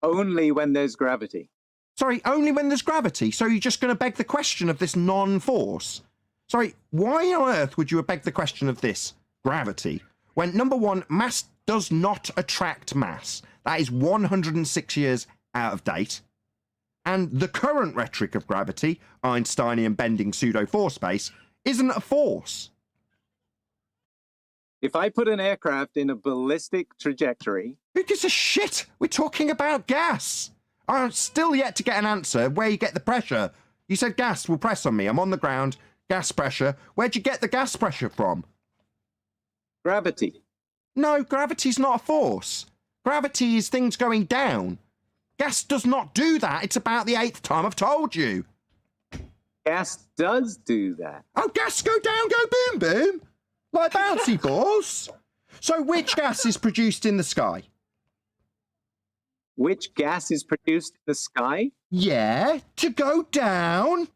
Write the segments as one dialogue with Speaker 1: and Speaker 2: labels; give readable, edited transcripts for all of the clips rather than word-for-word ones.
Speaker 1: Only when there's gravity.
Speaker 2: Sorry, only when there's gravity. So you're just going to beg the question of this non-force. Sorry, why on earth would you beg the question of this gravity when, number one, mass does not attract mass? That is 106 years out of date. And the current rhetoric of gravity, Einsteinian bending pseudo-force space, isn't a force.
Speaker 1: If I put an aircraft in a ballistic trajectory...
Speaker 2: Who gives a shit? We're talking about gas. I'm still yet to get an answer where you get the pressure. You said gas will press on me. I'm on the ground. Gas pressure. Where'd you get the gas pressure from?
Speaker 1: Gravity.
Speaker 2: No, gravity's not a force. Gravity is things going down. Gas does not do that. It's about the 8th time I've told you.
Speaker 1: Gas does do that.
Speaker 2: Oh, gas go down, go boom, boom. Like bouncy balls. So which gas is produced in the sky?
Speaker 1: Which gas is produced in the sky?
Speaker 2: Yeah, to go down.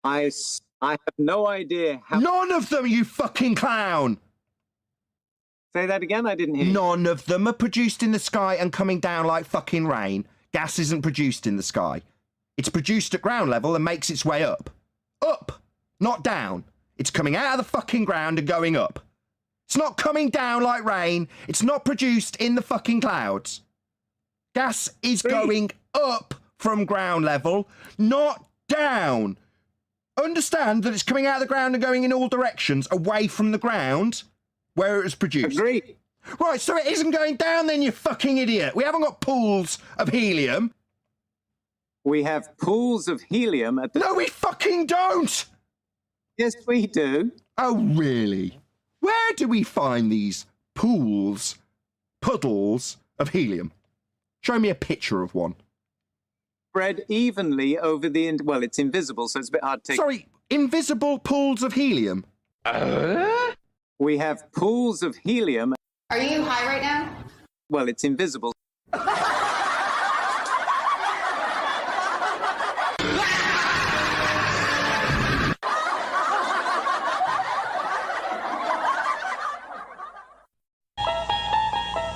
Speaker 1: I have no idea how...
Speaker 2: None of them, you fucking clown.
Speaker 1: Say that again, I didn't hear you.
Speaker 2: None of them are produced in the sky and coming down like fucking rain. Gas isn't produced in the sky. It's produced at ground level and makes its way up. Up, not down. It's coming out of the fucking ground and going up. It's not coming down like rain. It's not produced in the fucking clouds. Gas is going up from ground level, not down. Understand that it's coming out of the ground and going in all directions away from the ground where it was produced.
Speaker 1: Agreed.
Speaker 2: Right, so it isn't going down then, you fucking idiot. We haven't got pools of helium.
Speaker 1: We have pools of helium at the...
Speaker 2: No, we fucking don't.
Speaker 1: Yes, we do.
Speaker 2: Oh, really? Where do we find these pools, puddles of helium? Show me a picture of one.
Speaker 1: Spread evenly over the... Well, it's invisible, so it's a bit hard to...
Speaker 2: Sorry, invisible pools of helium?
Speaker 1: We have pools of helium...
Speaker 3: Are you high right now?
Speaker 1: Well, it's invisible.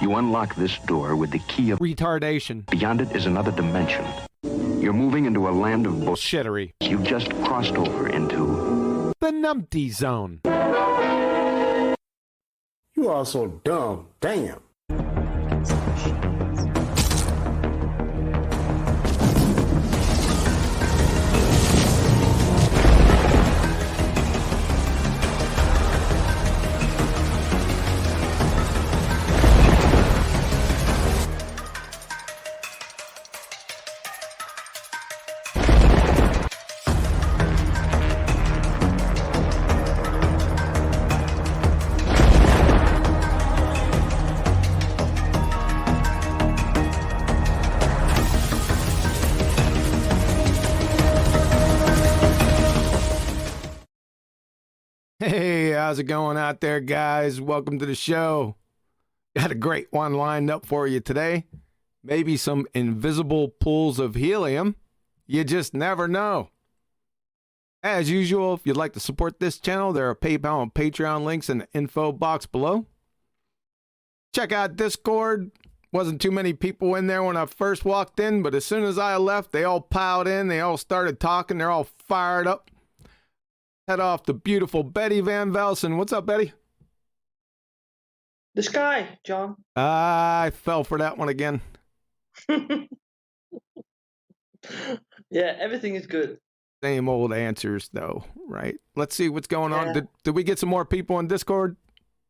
Speaker 4: You unlock this door with the key of
Speaker 5: retardation.
Speaker 4: Beyond it is another dimension. You're moving into a land of
Speaker 5: bullshittery.
Speaker 4: You've just crossed over into
Speaker 5: the numpty zone.
Speaker 6: You are so dumb. Damn.
Speaker 5: Hey, how's it going out there, guys? Welcome to the show. Got a great one lined up for you today. Maybe some invisible pools of helium. You just never know. As usual, if you'd like to support this channel, there are PayPal and Patreon links in the info box below. Check out Discord. Wasn't too many people in there when I first walked in, but as soon as I left, they all piled in. They all started talking. They're all fired up. Head off to beautiful Betty Van Velsen. What's up, Betty?
Speaker 7: The sky, John.
Speaker 5: I fell for that one again.
Speaker 7: Yeah, everything is good.
Speaker 5: Same old answers, though, right? Let's see what's going on. Did we get some more people on Discord?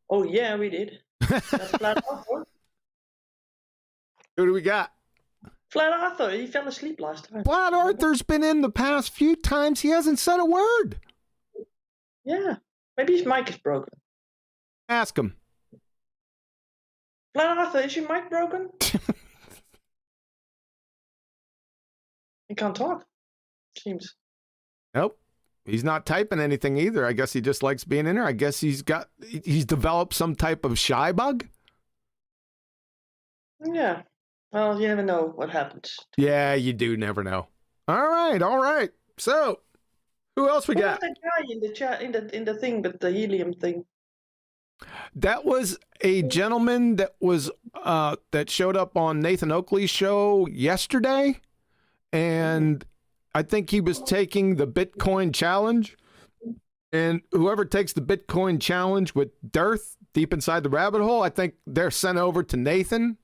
Speaker 7: Oh, yeah, we did. That's Flat Arthur.
Speaker 5: Who do we got?
Speaker 7: Flat Arthur, he fell asleep last time.
Speaker 5: Flat Arthur's been in the past few times. He hasn't said a word.
Speaker 7: Yeah, maybe his mic is broken.
Speaker 5: Ask him.
Speaker 7: Flat Arthur, is your mic broken? He can't talk. Seems.
Speaker 5: Nope. He's not typing anything either. I guess he just likes being in there. I guess he's developed some type of shy bug.
Speaker 7: Yeah. Well, you never know what happens.
Speaker 5: Yeah, you do never know. All right, all right. So, who else we got?
Speaker 7: That guy in the chat, in the thing with the helium thing.
Speaker 5: That was a gentleman that was that showed up on Nathan Oakley's show yesterday, and I think he was taking the Bitcoin challenge. And whoever takes the Bitcoin challenge with Dearth deep inside the rabbit hole, I think they're sent over to Nathan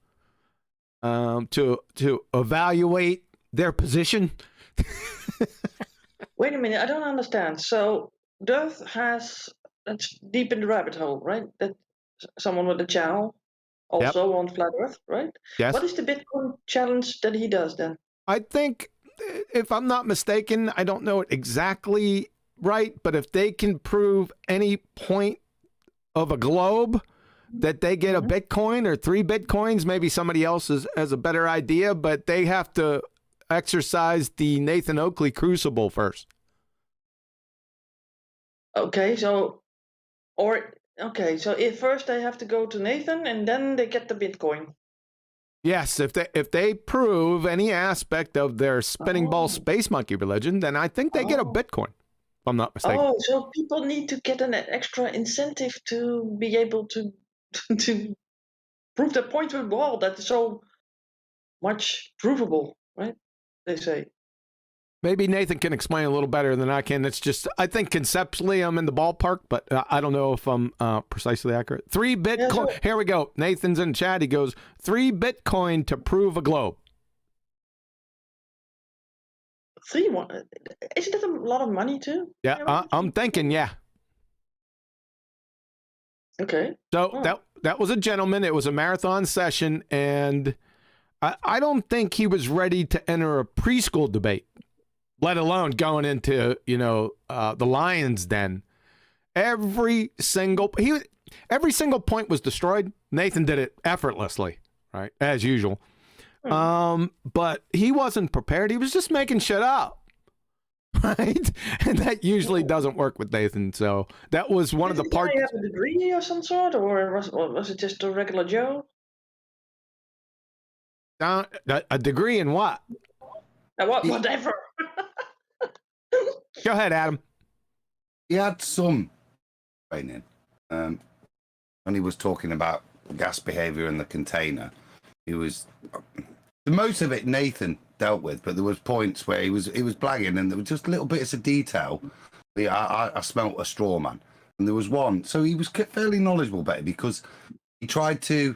Speaker 5: to evaluate their position.
Speaker 7: Wait a minute, I don't understand. So Dearth that's deep in the rabbit hole, right? That someone with a channel also on Flat Earth, right?
Speaker 5: Yes.
Speaker 7: What is the Bitcoin challenge that he does then?
Speaker 5: I think, if I'm not mistaken, I don't know it exactly right, but if they can prove any point of a globe that they get a Bitcoin or 3 Bitcoins, maybe somebody else has a better idea, but they have to exercise the Nathan Oakley crucible first.
Speaker 7: Okay, so if first they have to go to Nathan and then they get the Bitcoin.
Speaker 5: Yes, if they prove any aspect of their spinning ball space monkey religion, then I think they get a Bitcoin, if I'm not mistaken.
Speaker 7: Oh, so people need to get an extra incentive to be able to to prove their point with wall that is so much provable, right? They say.
Speaker 5: Maybe Nathan can explain a little better than I can. It's just, I think conceptually I'm in the ballpark, but I don't know if I'm precisely accurate. 3 Bitcoin.
Speaker 7: Yeah, sure.
Speaker 5: Here we go. Nathan's in chat. He goes, 3 Bitcoin to prove a globe.
Speaker 7: 3 isn't that a lot of money too?
Speaker 5: Yeah, I'm thinking, yeah.
Speaker 7: Okay.
Speaker 5: So that was a gentleman. It was a marathon session, and I don't think he was ready to enter a preschool debate, let alone going into, the lion's den. Every single point was destroyed. Nathan did it effortlessly, right? As usual. But he wasn't prepared. He was just making shit up, right? And that usually doesn't work with Nathan. So that was one of the parts.
Speaker 7: Did he have a degree of some sort, or was it just a regular Joe?
Speaker 5: A degree in what?
Speaker 7: Whatever.
Speaker 5: Go ahead, Adam.
Speaker 2: He had some training. When he was talking about gas behavior in the container, most of it Nathan dealt with, but there was points where he was blagging, and there were just little bits of detail. I smelt a straw man, and there was one. So he was fairly knowledgeable about it because he tried to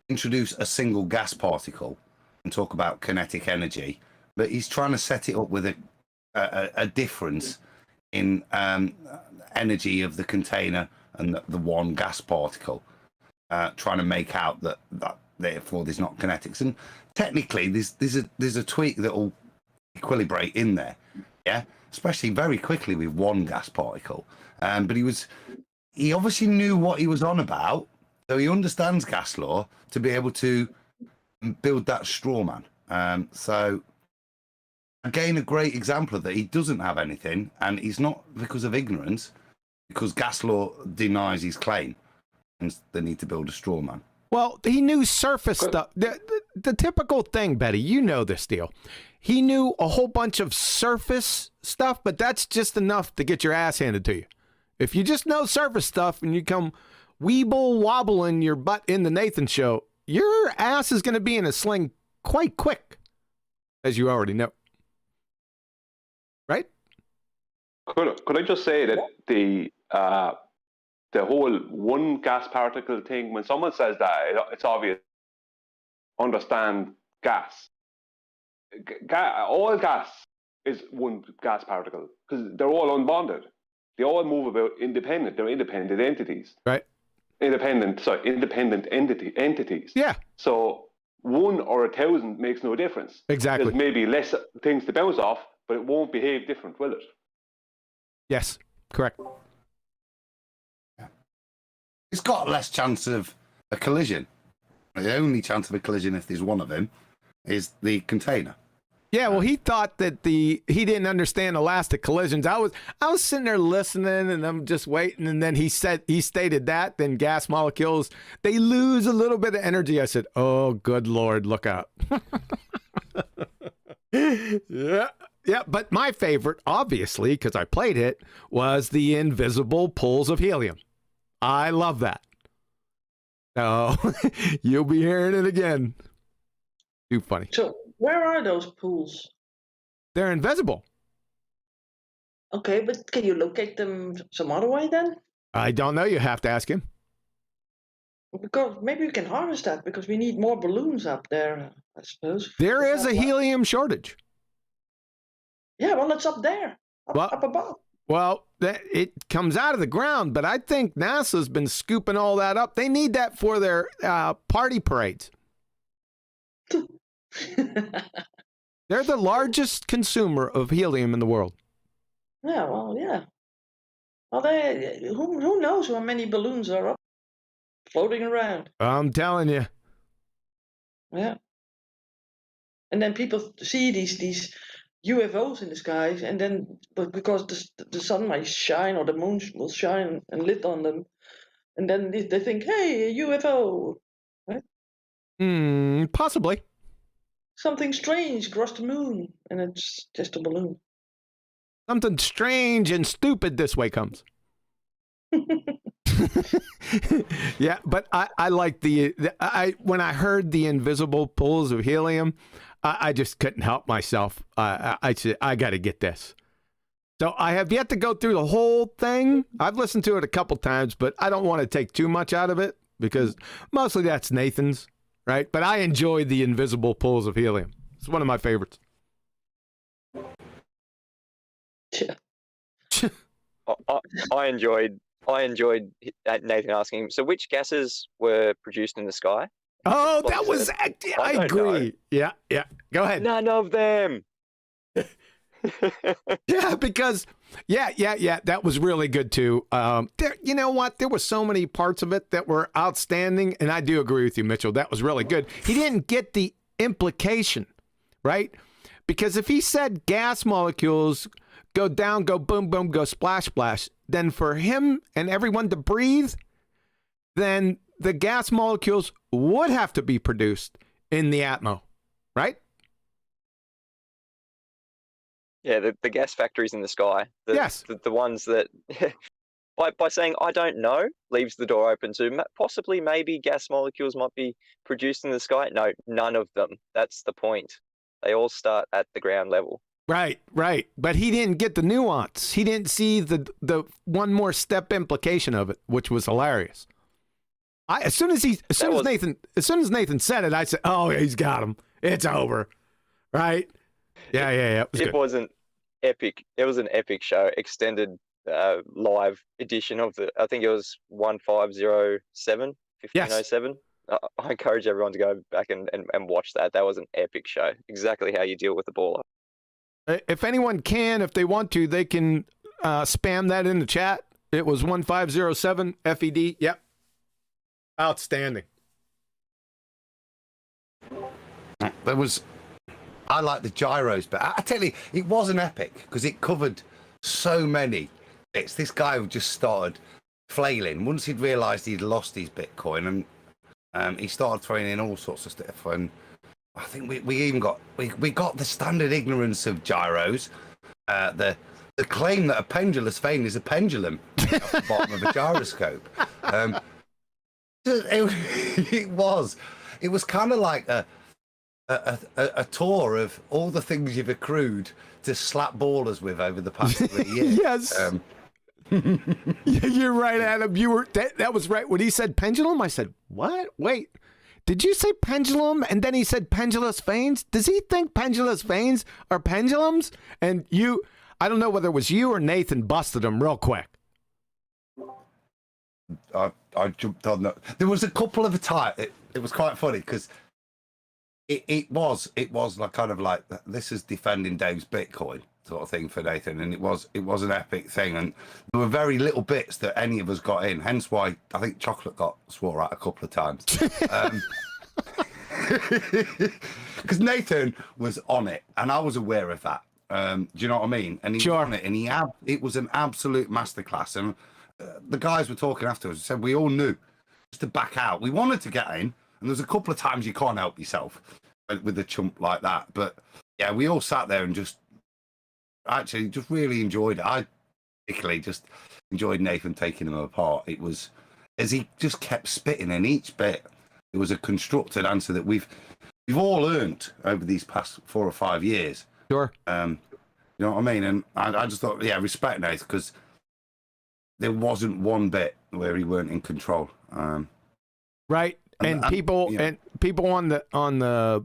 Speaker 2: introduce a single gas particle and talk about kinetic energy, but he's trying to set it up with a difference in energy of the container and the one gas particle, trying to make out that therefore there's not kinetics. And technically there's a tweak that will equilibrate in there, yeah, especially very quickly with one gas particle. But he obviously knew what he was on about, so he understands gas law to be able to build that straw man. So again, a great example of that. He doesn't have anything, and he's not because of ignorance, because gas law denies his claim, and they need to build a straw man.
Speaker 5: Well, he knew surface stuff. The typical thing, Betty, you know this deal. He knew a whole bunch of surface stuff, but that's just enough to get your ass handed to you. If you just know surface stuff and you come weeble wobbling your butt in the Nathan show, your ass is going to be in a sling quite quick, as you already know. Right?
Speaker 3: Could I just say that the whole one gas particle thing, when someone says that, it's obvious. Understand gas. All gas is one gas particle because they're all unbonded. They all move about independent. They're independent entities.
Speaker 5: Right.
Speaker 3: Independent entities.
Speaker 5: Yeah.
Speaker 3: So 1 or 1,000 makes no difference.
Speaker 5: Exactly.
Speaker 3: There's maybe less things to bounce off, but it won't behave different, will it?
Speaker 5: Yes. Correct.
Speaker 2: It's got less chance of a collision. The only chance of a collision, if there's one of them, is the container.
Speaker 5: Yeah, well, he thought that he didn't understand elastic collisions. I was sitting there listening, and I'm just waiting, and then he stated that then gas molecules, they lose a little bit of energy. I said, "Oh, good Lord, look out!" Yeah. But my favorite, obviously, because I played it, was the invisible pools of helium. I love that. Oh, you'll be hearing it again. Too funny.
Speaker 7: So where are those pools?
Speaker 5: They're invisible.
Speaker 7: Okay, but can you locate them some other way then?
Speaker 5: I don't know. You have to ask him.
Speaker 7: Because maybe we can harvest that because we need more balloons up there, I suppose.
Speaker 5: There is a helium shortage.
Speaker 7: Yeah, well, it's up there, up above.
Speaker 5: Well, it comes out of the ground, but I think NASA's been scooping all that up. They need that for their party parades. They're the largest consumer of helium in the world.
Speaker 7: Yeah, well, yeah. Well, who knows how many balloons are up floating around?
Speaker 5: I'm telling you.
Speaker 7: Yeah. And then people see these UFOs in the skies, and then because the sun might shine or the moon will shine and lit on them, and then they think, hey, a UFO, right?
Speaker 5: Possibly.
Speaker 7: Something strange crossed the moon, and it's just a balloon.
Speaker 5: Something strange and stupid this way comes. Yeah, but I like when I heard the invisible pools of helium, I just couldn't help myself. I said, I got to get this. So I have yet to go through the whole thing. I've listened to it a couple times, but I don't want to take too much out of it because mostly that's Nathan's, right? But I enjoyed the invisible pools of helium. It's one of my favorites.
Speaker 7: Yeah.
Speaker 8: I enjoyed Nathan asking him, so which gases were produced in the sky?
Speaker 5: Oh, that was, I agree.
Speaker 8: Know.
Speaker 5: Yeah. Go ahead.
Speaker 8: None of them.
Speaker 5: Yeah, because, yeah, that was really good too. You know what? There were so many parts of it that were outstanding, and I do agree with you, Mitchell. That was really good. He didn't get the implication, right? Because if he said gas molecules go down, go boom, boom, go splash, splash, then for him and everyone to breathe, then the gas molecules would have to be produced in the atmo, right?
Speaker 8: Yeah, the gas factories in the sky.
Speaker 5: Yes.
Speaker 8: The ones that, by saying, I don't know, leaves the door open to possibly maybe gas molecules might be produced in the sky. No, none of them. That's the point. They all start at the ground level. Right.
Speaker 5: But he didn't get the nuance. He didn't see the one more step implication of it, which was hilarious. As soon as Nathan said it, I said, "Oh, he's got him. It's over." Right? Yeah.
Speaker 8: It was an epic. It was an epic show. Extended live edition of I think it was 1507, 1507. Yes. I encourage everyone to go back and watch that. That was an epic show. Exactly how you deal with the baller.
Speaker 5: If anyone can, if they want to, they can spam that in the chat. It was 1507 FED. Yep. Outstanding.
Speaker 2: I like the gyros, but I tell you, it was an epic because it covered so many bits. This guy just started flailing. Once he'd realised he'd lost his Bitcoin, and he started throwing in all sorts of stuff. And I think we even got the standard ignorance of gyros, the claim that a pendulous vane is a pendulum at the bottom of a gyroscope. It was kind of like a tour of all the things you've accrued to slap ballers with over the past 3 years.
Speaker 5: Yes. You're right, Adam. That was right. When he said pendulum, I said, what? Wait, did you say pendulum? And then he said pendulous veins. Does he think pendulous veins are pendulums? And I don't know whether it was you or Nathan busted him real quick.
Speaker 2: I jumped on that. There was a couple of times. It was quite funny because it was like kind of like, this is defending Dave's Bitcoin sort of thing for Nathan, and it was an epic thing, and there were very little bits that any of us got in, hence why I think Chocolate got swore at a couple of times. Because Nathan was on it, and I was aware of that. Do you know what I mean? And he was on it, and it was an absolute masterclass. And the guys were talking afterwards, said we all knew just to back out. We wanted to get in, and there's a couple of times you can't help yourself with a chump like that. But yeah, we all sat there and just really enjoyed it. I particularly just enjoyed Nathan taking them apart. It was
Speaker 9: as he just kept spitting, and each bit it was a constructed answer that we've all earned over these past 4 or 5 years.
Speaker 5: Sure.
Speaker 9: You know what I mean? And I just thought, yeah, respect Nate, because there wasn't one bit where he weren't in control.
Speaker 5: Right. And people on the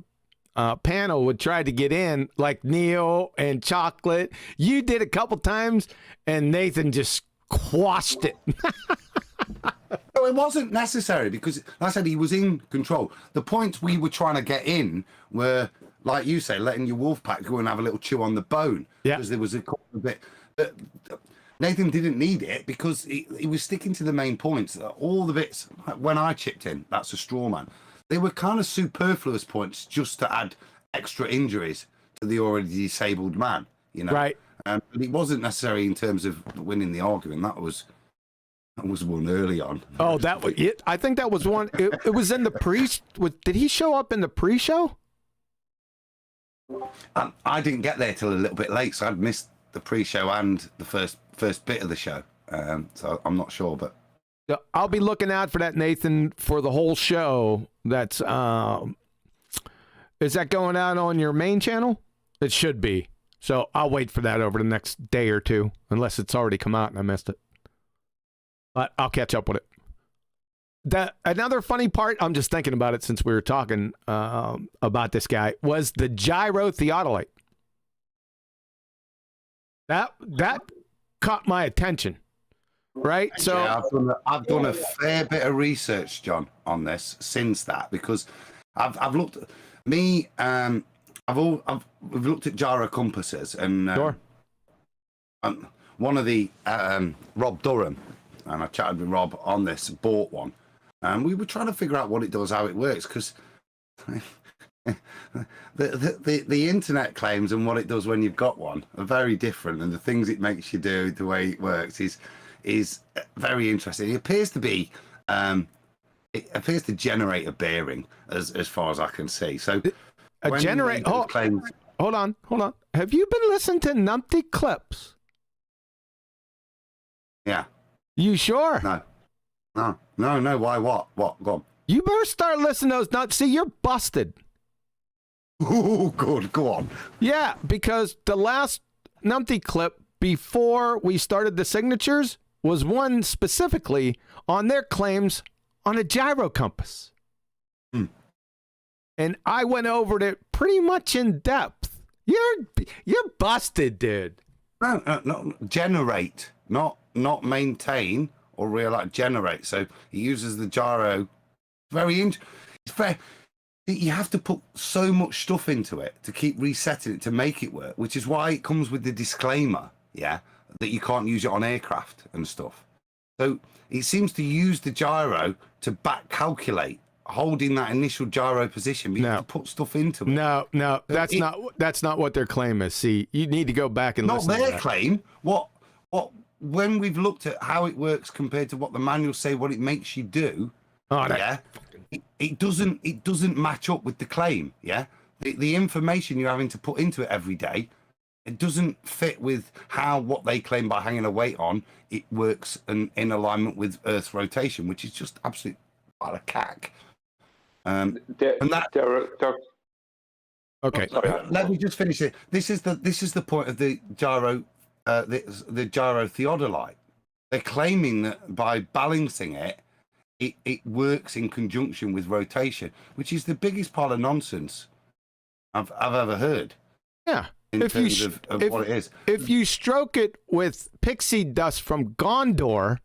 Speaker 5: panel would try to get in, like Neil and Chocolate. You did a couple times, and Nathan just quashed it.
Speaker 9: No, it wasn't necessary because, like I said, he was in control. The points we were trying to get in were, like you say, letting your wolf pack go and have a little chew on the bone.
Speaker 5: Yeah.
Speaker 9: Because there was a couple of bit. Nathan didn't need it because he was sticking to the main points. All the bits, when I chipped in, that's a straw man. They were kind of superfluous points just to add extra injuries to the already disabled man, you know?
Speaker 5: Right.
Speaker 9: But it wasn't necessary in terms of winning the argument. That was one early on.
Speaker 5: Oh, that was it. I think that was one. It was in the did he show up in the pre-show?
Speaker 9: I didn't get there till a little bit late, so I'd missed the pre-show and the first bit of the show. So I'm not sure, but
Speaker 5: I'll be looking out for that, Nathan, for the whole show. That's is that going out on your main channel? It should be. So I'll wait for that over the next day or two, unless it's already come out and I missed it. But I'll catch up with it. Another funny part, I'm just thinking about it since we were talking about this guy, was the gyro theodolite. That caught my attention, right? So
Speaker 9: yeah, I've done a fair bit of research, John, on this since that, because I've looked at we've looked at gyro compasses, and
Speaker 5: sure.
Speaker 9: One of the Rob Durham, and I chatted with Rob on this, bought one, and we were trying to figure out what it does, how it works, because the internet claims and what it does when you've got one are very different, and the things it makes you do, the way it works, is very interesting. It appears to be generate a bearing, as far as I can see. So
Speaker 5: generate. Hold on. Have you been listening to numpty clips?
Speaker 9: Yeah.
Speaker 5: You sure?
Speaker 9: No. Why? What? Go on.
Speaker 5: You better start listening to those nuts. See, you're busted.
Speaker 9: Oh, good. Go on.
Speaker 5: Yeah, because the last numpty clip before we started the signatures was one specifically on their claims on a gyro compass. And I went over it pretty much in depth. You're busted, dude.
Speaker 9: No. Generate, not maintain or generate. So he uses the gyro. It's very. You have to put so much stuff into it to keep resetting it to make it work, which is why it comes with the disclaimer, yeah, that you can't use it on aircraft and stuff. So it seems to use the gyro to back calculate holding that initial gyro position. You have to put stuff into it.
Speaker 5: No, that's not what their claim is. See, you need to go back and listen to that.
Speaker 9: Not their claim. What when we've looked at how it works compared to what the manuals say, what it makes you do. It doesn't match up with the claim. Yeah, the information you're having to put into it every day, it doesn't fit with what they claim by hanging a weight on. It works in alignment with Earth's rotation, which is just absolute a cack.
Speaker 3: Okay.
Speaker 9: Sorry, let me just finish it. This is the point of the gyro, the gyro theodolite. They're claiming that by balancing it works in conjunction with rotation, which is the biggest pile of nonsense I've ever heard.
Speaker 5: Yeah.
Speaker 9: In terms of what it is.
Speaker 5: If you stroke it with pixie dust from Gondor,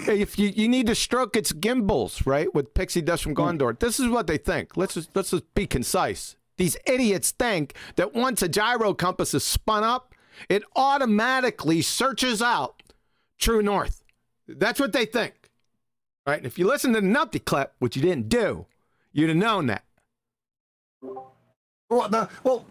Speaker 5: if you need to stroke its gimbals, right, with pixie dust from Gondor, this is what they think. Let's just be concise. These idiots think that once a gyro compass is spun up, it automatically searches out true north. That's what they think. Right? And if you listen to the numpty clip, which you didn't do, you'd have known that.
Speaker 9: Well,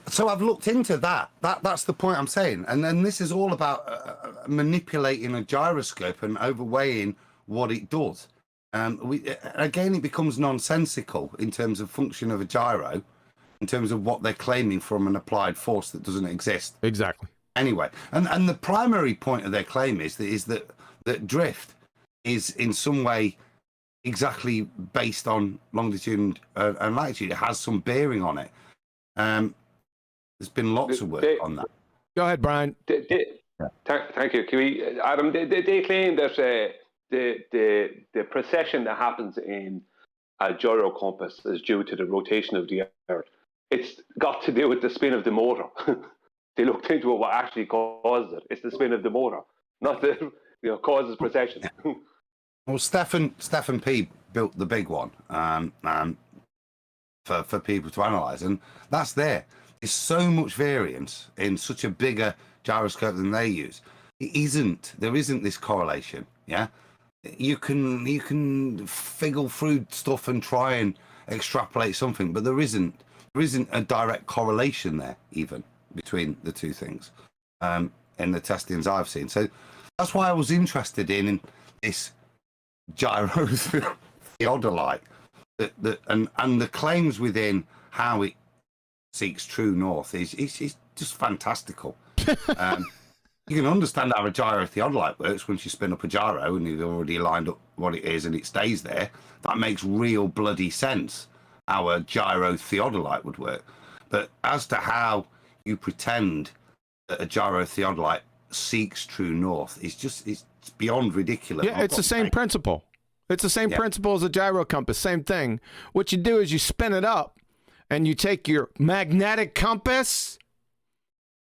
Speaker 9: so I've looked into that. That's the point I'm saying. And then this is all about manipulating a gyroscope and overweighing what it does. Again, it becomes nonsensical in terms of function of a gyro, in terms of what they're claiming from an applied force that doesn't exist.
Speaker 5: Exactly.
Speaker 9: Anyway, and the primary point of their claim is that drift is in some way exactly based on longitude and latitude. It has some bearing on it. There's been lots of work on that.
Speaker 5: Go ahead, Brian.
Speaker 3: Thank you. Can we, Adam? They claim that the precession that happens in a gyro compass is due to the rotation of the Earth. It's got to do with the spin of the motor. They looked into it, what actually causes it. It's the spin of the motor, not the causes precession.
Speaker 9: Well, Stefan P built the big one for people to analyze, and that's there. There's so much variance in such a bigger gyroscope than they use. There isn't this correlation. Yeah, you can figgle through stuff and try and extrapolate something, but there isn't a direct correlation there even between the two things in the testings I've seen. So that's why I was interested in this gyro theodolite, and the claims within how it seeks true north is just fantastical. You can understand how a gyro theodolite works once you spin up a gyro and you've already lined up what it is and it stays there. That makes real bloody sense how a gyro theodolite would work. But as to how you pretend that a gyro theodolite seeks true north, it's beyond ridiculous.
Speaker 5: Yeah, it's the same principle. It's the same principle as a gyro compass. Same thing. What you do is you spin it up and you take your magnetic compass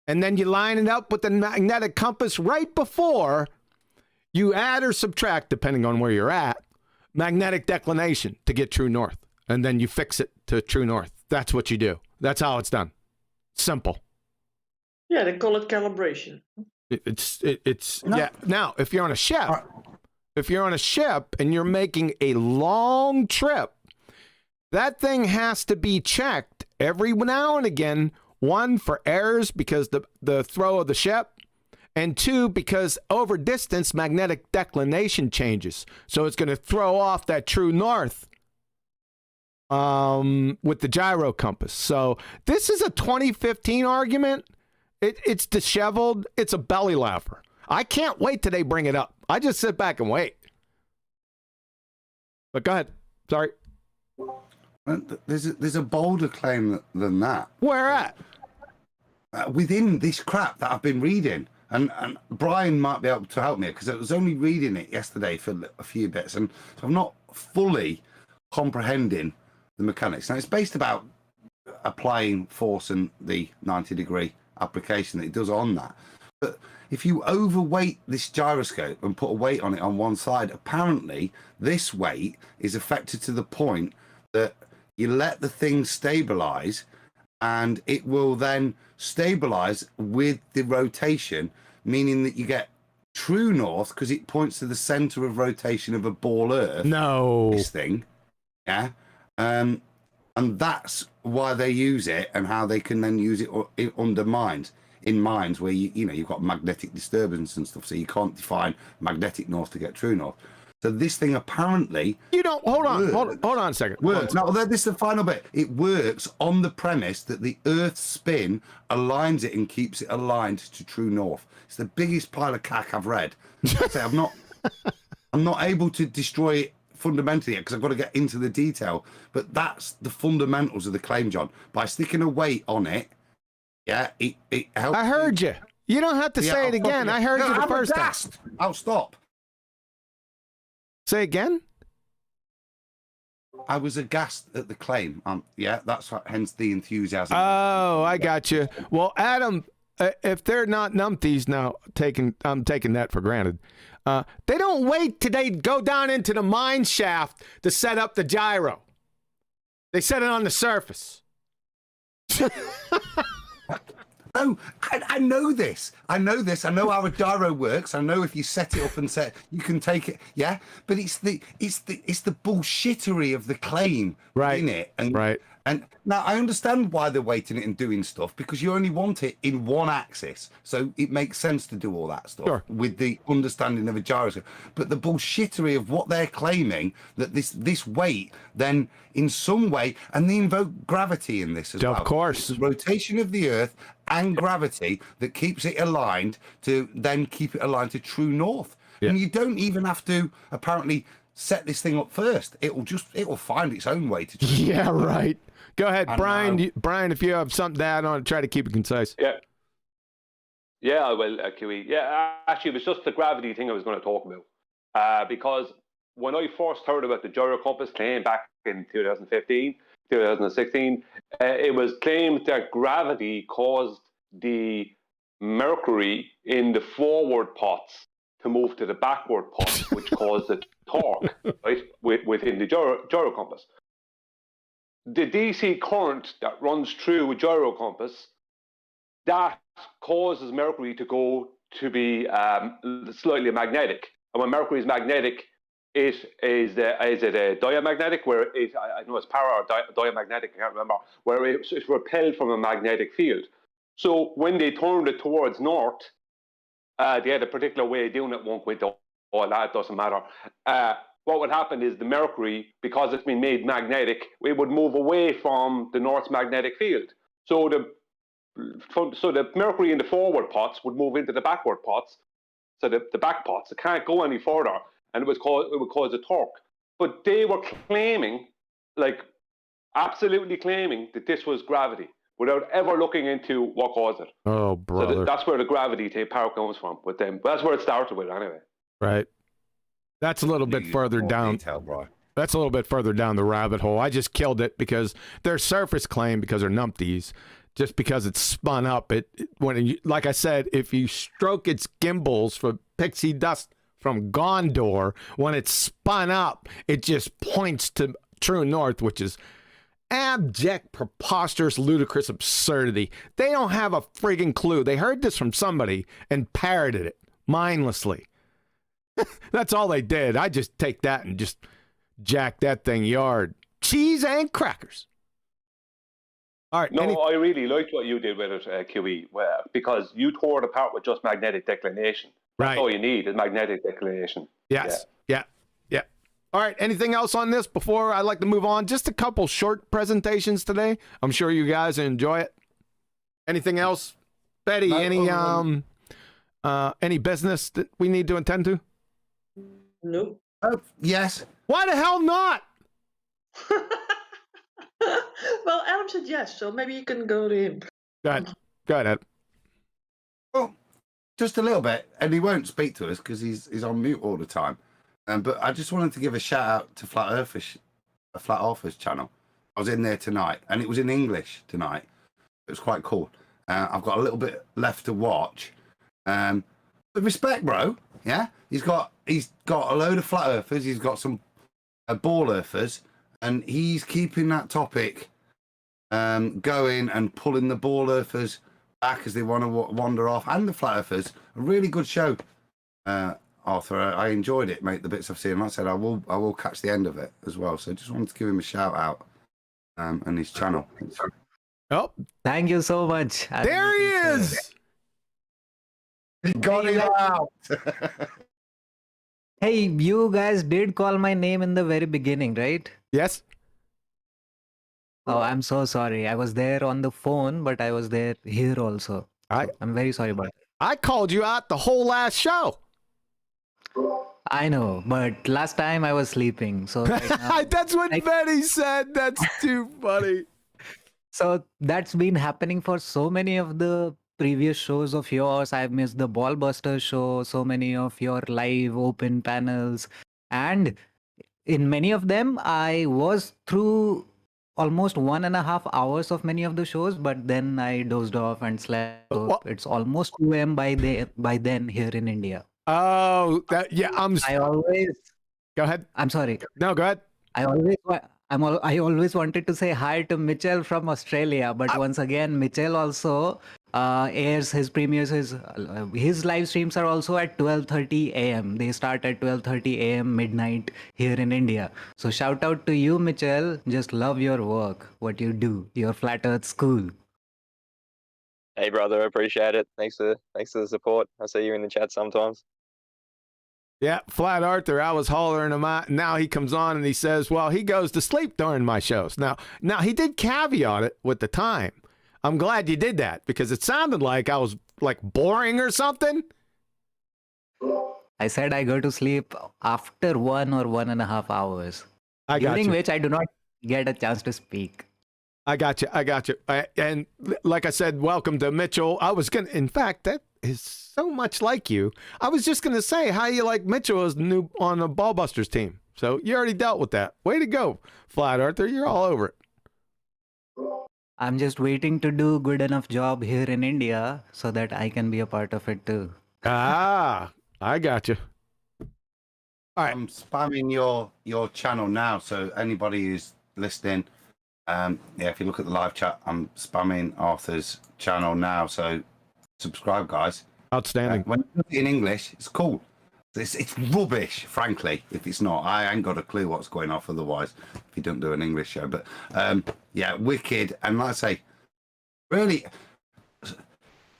Speaker 5: and then you line it up with the magnetic compass right before you add or subtract, depending on where you're at, magnetic declination to get true north. And then you fix it to true north. That's what you do. That's how it's done. Simple.
Speaker 7: Yeah, they call it calibration.
Speaker 5: Yeah. Now, if you're on a ship, and you're making a long trip, that thing has to be checked every now and again. One, for errors because the throw of the ship, and two, because over distance magnetic declination changes, so it's going to throw off that true north with the gyro compass. So this is a 2015 argument. It's disheveled. It's a belly laugher. I can't wait till they bring it up. I just sit back and wait. But go ahead. Sorry.
Speaker 9: There's a bolder claim than that.
Speaker 5: Where at?
Speaker 9: Within this crap that I've been reading. And Brian might be able to help me because I was only reading it yesterday for a few bits. And so I'm not fully comprehending the mechanics. Now, it's based about applying force and the 90-degree application that it does on that. But if you overweight this gyroscope and put a weight on it on one side, apparently this weight is affected to the point that you let the thing stabilize and it will then stabilize with the rotation, meaning that you get true north because it points to the center of rotation of a ball Earth.
Speaker 5: No.
Speaker 9: This thing. Yeah. And that's why they use it and how they can then use it under mines. In mines where you've got magnetic disturbance and stuff, so you can't define magnetic north to get true north. So this thing apparently
Speaker 5: hold on a second.
Speaker 9: Works. Now, this is the final bit. It works on the premise that the Earth's spin aligns it and keeps it aligned to true north. It's the biggest pile of cack I've read. I'm not able to destroy it fundamentally because I've got to get into the detail. But that's the fundamentals of the claim, John. By sticking a weight on it, yeah, it helps.
Speaker 5: I heard you. You don't have to say it again. I heard you the first time.
Speaker 9: I'll stop.
Speaker 5: Say again?
Speaker 9: I was aghast at the claim. Yeah, that's what, hence the enthusiasm.
Speaker 5: Oh, I got you. Well, Adam, if they're not numpties now, I'm taking that for granted. They don't wait till they go down into the mine shaft to set up the gyro. They set it on the surface.
Speaker 9: No, I know this. I know how a gyro works. I know if you set it up and you can take it. Yeah, but it's the bullshittery of the claim in it. And,
Speaker 5: right.
Speaker 9: And now I understand why they're waiting it and doing stuff because you only want it in one axis, so it makes sense to do all that stuff with the understanding of a gyroscope. But the bullshittery of what they're claiming that this weight then in some way, and they invoke gravity in this as well.
Speaker 5: Of course,
Speaker 9: it's the rotation of the Earth and gravity that keeps it aligned to then keep it aligned to true north. And you don't even have to apparently set this thing up first. It'll find its own way to.
Speaker 5: Yeah, right. Go ahead, Brian. Brian, if you have something to add on, try to keep it concise.
Speaker 3: Yeah, I will, QE. Yeah, actually, it was just the gravity thing I was going to talk about. Because when I first heard about the gyro compass claim back in 2015, 2016, it was claimed that gravity caused the mercury in the forward pots to move to the backward pots, which caused the torque, right, within the gyro compass. The DC current that runs through a gyro compass, that causes mercury to go to be slightly magnetic. And when mercury is magnetic, is it a diamagnetic, where I know it's para or diamagnetic, I can't remember, where it's repelled from a magnetic field. So when they turned it towards north, they had a particular way of doing it, won't go into all that, doesn't matter. What would happen is the mercury, because it's been made magnetic, it would move away from the North's magnetic field. So the mercury in the forward pots would move into the backward pots. So the back pots, it can't go any further, and it would cause a torque. But they were claiming, absolutely claiming, that this was gravity, without ever looking into what caused it.
Speaker 5: Oh, brother.
Speaker 3: So that's where the gravity power comes from with them. That's where it started with, anyway.
Speaker 5: Right. That's a little bit further down. That's a little bit further down the rabbit hole. I just killed it because their surface claim, because they're numpties, just because it's spun up. Like I said, if you stroke its gimbals for pixie dust from Gondor, when it's spun up, it just points to true north, which is abject, preposterous, ludicrous absurdity. They don't have a friggin' clue. They heard this from somebody and parroted it mindlessly. That's all they did. I just take that and just jack that thing yard. Cheese and crackers. All right.
Speaker 3: No, I really liked what you did with it, QE, because you tore it apart with just magnetic declination. That's
Speaker 5: right.
Speaker 3: all you need is magnetic declination.
Speaker 5: Yes. Yeah. All right. Anything else on this before I like to move on? Just a couple short presentations today. I'm sure you guys enjoy it. Anything else, Betty?
Speaker 7: No,
Speaker 5: any business that we need to attend to?
Speaker 7: No.
Speaker 9: Yes.
Speaker 5: Why the hell not?
Speaker 7: Well, Adam said yes, so maybe you can go to him.
Speaker 5: Go ahead, Ed.
Speaker 9: Well, just a little bit, and he won't speak to us because he's on mute all the time. But I just wanted to give a shout out to Flat Earthers channel. I was in there tonight, and it was in English tonight. It was quite cool. I've got a little bit left to watch. But respect, bro. Yeah, he's got a load of flat earthers. He's got some ball earthers, and he's keeping that topic going and pulling the ball earthers back as they want to wander off, and the flat earthers. A really good show, Arthur. I enjoyed it, mate. The bits I've seen. Like I said, I will catch the end of it as well. So just wanted to give him a shout out and his channel.
Speaker 5: Oh,
Speaker 10: thank you so much.
Speaker 5: There he is.
Speaker 9: He got it out.
Speaker 10: Hey, you guys did call my name in the very beginning, right?
Speaker 5: Yes.
Speaker 10: Oh, I'm so sorry. I was there on the phone, but I was there here also. I'm very sorry about it.
Speaker 5: I called you out the whole last show.
Speaker 10: I know, but last time I was sleeping. So right now,
Speaker 5: that's what Betty said. That's too funny.
Speaker 10: So that's been happening for so many of the previous shows of yours. I've missed the Ballbusters show, so many of your live open panels. And in many of them, I was through almost 1.5 hours of many of the shows, but then I dozed off and slept. So it's almost 2 a.m. by then here in India.
Speaker 5: Oh,
Speaker 10: I always...
Speaker 5: Go ahead.
Speaker 10: I'm sorry.
Speaker 5: No, go ahead.
Speaker 10: I always wanted to say hi to Mitchell from Australia, but once again, Mitchell also premieres his live streams are also at 12:30 a.m. They start at 12:30 a.m. midnight here in India. So shout out to you, Mitchell. Just love your work, what you do, your Flat Earth School.
Speaker 8: Hey, brother, appreciate it. Thanks for the support. I see you in the chat sometimes.
Speaker 5: Yeah, Flat Arthur, I was hollering him out. Now he comes on and he says, well, he goes to sleep during my shows. Now he did caveat it with the time. I'm glad you did that because it sounded like I was like boring or something.
Speaker 10: I said I go to sleep after 1 or 1.5 hours,
Speaker 5: I got
Speaker 10: during
Speaker 5: you.
Speaker 10: which I do not get a chance to speak.
Speaker 5: I got you. And like I said, welcome to Mitchell. In fact, that is so much like you. I was just going to say how you like Mitchell as new on the BALLBUSTERS team. So you already dealt with that. Way to go, Flat Earther. You're all over it.
Speaker 10: I'm just waiting to do good enough job here in India so that I can be a part of it too.
Speaker 5: Ah, I got you. All right.
Speaker 9: I'm spamming your channel now, so anybody who's listening, if you look at the live chat, I'm spamming Arthur's channel now, so subscribe, guys.
Speaker 5: Outstanding.
Speaker 9: When you in English, it's cool. It's rubbish, frankly. If it's not, I ain't got a clue what's going off otherwise. If you don't do an English show, but yeah, wicked. And like I say, really,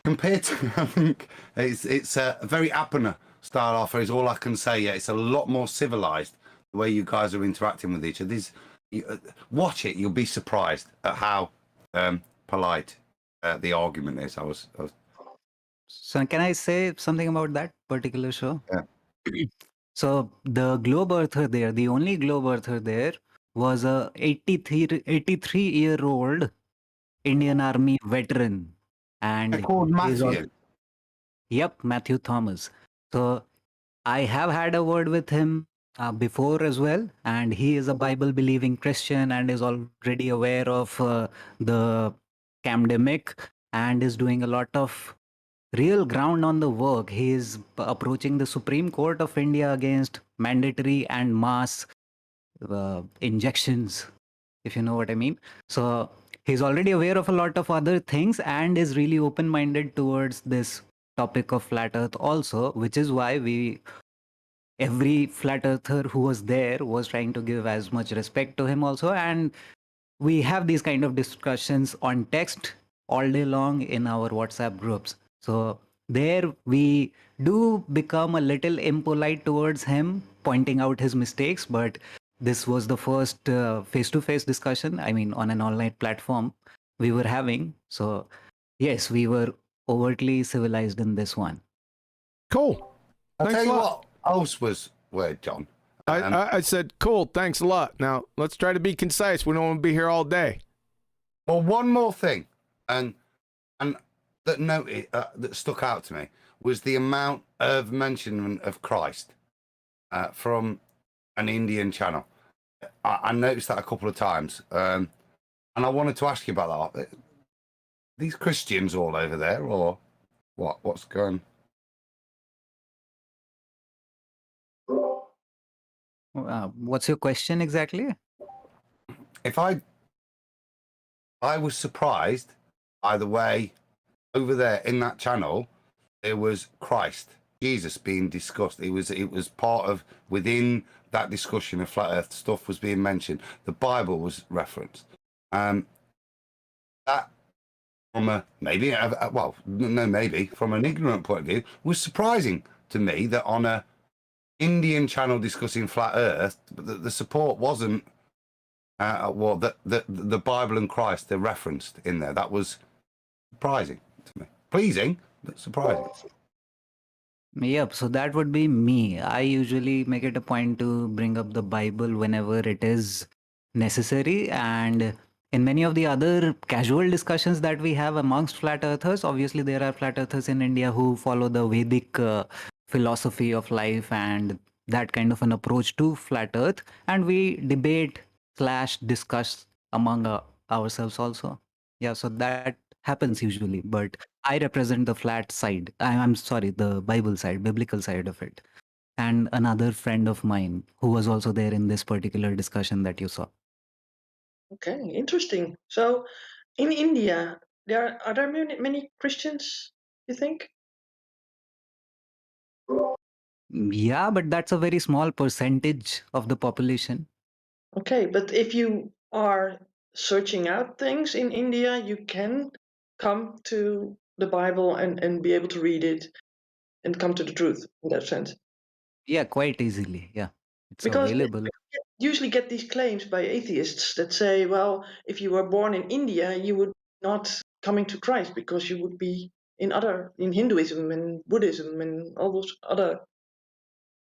Speaker 9: compared to, I think it's a very Apner style offer is all I can say. Yeah, it's a lot more civilized the way you guys are interacting with each other. Watch it, you'll be surprised at how polite the argument is. I was.
Speaker 10: So can I say something about that particular show?
Speaker 9: Yeah.
Speaker 10: So the globe earther there, the only globe earther there was a 83-year-old Indian Army veteran. And
Speaker 9: They're called Matthew.
Speaker 10: Yep, Matthew Thomas. So I have had a word with him before as well, and he is a Bible believing Christian and is already aware of the pandemic and is doing a lot of real ground on the work. He is approaching the Supreme Court of India against mandatory and mass injections, if you know what I mean. So he's already aware of a lot of other things and is really open-minded towards this topic of flat earth also, which is why every flat earther who was there was trying to give as much respect to him also. And we have these kind of discussions on text all day long in our WhatsApp groups. So there we do become a little impolite towards him, pointing out his mistakes. But this was the first face-to-face discussion, I mean, on an online platform we were having. So yes, we were overtly civilized in this one.
Speaker 5: Cool.
Speaker 9: I'll
Speaker 5: Thanks
Speaker 9: tell you
Speaker 5: a lot.
Speaker 9: what else was weird, John.
Speaker 5: I said, cool, thanks a lot. Now, let's try to be concise. We don't want to be here all day.
Speaker 9: Well, one more thing, and that stuck out to me was the amount of mention of Christ from an Indian channel. I noticed that a couple of times, and I wanted to ask you about that. These Christians all over there, or what? What's going?
Speaker 10: What's your question exactly?
Speaker 9: If I was surprised by the way over there in that channel there was Christ, Jesus being discussed. It was part of within that discussion of flat earth stuff was being mentioned. The Bible was referenced. That from a from an ignorant point of view was surprising to me that on a Indian channel discussing flat earth the support wasn't the Bible and Christ they're referenced in there. That was surprising to me. Pleasing, but surprising.
Speaker 10: Yep, so that would be me. I usually make it a point to bring up the Bible whenever it is necessary. And in many of the other casual discussions that we have amongst flat earthers, obviously there are flat earthers in India who follow the Vedic philosophy of life and that kind of an approach to flat earth. And we debate/discuss among ourselves also. Yeah, so that happens usually, but I represent the flat side. I'm sorry, the Bible side, biblical side of it. And another friend of mine who was also there in this particular discussion that you saw.
Speaker 7: Okay, interesting. So in India, are there many Christians, you think?
Speaker 10: Yeah, but that's a very small percentage of the population.
Speaker 7: Okay, but if you are searching out things in India, you can come to the Bible and be able to read it and come to the truth in that sense.
Speaker 10: Yeah, quite easily. Yeah, it's
Speaker 7: Because
Speaker 10: available.
Speaker 7: you usually get these claims by atheists that say, well, if you were born in India, you would not coming to Christ because you would be in Hinduism and Buddhism and all those other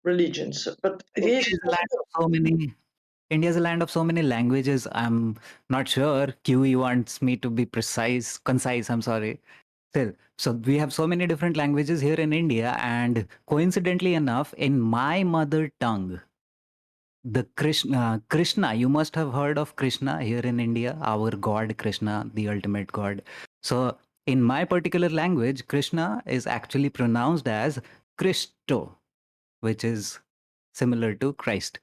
Speaker 7: religions, but it is
Speaker 10: India is a land of so many. India is a land of so many languages. I'm not sure. QE wants me to be concise. I'm sorry. Still, so we have so many different languages here in India, and coincidentally enough, in my mother tongue, the Krishna, you must have heard of Krishna here in India, our god Krishna, the ultimate god. So in my particular language, Krishna is actually pronounced as Christo, which is similar to Christ.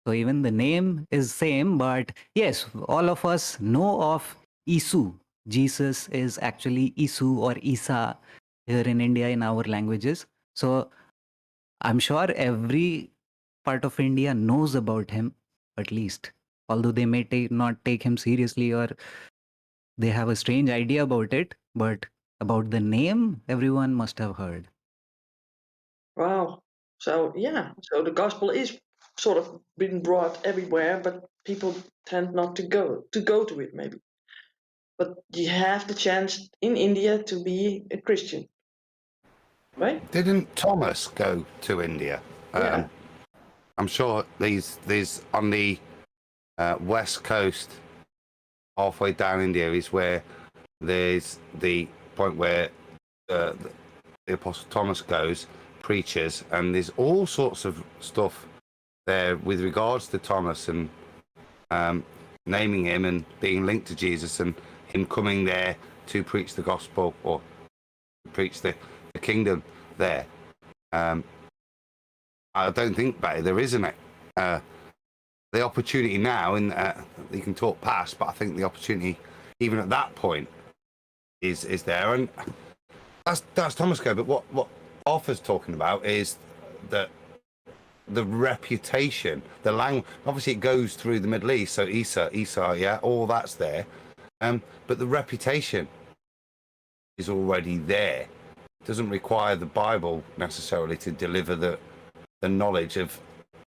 Speaker 10: So even the name is same, but yes, all of us know of Isu. Jesus is actually Isu or Isa here in India in our languages. So I'm sure every part of India knows about him, at least. Although they may not take him seriously, or they have a strange idea about it, but about the name, everyone must have heard.
Speaker 7: Wow. So yeah, so the gospel is sort of been brought everywhere, but people tend not to go to it maybe. But you have the chance in India to be a Christian, right?
Speaker 9: Didn't Thomas go to India?
Speaker 7: Yeah.
Speaker 9: I'm sure these on the west coast, halfway down India, is where there's the point where the Apostle Thomas goes, preaches, and there's all sorts of stuff there with regards to Thomas and naming him and being linked to Jesus and him coming there to preach the gospel or preach the kingdom there. I don't think there isn't it. The opportunity now, and you can talk past, but I think the opportunity, even at that point, is there, and that's Thomas go. But what Arthur's talking about is that the reputation, the language. Obviously, it goes through the Middle East, so Isa, yeah, all that's there. But the reputation is already there. It doesn't require the Bible necessarily to deliver the knowledge of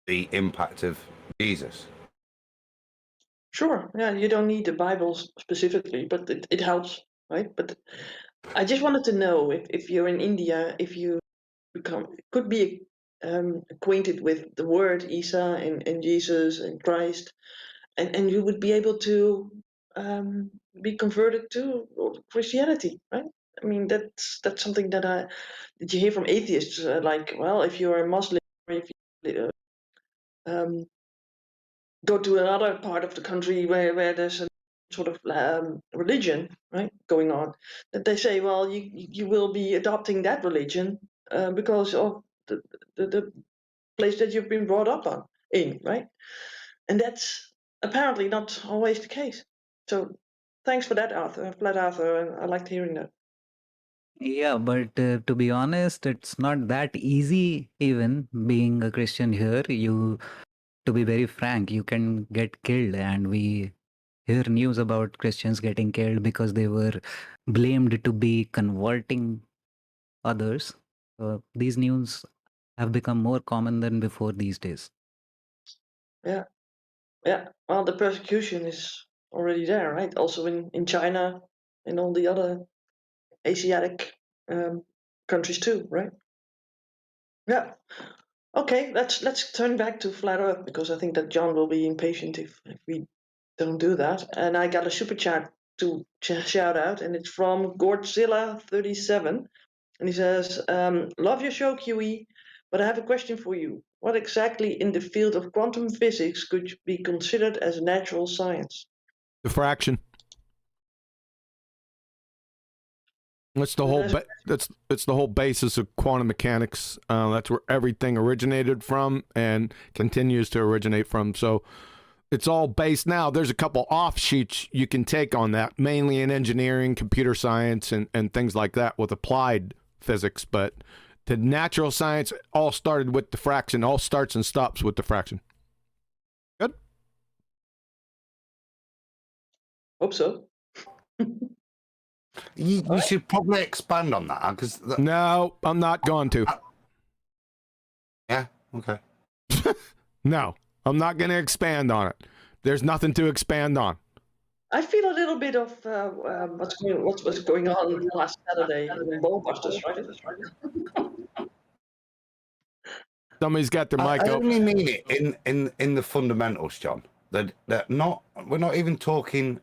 Speaker 9: the impact of Jesus.
Speaker 7: Sure. Yeah, you don't need the Bible specifically, but it helps, right? But I just wanted to know if you're in India, if you could be acquainted with the word Isa and Jesus and Christ, and you would be able to be converted to Christianity, right? I mean, that's something that you hear from atheists, like, well, if you're a Muslim, or if you go to another part of the country where there's a sort of religion, right, going on, that they say, well, you will be adopting that religion because of the place that you've been brought up in, right? And that's apparently not always the case. So thanks for that, Arthur, Flat Arthur, and I liked hearing that.
Speaker 10: Yeah, but to be honest, it's not that easy even being a Christian here. To be very frank, you can get killed, and we hear news about Christians getting killed because they were blamed to be converting others. These news have become more common than before these days.
Speaker 7: Yeah. Well, the persecution is already there, right? Also in China and all the other Asiatic countries too, right? Yeah. Okay, let's turn back to Flat Earth, because I think that John will be impatient if we don't do that. And I got a super chat to shout out, and it's from Godzilla37, and he says, "Love your show, QE, but I have a question for you. What exactly in the field of quantum physics could be considered as natural science?"
Speaker 5: Diffraction. That's the whole. That's the whole basis of quantum mechanics. That's where everything originated from and continues to originate from. So it's all based now. There's a couple offshoots you can take on that, mainly in engineering, computer science, and things like that with applied physics. But the natural science all started with diffraction. All starts and stops with diffraction. Good.
Speaker 7: Hope so.
Speaker 9: You should probably expand on that, because
Speaker 5: no, I'm not going to.
Speaker 9: Yeah. Okay.
Speaker 5: No, I'm not going to expand on it. There's nothing to expand on.
Speaker 7: I feel a little bit of what was going on last Saturday in BALLBUSTERS, right?
Speaker 5: Somebody's got their mic
Speaker 9: I
Speaker 5: open.
Speaker 9: only mean it in the fundamentals, John. That we're not even talking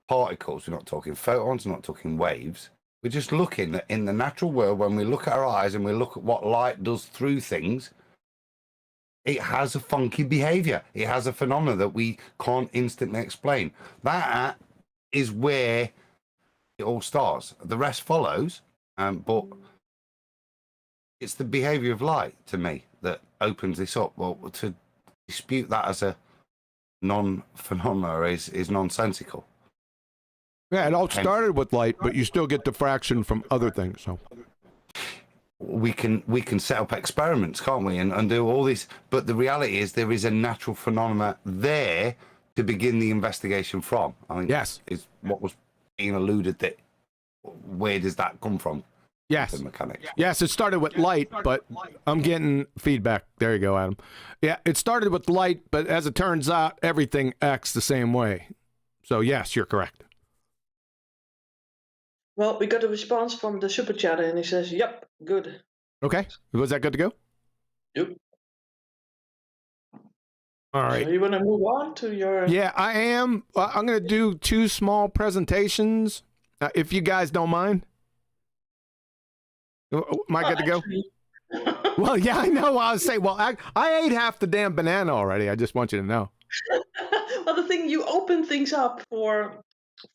Speaker 9: particles. We're not talking photons. We're not talking waves. We're just looking at in the natural world, when we look at our eyes and we look at what light does through things, it has a funky behavior. It has a phenomena that we can't instantly explain. That is where it all starts. The rest follows, but it's the behavior of light to me that opens this up. Well, to dispute that as a non-phenomena is nonsensical.
Speaker 5: Yeah, it all started with light, but you still get diffraction from other things. So
Speaker 9: we can set up experiments, can't we, and do all this. But the reality is there is a natural phenomena there to begin the investigation from. I think
Speaker 5: yes,
Speaker 9: is what was being alluded that. Where does that come from?
Speaker 5: Yes.
Speaker 9: The mechanics.
Speaker 5: Yes, it started with light, but I'm getting feedback. There you go, Adam. Yeah, it started with light, but as it turns out, everything acts the same way. So yes, you're correct.
Speaker 7: Well, we got a response from the super chatter, and he says, "Yep, good."
Speaker 5: Okay, was that good to go?
Speaker 7: Yep.
Speaker 5: All right.
Speaker 7: So you want to move on to your?
Speaker 5: Yeah, I am. I'm going to do 2 small presentations, if you guys don't mind. Am I good to go? Well, yeah, I know. I was saying, well, I ate half the damn banana already. I just want you to know.
Speaker 7: Well, the thing, you open things up for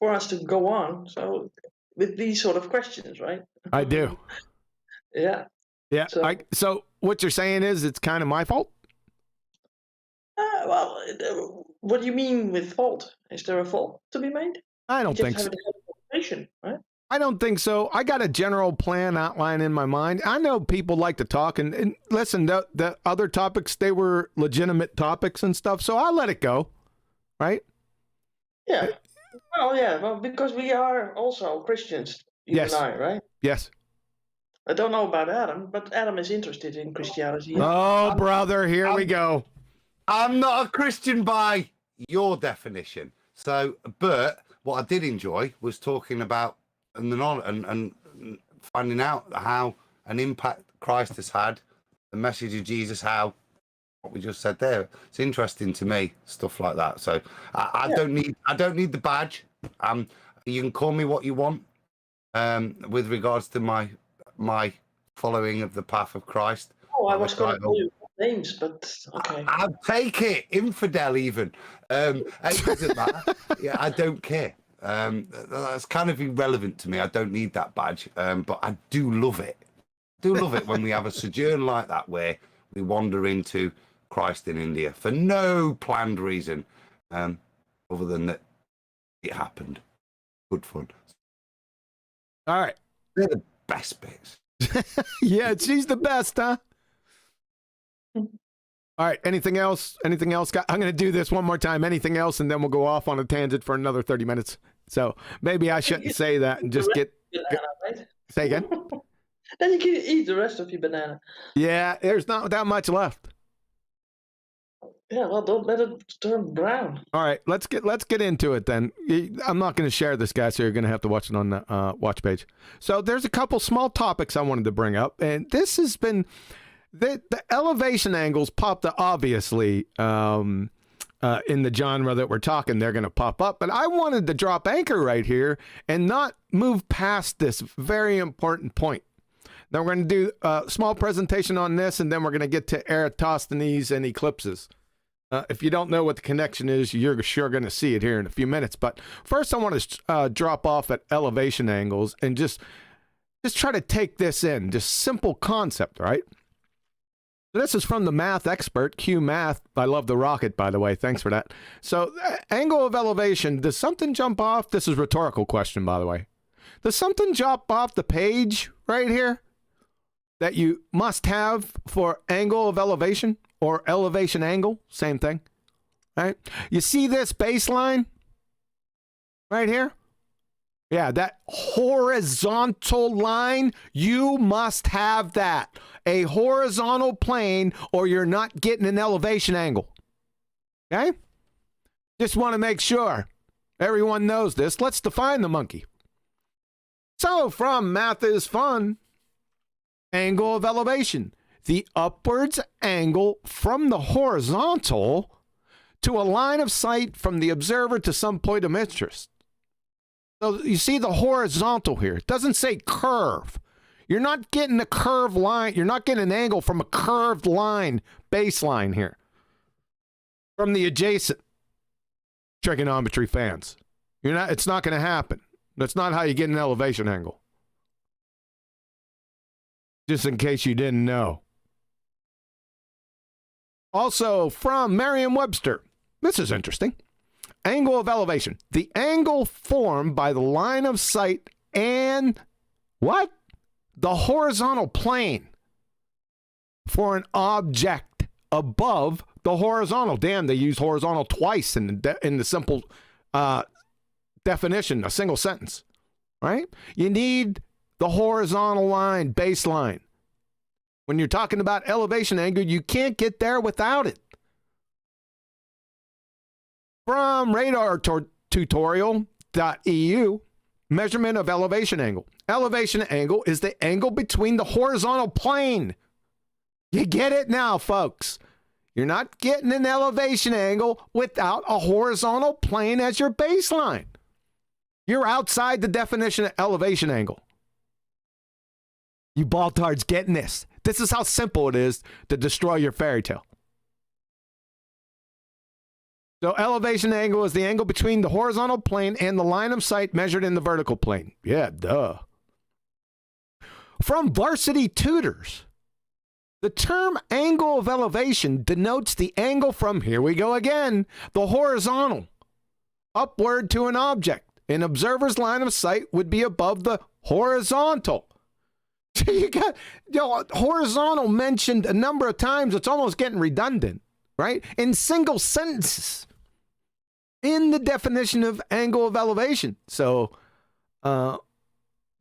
Speaker 7: us to go on. So with these sort of questions, right?
Speaker 5: I do.
Speaker 7: Yeah.
Speaker 5: Yeah. So what you're saying is it's kind of my fault?
Speaker 7: Well, what do you mean with fault? Is there a fault to be made?
Speaker 5: I don't think so.
Speaker 7: Right?
Speaker 5: I don't think so. I got a general plan outline in my mind. I know people like to talk, and listen, the other topics, they were legitimate topics and stuff, so I'll let it go, right?
Speaker 7: Yeah. Well, because we are also Christians, you and I, right?
Speaker 5: Yes.
Speaker 7: I don't know about Adam, but Adam is interested in Christianity.
Speaker 5: Oh, brother, here we go.
Speaker 9: I'm not a Christian by your definition. So, but what I did enjoy was talking about and finding out how an impact Christ has had, the message of Jesus, how what we just said there. It's interesting to me, stuff like that. So I don't need the badge. You can call me what you want. With regards to my following of the path of Christ.
Speaker 7: Oh, I was going to call you names, but okay.
Speaker 9: I'll take it, infidel even. It doesn't matter. Yeah, I don't care. That's kind of irrelevant to me. I don't need that badge, but I do love it. When we have a sojourn like that where we wander into Christ in India for no planned reason, other than that it happened. Good fun.
Speaker 5: All right.
Speaker 9: They're the best bits.
Speaker 5: Yeah, she's the best, huh? All right. Anything else? I'm going to do this one more time. Anything else? And then we'll go off on a tangent for another 30 minutes. So maybe I shouldn't say that and just get.
Speaker 7: Banana, right?
Speaker 5: Say again?
Speaker 7: Then you can eat the rest of your banana.
Speaker 5: Yeah, there's not that much left.
Speaker 7: Yeah, well, don't let it turn brown.
Speaker 5: All right, let's get into it then. I'm not going to share this, guys, so you're going to have to watch it on the watch page. So there's a couple small topics I wanted to bring up, and this has been the elevation angles popped up, obviously in the genre that we're talking. They're going to pop up, but I wanted to drop anchor right here and not move past this very important point. Then we're going to do a small presentation on this, and then we're going to get to Eratosthenes and eclipses. If you don't know what the connection is, you're sure going to see it here in a few minutes. But first, I want to drop off at elevation angles and just try to take this in. Just simple concept, right? So this is from the math expert, Q Math. I love the rocket, by the way. Thanks for that. So angle of elevation, does something jump off? This is a rhetorical question, by the way. Does something jump off the page right here that you must have for angle of elevation? Or elevation angle, same thing, right? You see this baseline right here? Yeah, that horizontal line, you must have that. A horizontal plane or you're not getting an elevation angle, okay? Just want to make sure everyone knows this. Let's define the monkey. So from Math is Fun, angle of elevation. the upwards angle from the horizontal to a line of sight from the observer to some point of interest. So you see the horizontal here. It doesn't say curve. You're not getting a curved line. You're not getting an angle from a curved line, baseline here. From the adjacent trigonometry fans. It's not going to happen. That's not how you get an elevation angle. Just in case you didn't know. Also from Merriam-Webster. This is interesting. Angle of elevation. The angle formed by the line of sight and what? The horizontal plane for an object above the horizontal. Damn, they used horizontal twice in the simple definition, a single sentence, right? You need the horizontal line, baseline. When you're talking about elevation angle, you can't get there without it. From radartutorial.eu, measurement of elevation angle. Elevation angle is the angle between the horizontal plane. You get it now, folks. You're not getting an elevation angle without a horizontal plane as your baseline. You're outside the definition of elevation angle. You baltards getting this. This is how simple it is to destroy your fairy tale. So elevation angle is the angle between the horizontal plane and the line of sight measured in the vertical plane. Yeah, duh. From Varsity Tutors, the term angle of elevation denotes the angle from, here we go again, the horizontal, upward to an object. An observer's line of sight would be above the horizontal. So you got horizontal mentioned a number of times. It's almost getting redundant, right? In single sentences in the definition of angle of elevation. So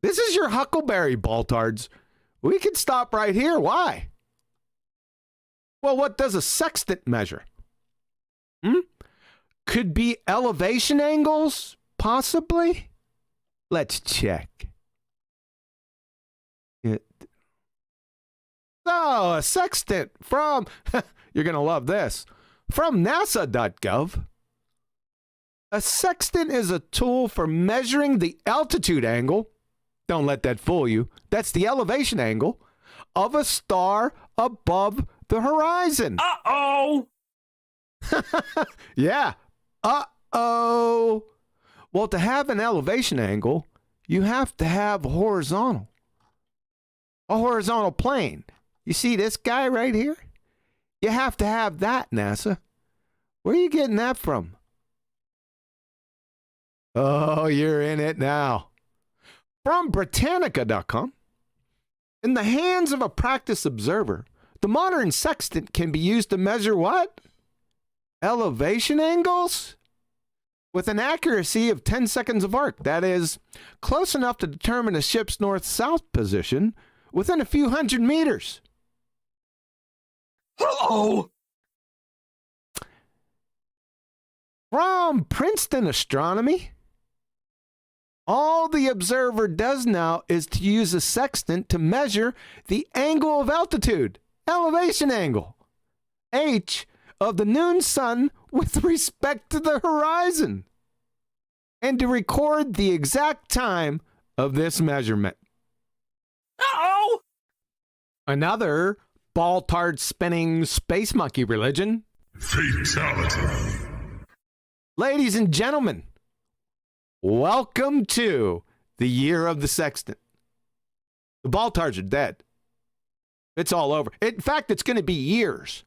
Speaker 5: this is your huckleberry, baltards. We could stop right here. Why? Well, what does a sextant measure? Could be elevation angles, possibly. Let's check. So, a sextant from, you're going to love this, from nasa.gov. A sextant is a tool for measuring the altitude angle. Don't let that fool you. That's the elevation angle of a star above the horizon.
Speaker 6: Uh-oh!
Speaker 5: Yeah. Uh-oh. Well, to have an elevation angle, you have to have a horizontal plane. You see this guy right here? You have to have that, NASA. Where are you getting that from? Oh, you're in it now. From Britannica.com. In the hands of a practiced observer, the modern sextant can be used to measure what? Elevation angles? With an accuracy of 10 seconds of arc. That is, close enough to determine a ship's north-south position within a few hundred meters.
Speaker 6: Uh-oh!
Speaker 5: From Princeton Astronomy. All the observer does now is to use a sextant to measure the angle of altitude, elevation angle, H, of the noon sun with respect to the horizon, and to record the exact time of this measurement.
Speaker 6: Uh-oh!
Speaker 5: Another baltard spinning space monkey religion.
Speaker 6: Fatality.
Speaker 5: Ladies and gentlemen, welcome to the year of the sextant. The baltards are dead. It's all over. In fact, it's going to be years,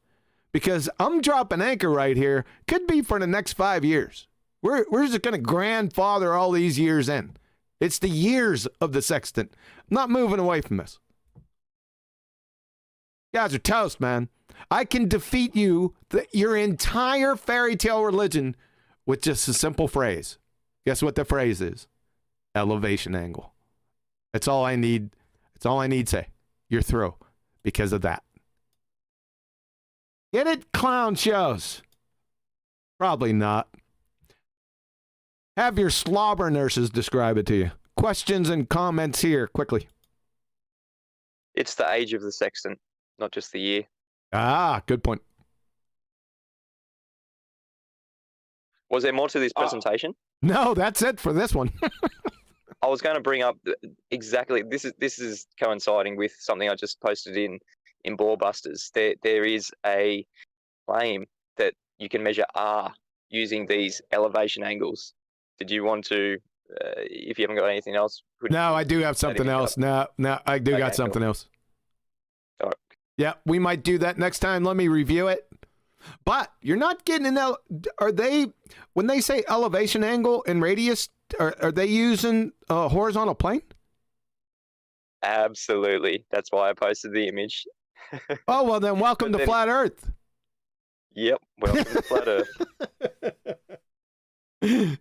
Speaker 5: because I'm dropping anchor right here. Could be for the next 5 years. We're just going to grandfather all these years in. It's the years of the sextant. I'm not moving away from this. You guys are toast, man. I can defeat you, your entire fairy tale religion, with just a simple phrase. Guess what the phrase is? Elevation angle. That's all I need. That's all I need to say. You're through because of that. Get it, clown shows? Probably not. Have your slobber nurses describe it to you. Questions and comments here, quickly.
Speaker 8: It's the age of the sextant. not just the year.
Speaker 5: Ah, good point.
Speaker 8: Was there more to this presentation?
Speaker 5: No, that's it for this one.
Speaker 8: I was going to bring up exactly this is coinciding with something I just posted in BALLBUSTERS. There is a claim that you can measure R using these elevation angles. Did you want to, if you haven't got anything else?
Speaker 5: No, I do have something else. No, I do got something else.
Speaker 8: All right.
Speaker 5: Yeah, we might do that next time. Let me review it. But you're not getting are they, when they say elevation angle and radius, are they using a horizontal plane?
Speaker 8: Absolutely. That's why I posted the image.
Speaker 5: Oh, well then welcome to Flat Earth.
Speaker 8: Yep, welcome to Flat Earth.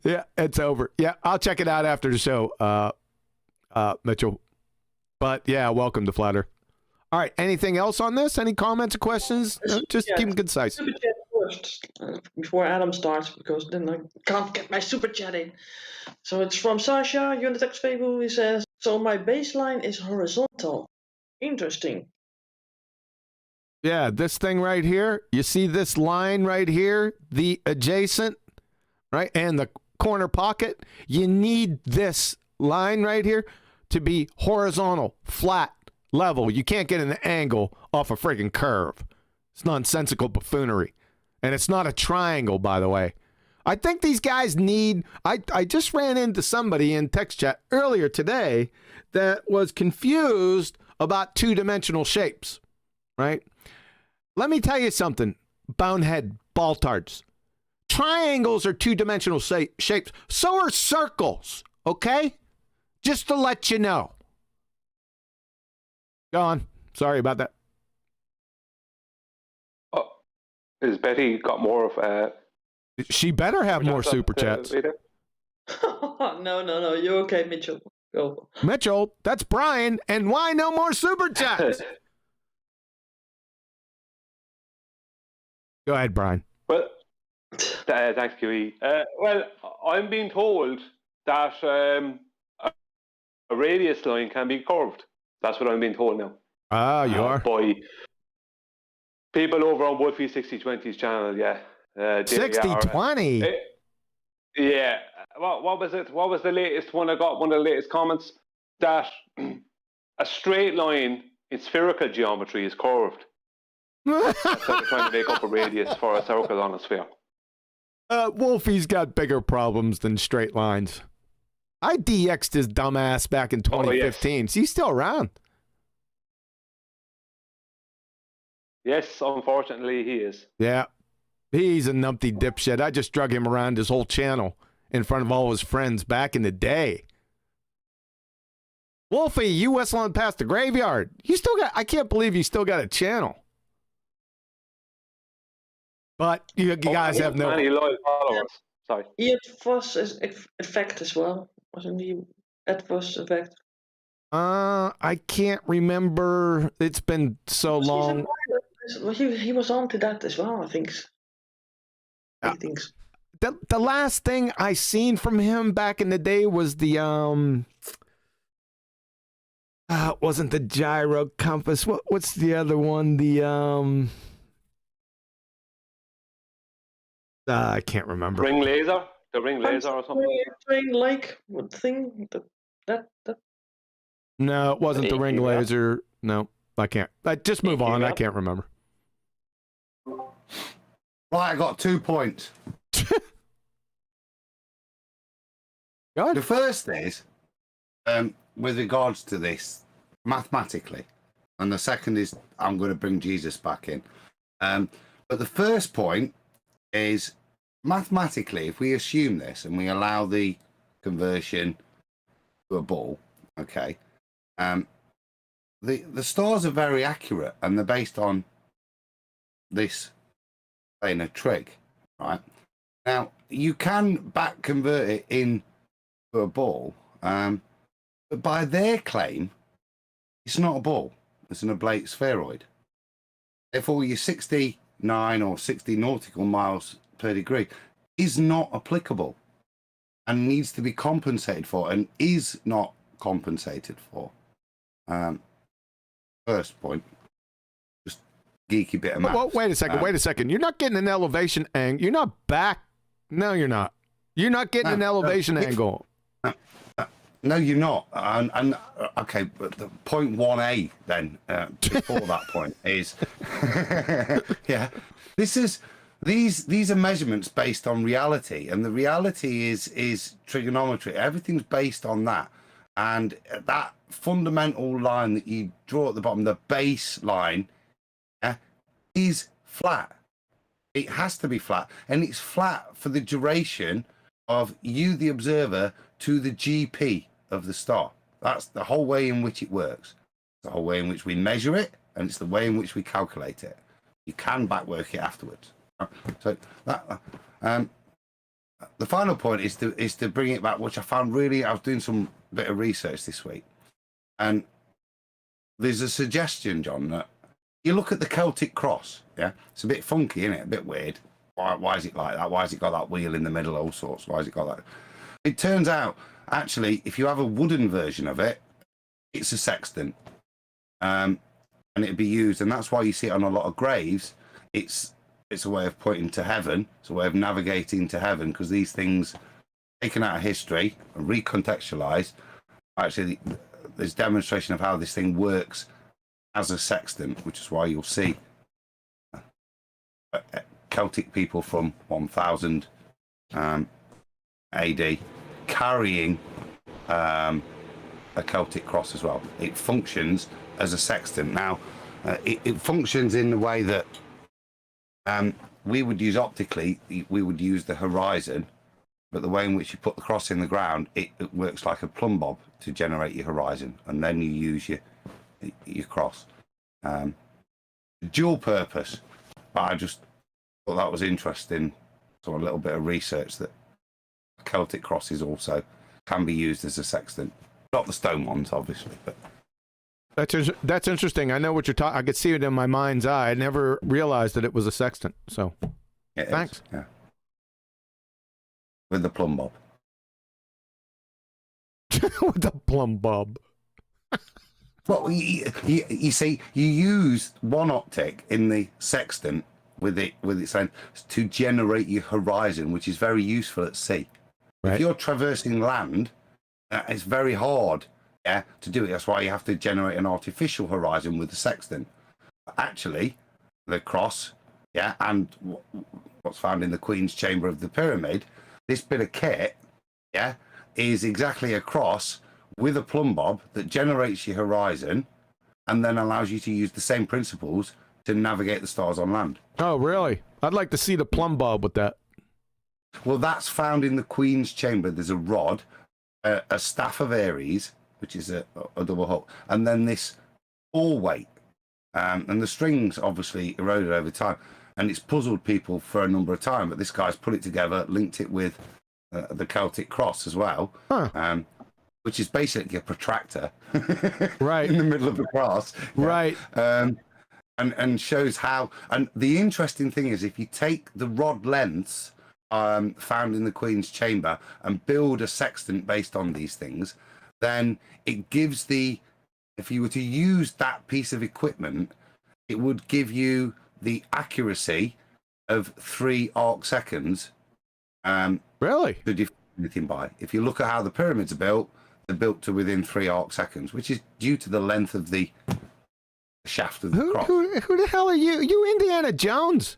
Speaker 5: Yeah, it's over. Yeah, I'll check it out after the show, Mitchell. But yeah, welcome to Flat Earth. All right, anything else on this? Any comments or questions? Just keep them concise.
Speaker 7: Super chat first, before Adam starts, because then I can't get my super chat in. So it's from Sasha, Unitex Fable. He says, so my baseline is horizontal. Interesting.
Speaker 5: Yeah, this thing right here. You see this line right here, the adjacent, right, and the corner pocket. You need this line right here to be horizontal, flat, level. You can't get an angle off a friggin' curve. It's nonsensical buffoonery. And it's not a triangle, by the way. I think these guys need... I just ran into somebody in text chat earlier today that was confused about two-dimensional shapes, right? Let me tell you something, bonehead baltards. Triangles are two-dimensional shapes. So are circles, okay? Just to let you know. Go on. Sorry about that.
Speaker 3: Oh, has Betty got more of...
Speaker 5: She better have more super chats.
Speaker 7: No. You're okay, Mitchell. Go.
Speaker 5: Mitchell, that's Brian. And why no more super chats? Go ahead, Brian.
Speaker 3: Well, thanks, QE. Well, I'm being told that a radius line can be curved. That's what I'm being told now.
Speaker 5: Ah, you are?
Speaker 3: By people over on Wolfie 6020's channel, yeah.
Speaker 5: 6020?
Speaker 3: Yeah. What was it? What was the latest one I got? One of the latest comments? That a straight line in spherical geometry is curved. That's how they're trying to make up a radius for a circle on a sphere.
Speaker 5: Wolfie's got bigger problems than straight lines. I DX'd his dumbass back in 2015.
Speaker 3: Yes.
Speaker 5: He's still around.
Speaker 3: Yes, unfortunately he is.
Speaker 5: Yeah. He's a numpty dipshit. I just drug him around his whole channel in front of all his friends back in the day. Wolfie, you whistling past the graveyard. You still got, I can't believe you still got a channel. But you guys have no...
Speaker 3: Many loyal followers. Sorry.
Speaker 7: He had Voss effect as well. Wasn't he at Voss effect?
Speaker 5: I can't remember. It's been so long.
Speaker 7: He was on to that as well, I think.
Speaker 5: The last thing I seen from him back in the day was the it wasn't the gyro compass. What's the other one? The I can't remember.
Speaker 3: Ring laser? The ring laser or something?
Speaker 7: Train like thing? That.
Speaker 5: No, it wasn't the ring laser. No, I can't. Just move on. I can't remember.
Speaker 9: Right, I got 2 points. The first is, with regards to this, mathematically. And the second is, I'm going to bring Jesus back in. But the first point is, mathematically, if we assume this and we allow the conversion to a ball, okay, the stars are very accurate and they're based on this playing a trig, right? Now, you can back convert it into a ball, but by their claim, it's not a ball, it's an oblate spheroid. Therefore, your 69 or 60 nautical miles per degree is not applicable and needs to be compensated for and is not compensated for. First point. geeky bit of maths.
Speaker 5: Well, wait a second. Wait a second. You're not getting an elevation angle. You're not back. No, you're not. You're not getting an elevation angle.
Speaker 9: No, you're not. And okay, but the point 1A then before that point is, yeah, these are measurements based on reality, and the reality is trigonometry. Everything's based on that, and that fundamental line that you draw at the bottom, the baseline, is flat. It has to be flat, and it's flat for the duration of you, the observer, to the GP of the star. That's the whole way in which it works. The whole way in which we measure it, and it's the way in which we calculate it. You can backwork it afterwards. So that the final point is to bring it back, which I found really. I was doing some bit of research this week, and there's a suggestion, John, that you look at the Celtic Cross. Yeah, it's a bit funky, isn't it? A bit weird. Why is it like that? Why has it got that wheel in the middle? All sorts. Why has it got that? It turns out, actually, if you have a wooden version of it, it's a sextant, and it'd be used, and that's why you see it on a lot of graves. It's a way of pointing to heaven. It's a way of navigating to heaven, because these things taken out of history and recontextualized. Actually, there's demonstration of how this thing works as a sextant, which is why you'll see Celtic people from 1000 AD carrying a Celtic cross as well. It functions as a sextant. Now, it functions in the way that we would use optically. We would use the horizon, but the way in which you put the cross in the ground, it works like a plumb bob to generate your horizon, and then you use your cross. Dual purpose. But I just thought that was interesting. So a little bit of research that Celtic crosses also can be used as a sextant. Not the stone ones, obviously, but
Speaker 5: that's interesting. I know what you're talking. I could see it in my mind's eye. I never realized that it was a sextant. So, thanks.
Speaker 9: Yeah, with the plumb bob.
Speaker 5: With the plumb bob.
Speaker 9: Well, you see, you use one optic in the sextant with its end to generate your horizon, which is very useful at sea. Right. If you're traversing land, it's very hard, to do it. That's why you have to generate an artificial horizon with the sextant. Actually, the cross, and what's found in the Queen's Chamber of the Pyramid, this bit of kit, is exactly a cross with a plumb bob that generates your horizon and then allows you to use the same principles to navigate the stars on land.
Speaker 5: Oh, really? I'd like to see the plumb bob with that.
Speaker 9: Well, that's found in the Queen's Chamber. There's a rod, a staff of Aries, which is a double hook, and then this all weight. And the strings obviously eroded over time, and it's puzzled people for a number of time, but this guy's put it together, linked it with the Celtic cross as well.
Speaker 5: Huh.
Speaker 9: Which is basically a protractor
Speaker 5: right
Speaker 9: in the middle of the cross.
Speaker 5: Right.
Speaker 9: And shows how, and the interesting thing is if you take the rod lengths found in the Queen's Chamber and build a sextant based on these things, then it gives if you were to use that piece of equipment, it would give you the accuracy of 3 arc seconds.
Speaker 5: Really?
Speaker 9: To define anything by. If you look at how the pyramids are built, they're built to within 3 arc seconds, which is due to the length of the shaft of the cross.
Speaker 5: Who the hell are you? You Indiana Jones?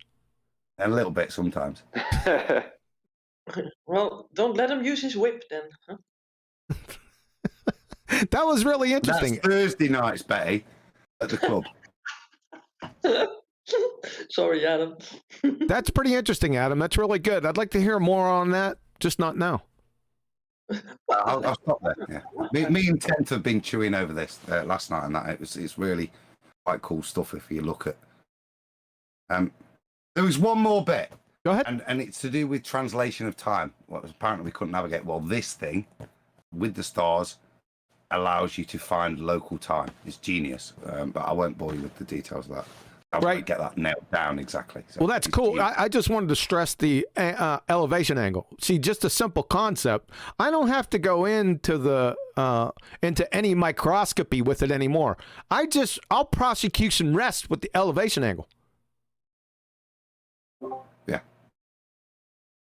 Speaker 9: A little bit sometimes.
Speaker 7: Well, don't let him use his whip then. Huh?
Speaker 5: That was really interesting.
Speaker 9: That's Thursday nights, Betty, at the club.
Speaker 7: Sorry, Adam.
Speaker 5: That's pretty interesting, Adam. That's really good. I'd like to hear more on that, just not now.
Speaker 9: I'll stop there. Yeah. Me and Tent have been chewing over this last night, and that it's really quite cool stuff if you look at. There was one more bit.
Speaker 5: Go ahead.
Speaker 9: And it's to do with translation of time. Well, apparently we couldn't navigate. Well, this thing with the stars allows you to find local time. It's genius, but I won't bore you with the details of that. I won't get that nailed down exactly. So
Speaker 5: well, that's cool. I just wanted to stress the elevation angle. See, just a simple concept. I don't have to go into any microscopy with it anymore. I'll prosecution rest with the elevation angle.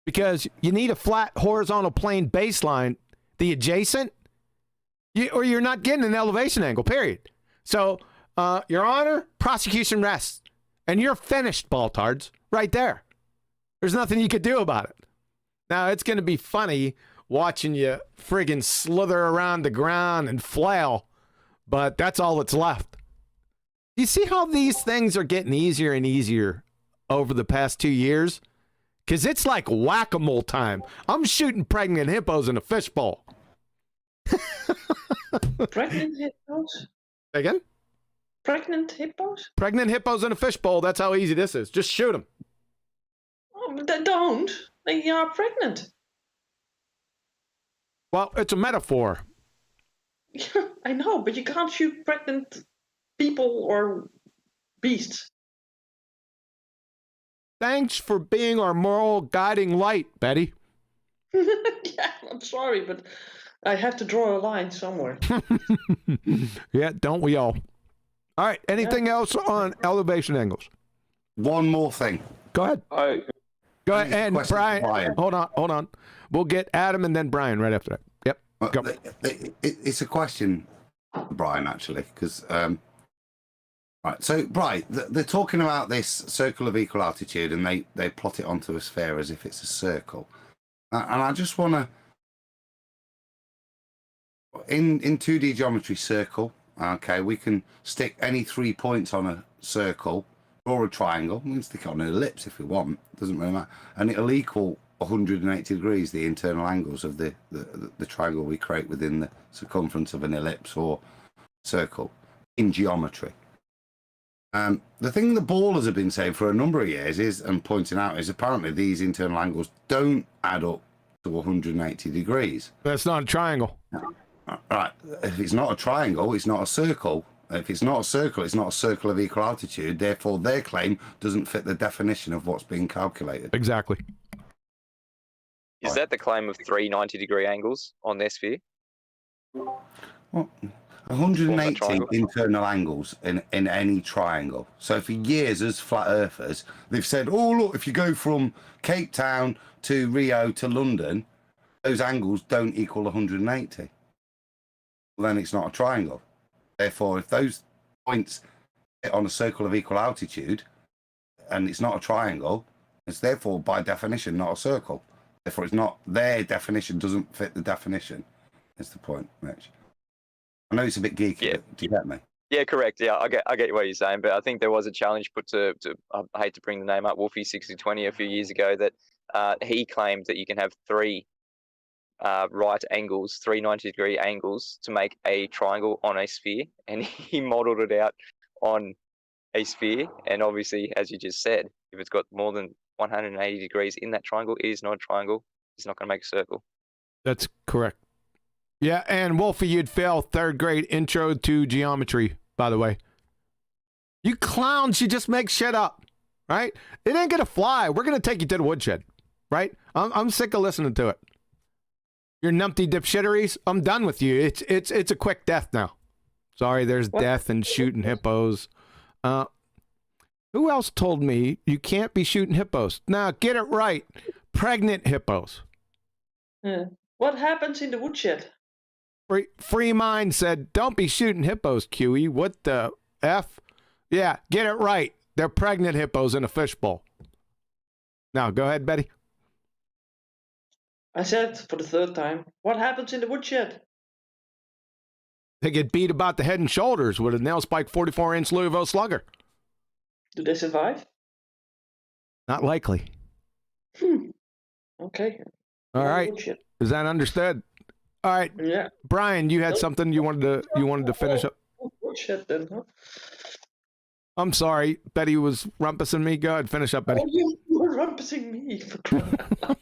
Speaker 5: because you need a flat horizontal plane baseline, the adjacent, or you're not getting an elevation angle, period. So, Your Honor, prosecution rests. And you're finished, Baltards, right there. There's nothing you could do about it. Now, it's going to be funny watching you friggin' slither around the ground and flail, but that's all that's left. You see how these things are getting easier and easier over the past 2 years? Because it's like whack-a-mole time. I'm shooting pregnant hippos in a fishbowl.
Speaker 7: Pregnant hippos?
Speaker 5: Again?
Speaker 7: Pregnant hippos?
Speaker 5: Pregnant hippos in a fishbowl. That's how easy this is. Just shoot them.
Speaker 7: Oh, but they don't. They are pregnant.
Speaker 5: Well, it's a metaphor.
Speaker 7: I know, but you can't shoot pregnant people or beasts.
Speaker 5: Thanks for being our moral guiding light, Betty.
Speaker 7: Yeah, I'm sorry, but I have to draw a line somewhere.
Speaker 5: Yeah, don't we all? All right, anything else on elevation angles?
Speaker 9: One more thing.
Speaker 5: Go ahead. Go ahead, and
Speaker 9: Question
Speaker 5: Brian. Hold on. We'll get Adam and then Brian right after that. Yep. Go.
Speaker 9: It's a question, Brian, actually, because right. So, Brian, they're talking about this circle of equal altitude, and they plot it onto a sphere as if it's a circle. And I just want to, in 2D geometry, circle. Okay, we can stick any 3 points on a circle, or a triangle. We can stick it on an ellipse if we want. Doesn't really matter, and it'll equal 180 degrees, the internal angles of the triangle we create within the circumference of an ellipse or circle in geometry. The thing the ballers have been saying for a number of years is, and pointing out, is apparently these internal angles don't add up to 180 degrees.
Speaker 5: That's not a triangle.
Speaker 9: Right. If it's not a triangle, it's not a circle. If it's not a circle, it's not a circle of equal altitude. Therefore, their claim doesn't fit the definition of what's being calculated.
Speaker 5: Exactly.
Speaker 8: Is that the claim of 390-degree angles on their sphere?
Speaker 9: Well, 180 internal angles in any triangle. So for years, as flat earthers, they've said, oh, look, if you go from Cape Town to Rio to London, those angles don't equal 180. Well, then it's not a triangle. Therefore, if those points hit on a circle of equal altitude and it's not a triangle, it's therefore, by definition, not a circle. Therefore, it's not, their definition doesn't fit the definition. That's the point, Mitch. I know it's a bit geeky,
Speaker 8: Yeah.
Speaker 9: but do you get me?
Speaker 8: Yeah, correct. Yeah, I get what you're saying, but I think there was a challenge put to I hate to bring the name up, Wolfie 6020 a few years ago, that he claimed that you can have three right angles, 390-degree angles to make a triangle on a sphere, and he modeled it out on a sphere. And obviously, as you just said, if it's got more than 180 degrees in that triangle, it is not a triangle. It's not going to make a circle.
Speaker 5: That's correct. Yeah, and Wolfie, you'd fail third grade intro to geometry, by the way. You clowns, you just make shit up, right? It ain't gonna fly. We're gonna take you to the woodshed, right? I'm sick of listening to it. Your numpty dipshitteries, I'm done with you. It's a quick death now. Sorry, there's death and shooting hippos. Who else told me you can't be shooting hippos? Now, get it right. Pregnant hippos.
Speaker 7: What happens in the woodshed?
Speaker 5: Free Mind said, don't be shooting hippos, QE. What the F? Yeah, get it right. They're pregnant hippos in a fishbowl. Now, go ahead, Betty.
Speaker 7: I said for the third time, what happens in the woodshed?
Speaker 5: They get beat about the head and shoulders with a nail spike 44-inch Louisville slugger.
Speaker 7: Do they survive?
Speaker 5: Not likely.
Speaker 7: Okay.
Speaker 5: All right. Is that understood? All right.
Speaker 7: Yeah.
Speaker 5: Brian, you had something you wanted to finish up.
Speaker 7: Woodshed then, huh?
Speaker 5: I'm sorry. Betty was rumpusing me. Go ahead, finish up, Betty.
Speaker 7: Oh, you were rumpusing me for crying out loud.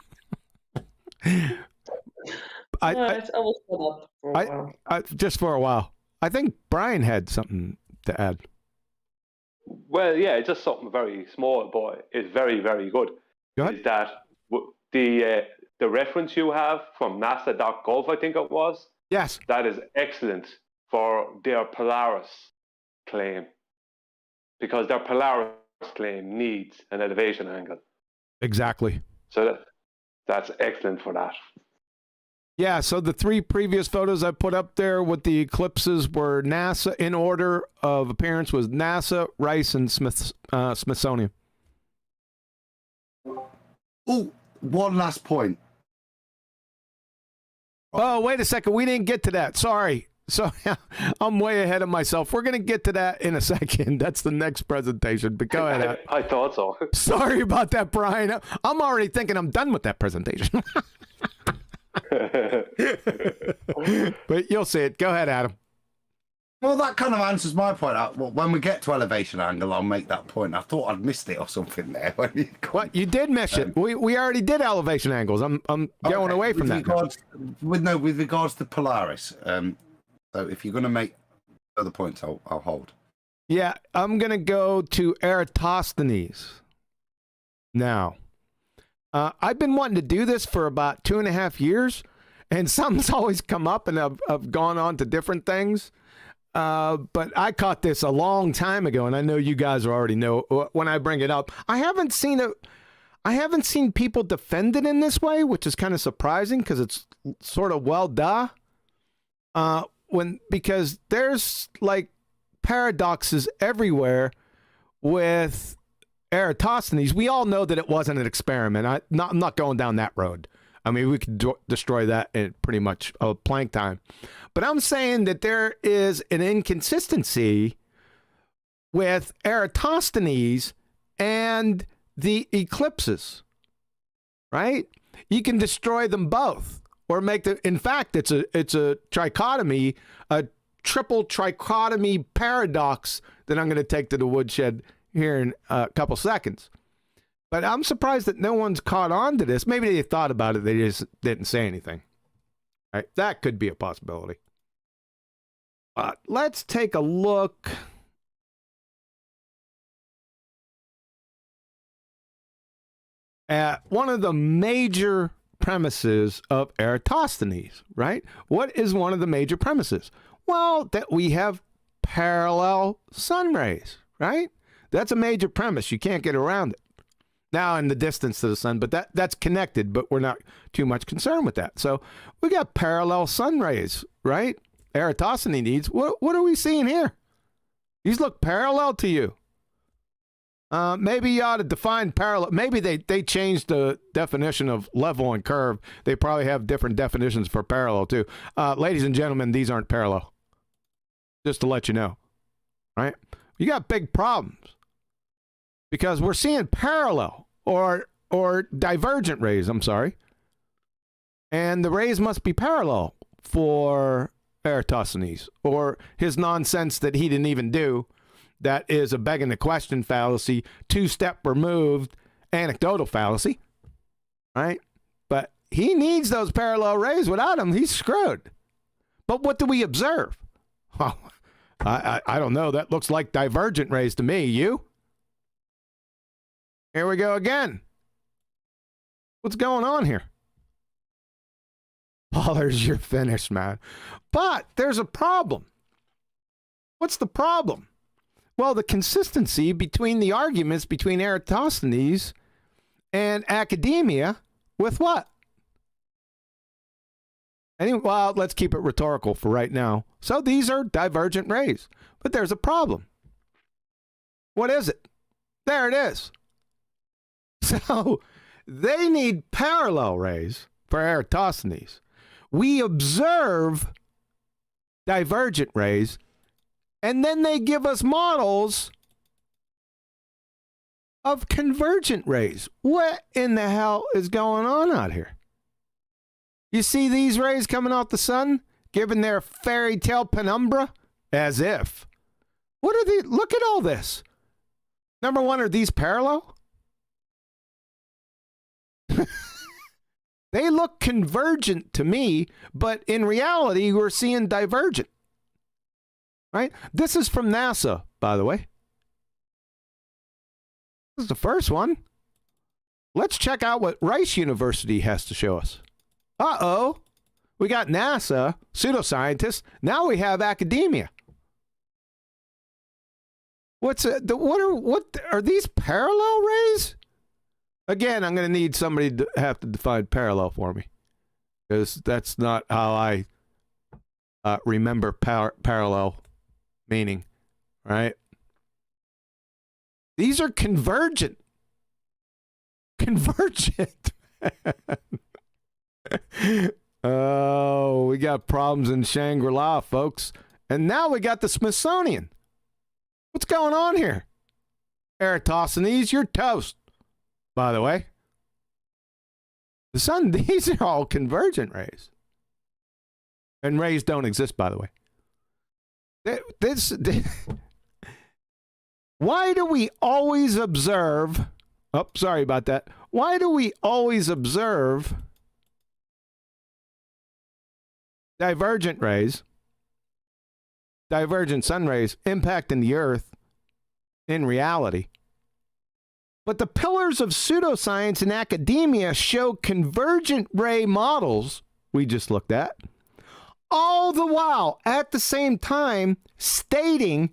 Speaker 7: I will shut up for a while.
Speaker 5: Just for a while. I think Brian had something to add.
Speaker 3: Well, yeah, just something very small, but it's very, very good.
Speaker 5: Go ahead.
Speaker 3: Is that the reference you have from NASA.gov, I think it was?
Speaker 5: Yes.
Speaker 3: That is excellent for their Polaris claim, because their Polaris claim needs an elevation angle.
Speaker 5: Exactly.
Speaker 3: So That's excellent for that.
Speaker 5: Yeah, so the 3 previous photos I put up there with the eclipses were NASA, in order of appearance was NASA, Rice, and Smithsonian.
Speaker 9: Oh, one last point.
Speaker 5: Oh, wait a second. We didn't get to that. Sorry. So I'm way ahead of myself. We're going to get to that in a second. That's the next presentation. But go ahead.
Speaker 3: I thought so.
Speaker 5: Sorry about that, Brian. I'm already thinking I'm done with that presentation. But you'll see it. Go ahead, Adam.
Speaker 9: Well, that kind of answers my point. When we get to elevation angle, I'll make that point. I thought I'd missed it or something there.
Speaker 5: What? You did miss it. We already did elevation angles. I'm going away from that.
Speaker 9: With regards to Polaris. So if you're going to make other points, I'll hold.
Speaker 5: Yeah, I'm going to go to Eratosthenes now. I've been wanting to do this for about 2.5 years, and something's always come up, and I've gone on to different things. But I caught this a long time ago, and I know you guys already know when I bring it up. I haven't seen people defend it in this way, which is kind of surprising because it's sort of because there's like paradoxes everywhere with Eratosthenes. We all know that it wasn't an experiment. I'm not going down that road. I mean, we could destroy that in pretty much a plank time. But I'm saying that there is an inconsistency with Eratosthenes and the eclipses, right? You can destroy them both or make the, in fact, it's a trichotomy, a triple trichotomy paradox that I'm going to take to the woodshed here in a couple seconds. But I'm surprised that no one's caught on to this. Maybe they thought about it. They just didn't say anything. Right? That could be a possibility. Let's take a look at one of the major premises of Eratosthenes, right? What is one of the major premises? Well, that we have parallel sun rays, right? That's a major premise. You can't get around it. Now in the distance to the sun, but that's connected, but we're not too much concerned with that. So we got parallel sun rays, right? Eratosthenes needs. What are we seeing here? These look parallel to you. Maybe you ought to define parallel. Maybe they changed the definition of level and curve. They probably have different definitions for parallel too. Ladies and gentlemen, these aren't parallel. Just to let you know, right? You got big problems because we're seeing parallel or divergent rays. I'm sorry, and the rays must be parallel for Eratosthenes, or his nonsense that he didn't even do. That is a begging the question fallacy, 2-step removed anecdotal fallacy, right? But he needs those parallel rays. Without them, he's screwed. But what do we observe? Well, I don't know. That looks like divergent rays to me. You? Here we go again. What's going on here? Pollers, you're finished, man. But there's a problem. What's the problem? Well, the consistency between the arguments between Eratosthenes and academia with what? Anyway, well, let's keep it rhetorical for right now. So these are divergent rays, but there's a problem. What is it? There it is. So they need parallel rays for Eratosthenes. We observe divergent rays, and then they give us models of convergent rays. What in the hell is going on out here? You see these rays coming off the sun, giving their fairy tale penumbra? As if. What are they? Look at all this. Number one, are these parallel? They look convergent to me, but in reality, we're seeing divergent. Right? This is from NASA, by the way. This is the first one. Let's check out what Rice University has to show us. Uh-oh. We got NASA, pseudoscientists. Now we have academia. What are these parallel rays? Again, I'm going to need somebody to have to define parallel for me, because that's not how I remember parallel meaning, right? These are convergent. Convergent. Oh, we got problems in Shangri-La, folks. And now we got the Smithsonian. What's going on here? Eratosthenes, you're toast, by the way. The sun, these are all convergent rays. And rays don't exist, by the way. Why do we always observe... Oh, sorry about that. Why do we always observe divergent rays, divergent sun rays impacting the Earth in reality? But the pillars of pseudoscience and academia show convergent ray models we just looked at, all the while at the same time saying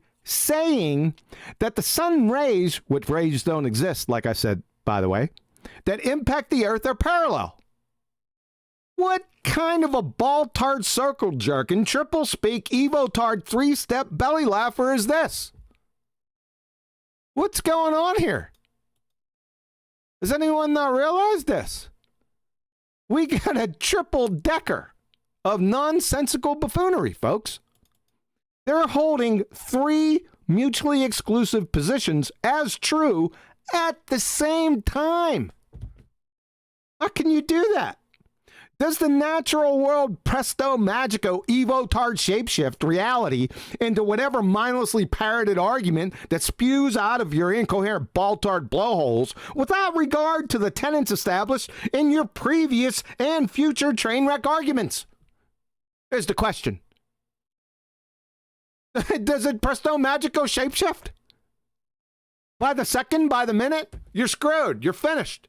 Speaker 5: that the sun rays, which rays don't exist, like I said, by the way, that impact the Earth are parallel. What kind of a ball-tard circle jerkin, triple speak, evo-tard, three-step belly laugher is this? What's going on here? Does anyone not realize this? We got a triple decker of nonsensical buffoonery, folks. They're holding three mutually exclusive positions as true at the same time. How can you do that? Does the natural world presto magico evo-tard shapeshift reality into whatever mindlessly parroted argument that spews out of your incoherent ball-tard blowholes without regard to the tenets established in your previous and future train wreck arguments? Here's the question. Does it presto magico shapeshift? By the second, by the minute, you're screwed. You're finished.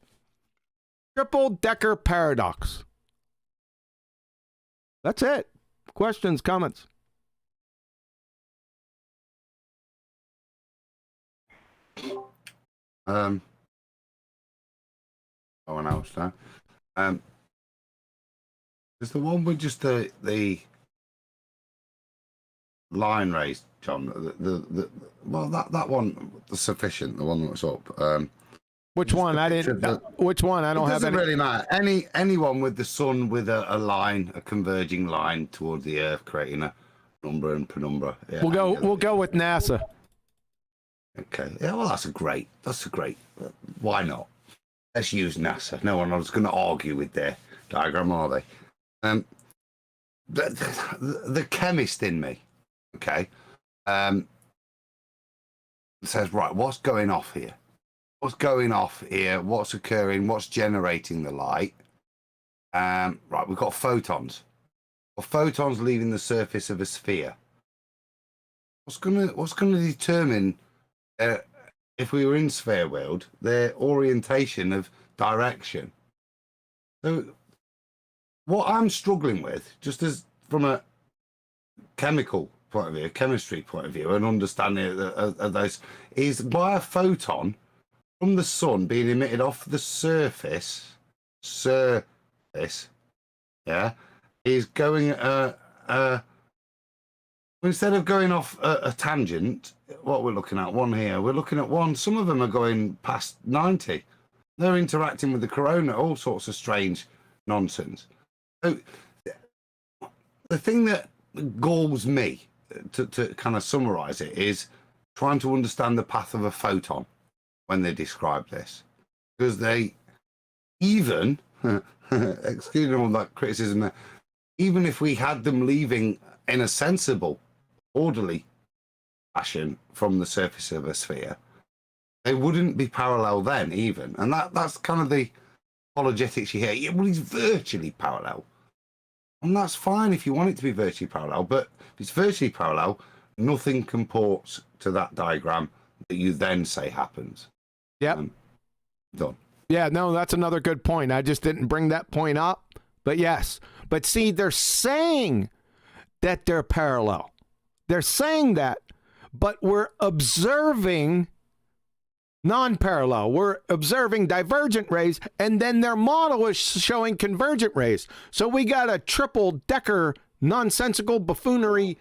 Speaker 5: Triple decker paradox. That's it. Questions, comments?
Speaker 9: Oh, an hour's time. Is the one with just the line raised, John? Well, that one was sufficient. The one that's up.
Speaker 5: Which one? I didn't. Which one? I don't have any.
Speaker 9: It doesn't really matter. Anyone with the sun with a line, a converging line toward the Earth, creating a number and penumbra. Yeah,
Speaker 5: We'll go with NASA.
Speaker 9: Okay. Yeah. Well, that's a great. Why not? Let's use NASA. No one was going to argue with their diagram, are they? The chemist in me, okay, says, right, what's going off here? What's going off here? What's occurring? What's generating the light? Right, we've got photons. Well, photons leaving the surface of a sphere. What's gonna determine if we were in sphere world their orientation of direction? So, what I'm struggling with, just as from a chemical point of view, a chemistry point of view, an understanding of those, is by a photon from the sun being emitted off the surface, yeah, is going instead of going off a tangent, what we're looking at, one here, we're looking at one, some of them are going past 90. They're interacting with the corona, all sorts of strange nonsense. So the thing that galls me, to kind of summarize it, is trying to understand the path of a photon when they describe this, because they even excusing all that criticism, even if we had them leaving in a sensible, orderly fashion from the surface of a sphere, they wouldn't be parallel then even. And that's kind of the apologetics you hear. Yeah, well, it's virtually parallel. And that's fine if you want it to be virtually parallel, but if it's virtually parallel, nothing comports to that diagram that you then say happens.
Speaker 5: Yep.
Speaker 9: Done.
Speaker 5: Yeah, no, that's another good point. I just didn't bring that point up. But yes. But see, they're saying that they're parallel. They're saying that, but we're observing non-parallel. We're observing divergent rays, and then their model is showing convergent rays. So we got a triple-decker nonsensical buffoonery.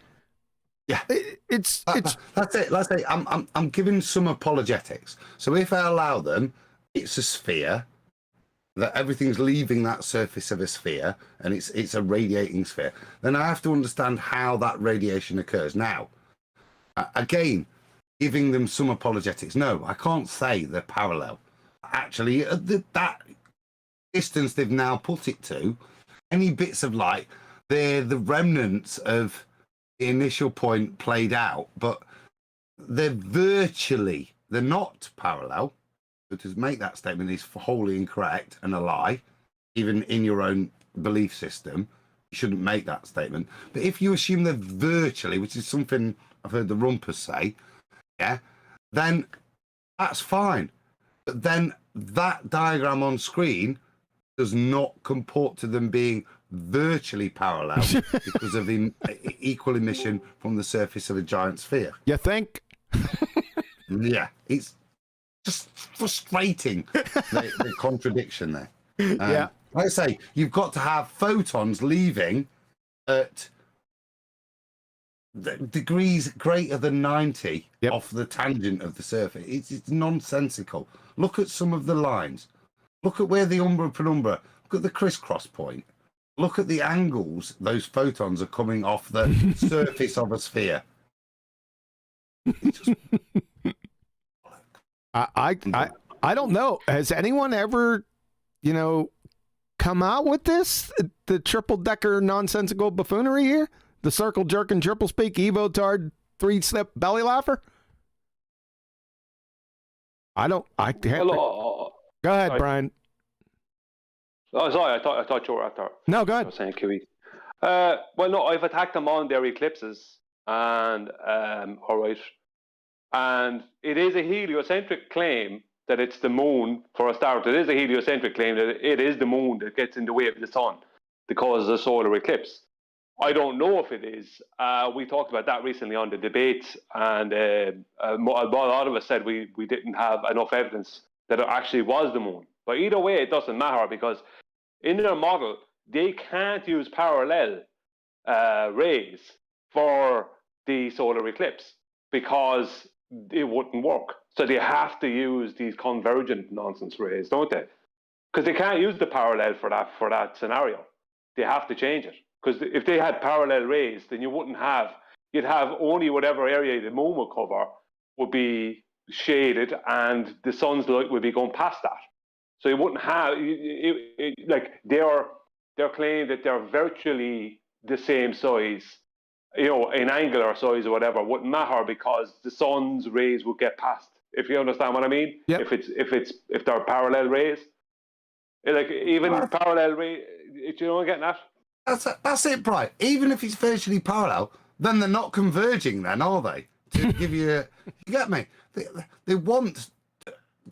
Speaker 9: Yeah,
Speaker 5: it's
Speaker 9: that's it. Let's say I'm giving some apologetics. So if I allow them, it's a sphere, that everything's leaving that surface of a sphere, and it's a radiating sphere. Then I have to understand how that radiation occurs. Now, again, giving them some apologetics. No, I can't say they're parallel. Actually, at that distance they've now put it to, any bits of light, they're the remnants of the initial point played out, but they're not parallel. So to make that statement is wholly incorrect and a lie, even in your own belief system. You shouldn't make that statement. But if you assume they're virtually, which is something I've heard the Rumpers say, yeah, then that's fine. But then that diagram on screen does not comport to them being virtually parallel because of equal emission from the surface of a giant sphere.
Speaker 5: You think?
Speaker 9: Yeah, it's just frustrating, the contradiction there.
Speaker 5: Yeah.
Speaker 9: Like I say, you've got to have photons leaving at degrees greater than 90 off the tangent of the surface. It's nonsensical. Look at some of the lines. Look at where the umbra penumbra, look at the crisscross point. Look at the angles those photons are coming off the surface of a sphere.
Speaker 5: I don't know. Has anyone ever, come out with this? The triple-decker nonsensical buffoonery here? The circle jerking triple speak Evo tard 3-step belly laugher? Go ahead,
Speaker 3: sorry.
Speaker 5: Brian.
Speaker 3: Oh, sorry, I thought you were after.
Speaker 5: No, go ahead.
Speaker 3: I was saying Kiwi. Well, no, I've attacked them on their eclipses, and all right. And it is a heliocentric claim that it's the moon, for a start. It is a heliocentric claim that it is the moon that gets in the way of the sun that causes a solar eclipse. I don't know if it is. We talked about that recently on the debates, and a lot of us said we didn't have enough evidence that it actually was the moon. But either way, it doesn't matter, because in their model, they can't use parallel rays for the solar eclipse because it wouldn't work. So they have to use these convergent nonsense rays, don't they? Because they can't use the parallel for that scenario. They have to change it. Because if they had parallel rays, then you'd have only whatever area the moon would cover would be shaded, and the sun's light would be going past that. So you wouldn't have like their claim that they're virtually the same size, in angular size or whatever, wouldn't matter because the sun's rays would get past. If you understand what I mean?
Speaker 5: Yep.
Speaker 3: If they're parallel rays, like even parallel rays, you know what I'm getting at?
Speaker 9: That's it, Brian. Even if it's virtually parallel, then they're not converging, then, are they? To give you, you get me? They want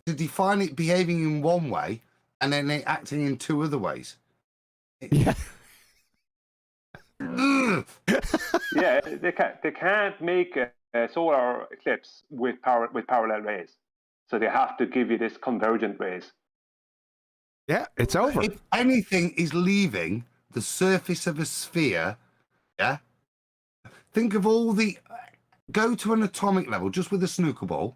Speaker 9: to define it behaving in one way and then they acting in two other ways.
Speaker 5: Yeah.
Speaker 3: Yeah, they can't make a solar eclipse with parallel rays, so they have to give you this convergent rays.
Speaker 5: Yeah, it's over.
Speaker 9: If anything is leaving the surface of a sphere, yeah, think of all the, go to an atomic level just with a snooker ball,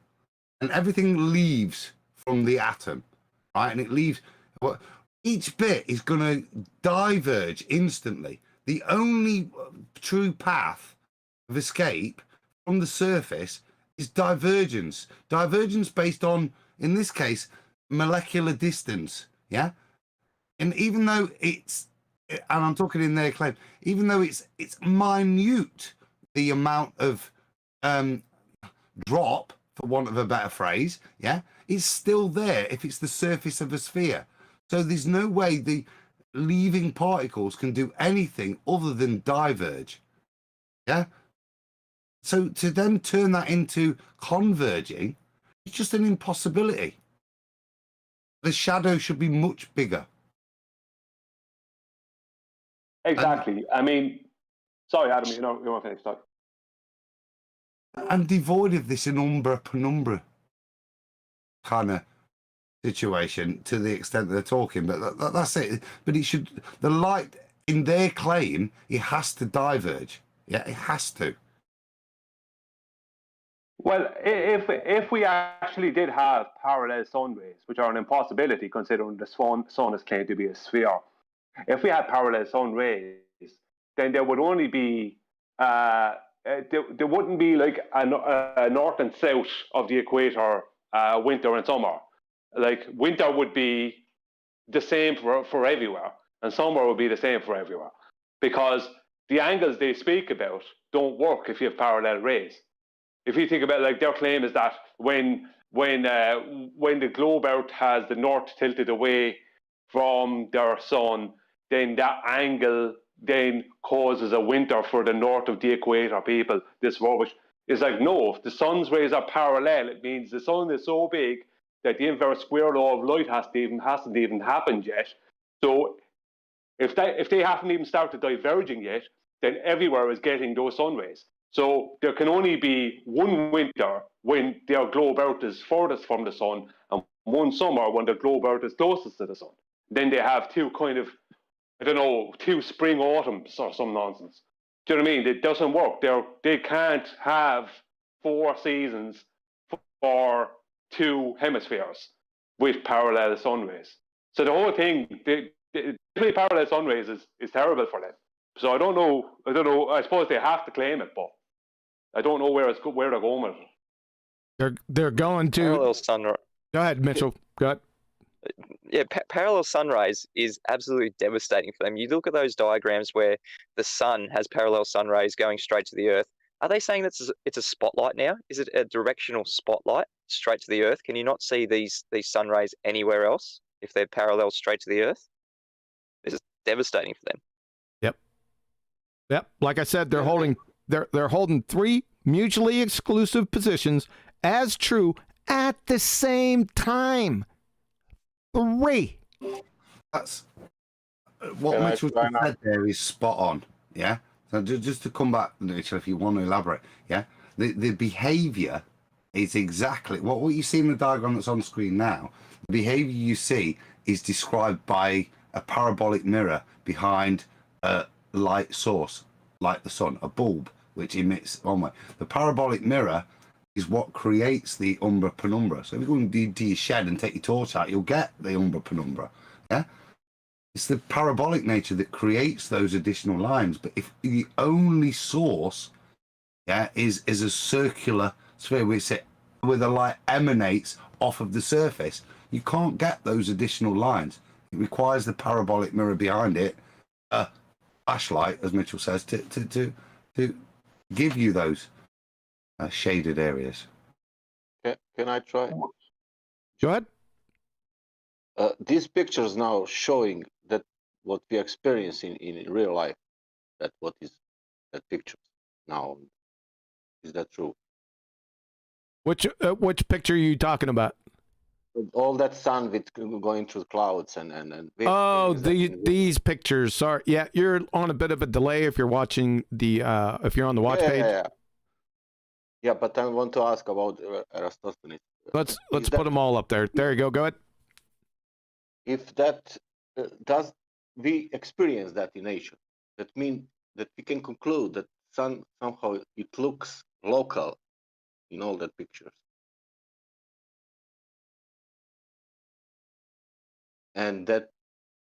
Speaker 9: and everything leaves from the atom, right? And it leaves, each bit is going to diverge instantly. The only true path of escape from the surface is divergence. Divergence based on, in this case, molecular distance, yeah? And even though it's, and I'm talking in their claim, even though it's minute, the amount of drop, for want of a better phrase, yeah, it's still there if it's the surface of a sphere. So there's no way the leaving particles can do anything other than diverge, yeah? So to then turn that into converging, it's just an impossibility. The shadow should be much bigger.
Speaker 3: Exactly. I mean, sorry, Adam, you want to finish talk.
Speaker 9: And devoid of this in umbra penumbra kind of situation to the extent that they're talking, but that's it. But it should, the light in their claim, it has to diverge. Yeah, it has to.
Speaker 3: Well, if we actually did have parallel sun rays, which are an impossibility considering the sun is claimed to be a sphere, if we had parallel sun rays, then there would only be there wouldn't be like a north and south of the equator, winter and summer. Like winter would be the same for everywhere, and summer would be the same for everywhere, because the angles they speak about don't work if you have parallel rays. If you think about, like, their claim is that when the globe Earth has the north tilted away from their sun, then that angle then causes a winter for the north of the equator people. This rubbish is like, no, if the sun's rays are parallel, it means the sun is so big that the inverse square law of light hasn't even happened yet. So if they haven't even started diverging yet, then everywhere is getting those sun rays. So there can only be one winter when their globe Earth is furthest from the sun, and one summer when the globe Earth is closest to the sun. Then they have two kind of, I don't know, two spring autumns or some nonsense. Do you know what I mean? It doesn't work. They can't have 4 seasons for 2 hemispheres with parallel sun rays. So the whole thing, the parallel sun rays is terrible for them. So I don't know. I suppose they have to claim it, but I don't know where they're going with it.
Speaker 5: They're going to
Speaker 8: parallel sun.
Speaker 5: Go ahead, Mitchell. Go ahead.
Speaker 8: Yeah, parallel sun rays is absolutely devastating for them. You look at those diagrams where the sun has parallel sun rays going straight to the Earth. Are they saying that it's a spotlight now? Is it a directional spotlight straight to the Earth? Can you not see these sun rays anywhere else if they're parallel straight to the Earth? This is devastating for them.
Speaker 5: Yep. Like I said, they're holding 3 mutually exclusive positions as true at the same time. 3.
Speaker 9: That's what Mitchell said there is spot on. Yeah. So just to come back, Mitchell, if you want to elaborate, yeah, the behaviour is exactly what you see in the diagram that's on screen now. The behaviour you see is described by a parabolic mirror behind a light source, like the sun, a bulb which emits one way. The parabolic mirror is what creates the umbra penumbra. So if you go into your shed and take your torch out, you'll get the umbra penumbra. Yeah, it's the parabolic nature that creates those additional lines. But if the only source, yeah, is a circular sphere where the light emanates off of the surface, you can't get those additional lines. It requires the parabolic mirror behind it, flashlight, as Mitchell says, to give you those shaded areas.
Speaker 11: Can I try?
Speaker 5: Go ahead.
Speaker 11: These pictures now showing that what we experience in real life, that what is that picture now, is that true?
Speaker 5: Which picture are you talking about?
Speaker 11: All that sun with going through clouds and
Speaker 5: oh, these pictures. Sorry, yeah, you're on a bit of a delay if you're watching the if you're on the watch page.
Speaker 11: Yeah, but I want to ask about Eratosthenes.
Speaker 5: Let's put them all up there. There you go. Go ahead.
Speaker 11: If that does we experience that in nature, that means that we can conclude that somehow it looks local in all that pictures. And that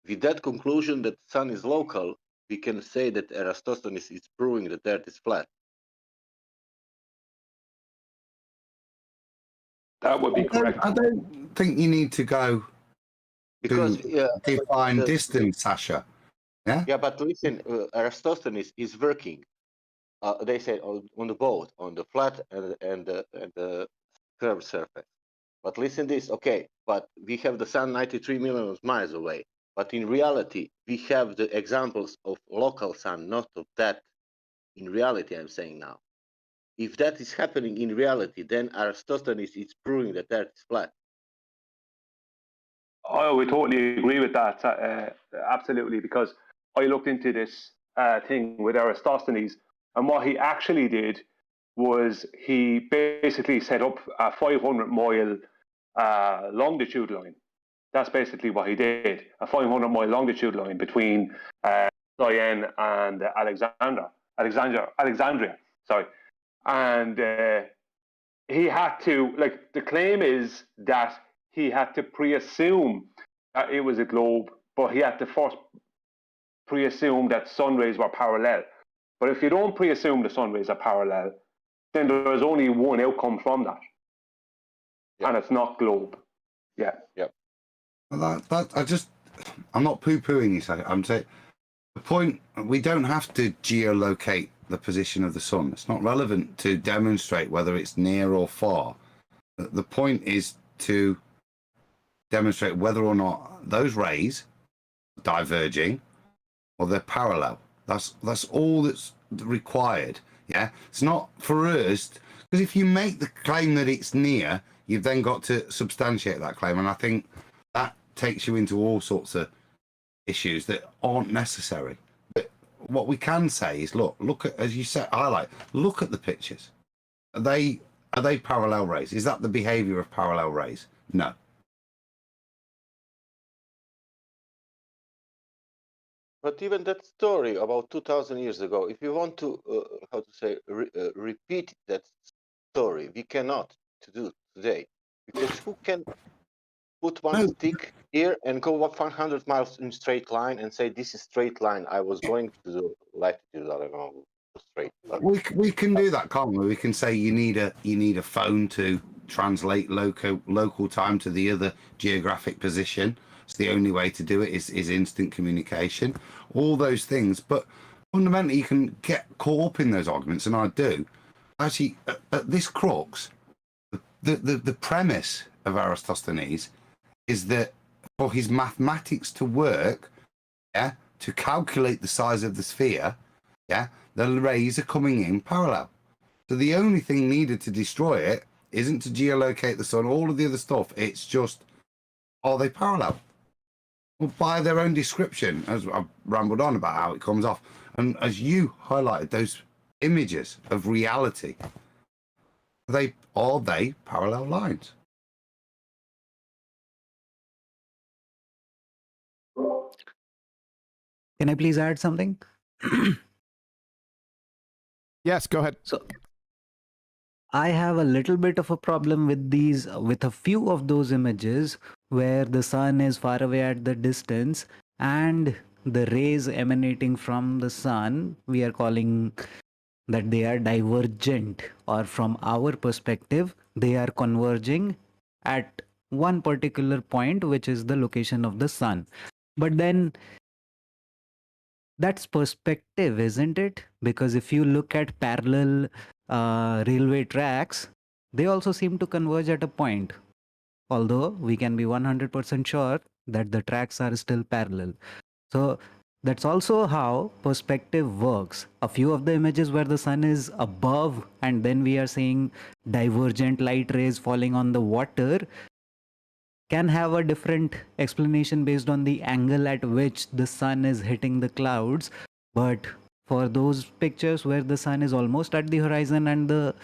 Speaker 11: with that conclusion that sun is local, we can say that Eratosthenes is proving that the Earth is flat.
Speaker 3: That would be correct.
Speaker 9: I don't think you need to go
Speaker 11: because
Speaker 9: define distance, Sasha. Yeah.
Speaker 11: Yeah, but listen, Eratosthenes is working. They say on the boat, on the flat and the curved surface. But listen this, okay, but we have the sun 93 million miles away. But in reality, we have the examples of local sun, not of that in reality, I'm saying now. If that is happening in reality, then Eratosthenes is proving that Earth is flat.
Speaker 3: Oh, we totally agree with that, absolutely, because I looked into this thing with Eratosthenes, and what he actually did was he basically set up a 500-mile longitude line. That's basically what he did. A 500-mile longitude line between Cayenne and Alexandria. Sorry, and he had to, like, the claim is that he had to pre-assume that it was a globe, but he had to first pre-assume that sun rays were parallel. But if you don't pre-assume the sun rays are parallel, then there's only one outcome from that, and it's not globe. Yeah.
Speaker 11: Yep.
Speaker 9: Well, I'm not poo-pooing you. I'm saying the point, we don't have to geolocate the position of the sun. It's not relevant to demonstrate whether it's near or far. The point is to demonstrate whether or not those rays are diverging or they're parallel. That's all that's required. Yeah, it's not for us, because if you make the claim that it's near, you've then got to substantiate that claim, and I think that takes you into all sorts of issues that aren't necessary. But what we can say is, look at, as you said, look at the pictures. Are they parallel rays? Is that the behavior of parallel rays? No.
Speaker 11: But even that story about 2,000 years ago, if you want to, repeat that story, we cannot to do today, because who can put one stick here and go 100 miles in straight line and say this is straight line? I was going to do latitude, I don't know, straight.
Speaker 9: We can do that, can't we? We can say you need a phone to translate local time to the other geographic position. It's the only way to do it is instant communication, all those things. But fundamentally, you can get caught up in those arguments, and I do. Actually, at this crux, the premise of Eratosthenes is that for his mathematics to work, yeah, to calculate the size of the sphere, yeah, the rays are coming in parallel. So the only thing needed to destroy it isn't to geolocate the sun, all of the other stuff. It's just, are they parallel? Well, by their own description, as I've rambled on about how it comes off, and as you highlighted, those images of reality, are they parallel lines?
Speaker 10: Can I please add something?
Speaker 5: Yes, go ahead.
Speaker 10: So I have a little bit of a problem with a few of those images where the sun is far away at the distance and the rays emanating from the sun, we are calling that they are divergent, or from our perspective, they are converging at one particular point, which is the location of the sun. But then that's perspective, isn't it? Because if you look at parallel railway tracks, they also seem to converge at a point, although we can be 100% sure that the tracks are still parallel. So that's also how perspective works. A few of the images where the sun is above and then we are seeing divergent light rays falling on the water can have a different explanation based on the angle at which the sun is hitting the clouds. But for those pictures where the sun is almost at the horizon and the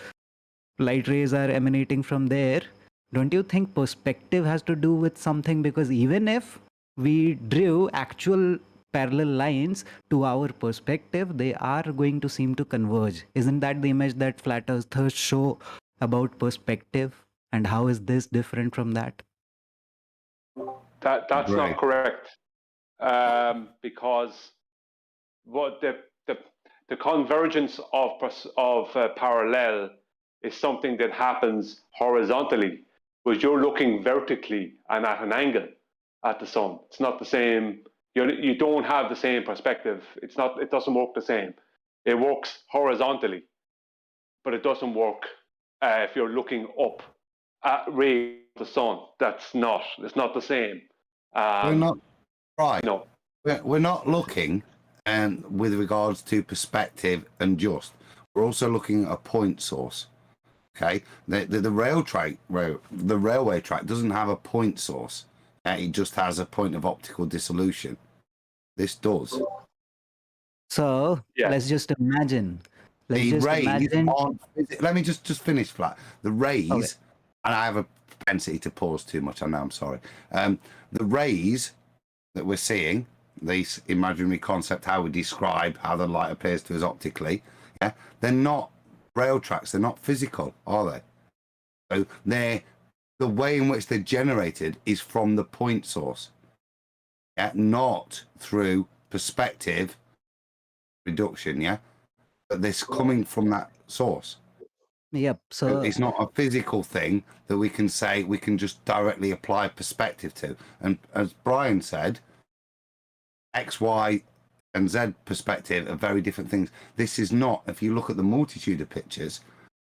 Speaker 10: light rays are emanating from there, don't you think perspective has to do with something? Because even if we drew actual parallel lines to our perspective, they are going to seem to converge. Isn't that the image that flat earthers show about perspective? And how is this different from that?
Speaker 3: That's not correct, because what the convergence of parallel is something that happens horizontally, but you're looking vertically and at an angle at the sun. It's not the same. You don't have the same perspective. It doesn't work the same. It works horizontally, but it doesn't work if you're looking up at rays of the sun. It's not the same.
Speaker 9: We're not right.
Speaker 3: No,
Speaker 9: we're not looking with regards to perspective and just. We're also looking at a point source. Okay, the railway track doesn't have a point source. It just has a point of optical dissolution. This does.
Speaker 10: So let's just imagine.
Speaker 9: Let me just finish flat. The rays, and I have a propensity to pause too much. I know, I'm sorry. The rays that we're seeing, these imaginary concept, how we describe how the light appears to us optically, yeah, they're not rail tracks, they're not physical, are they? So the way in which they're generated is from the point source, yeah, not through perspective reduction, yeah, but this coming from that source.
Speaker 10: Yep. So
Speaker 9: It's not a physical thing that we can say we can just directly apply perspective to. And as Brian said, X, Y, and Z perspective are very different things. This is not, if you look at the multitude of pictures,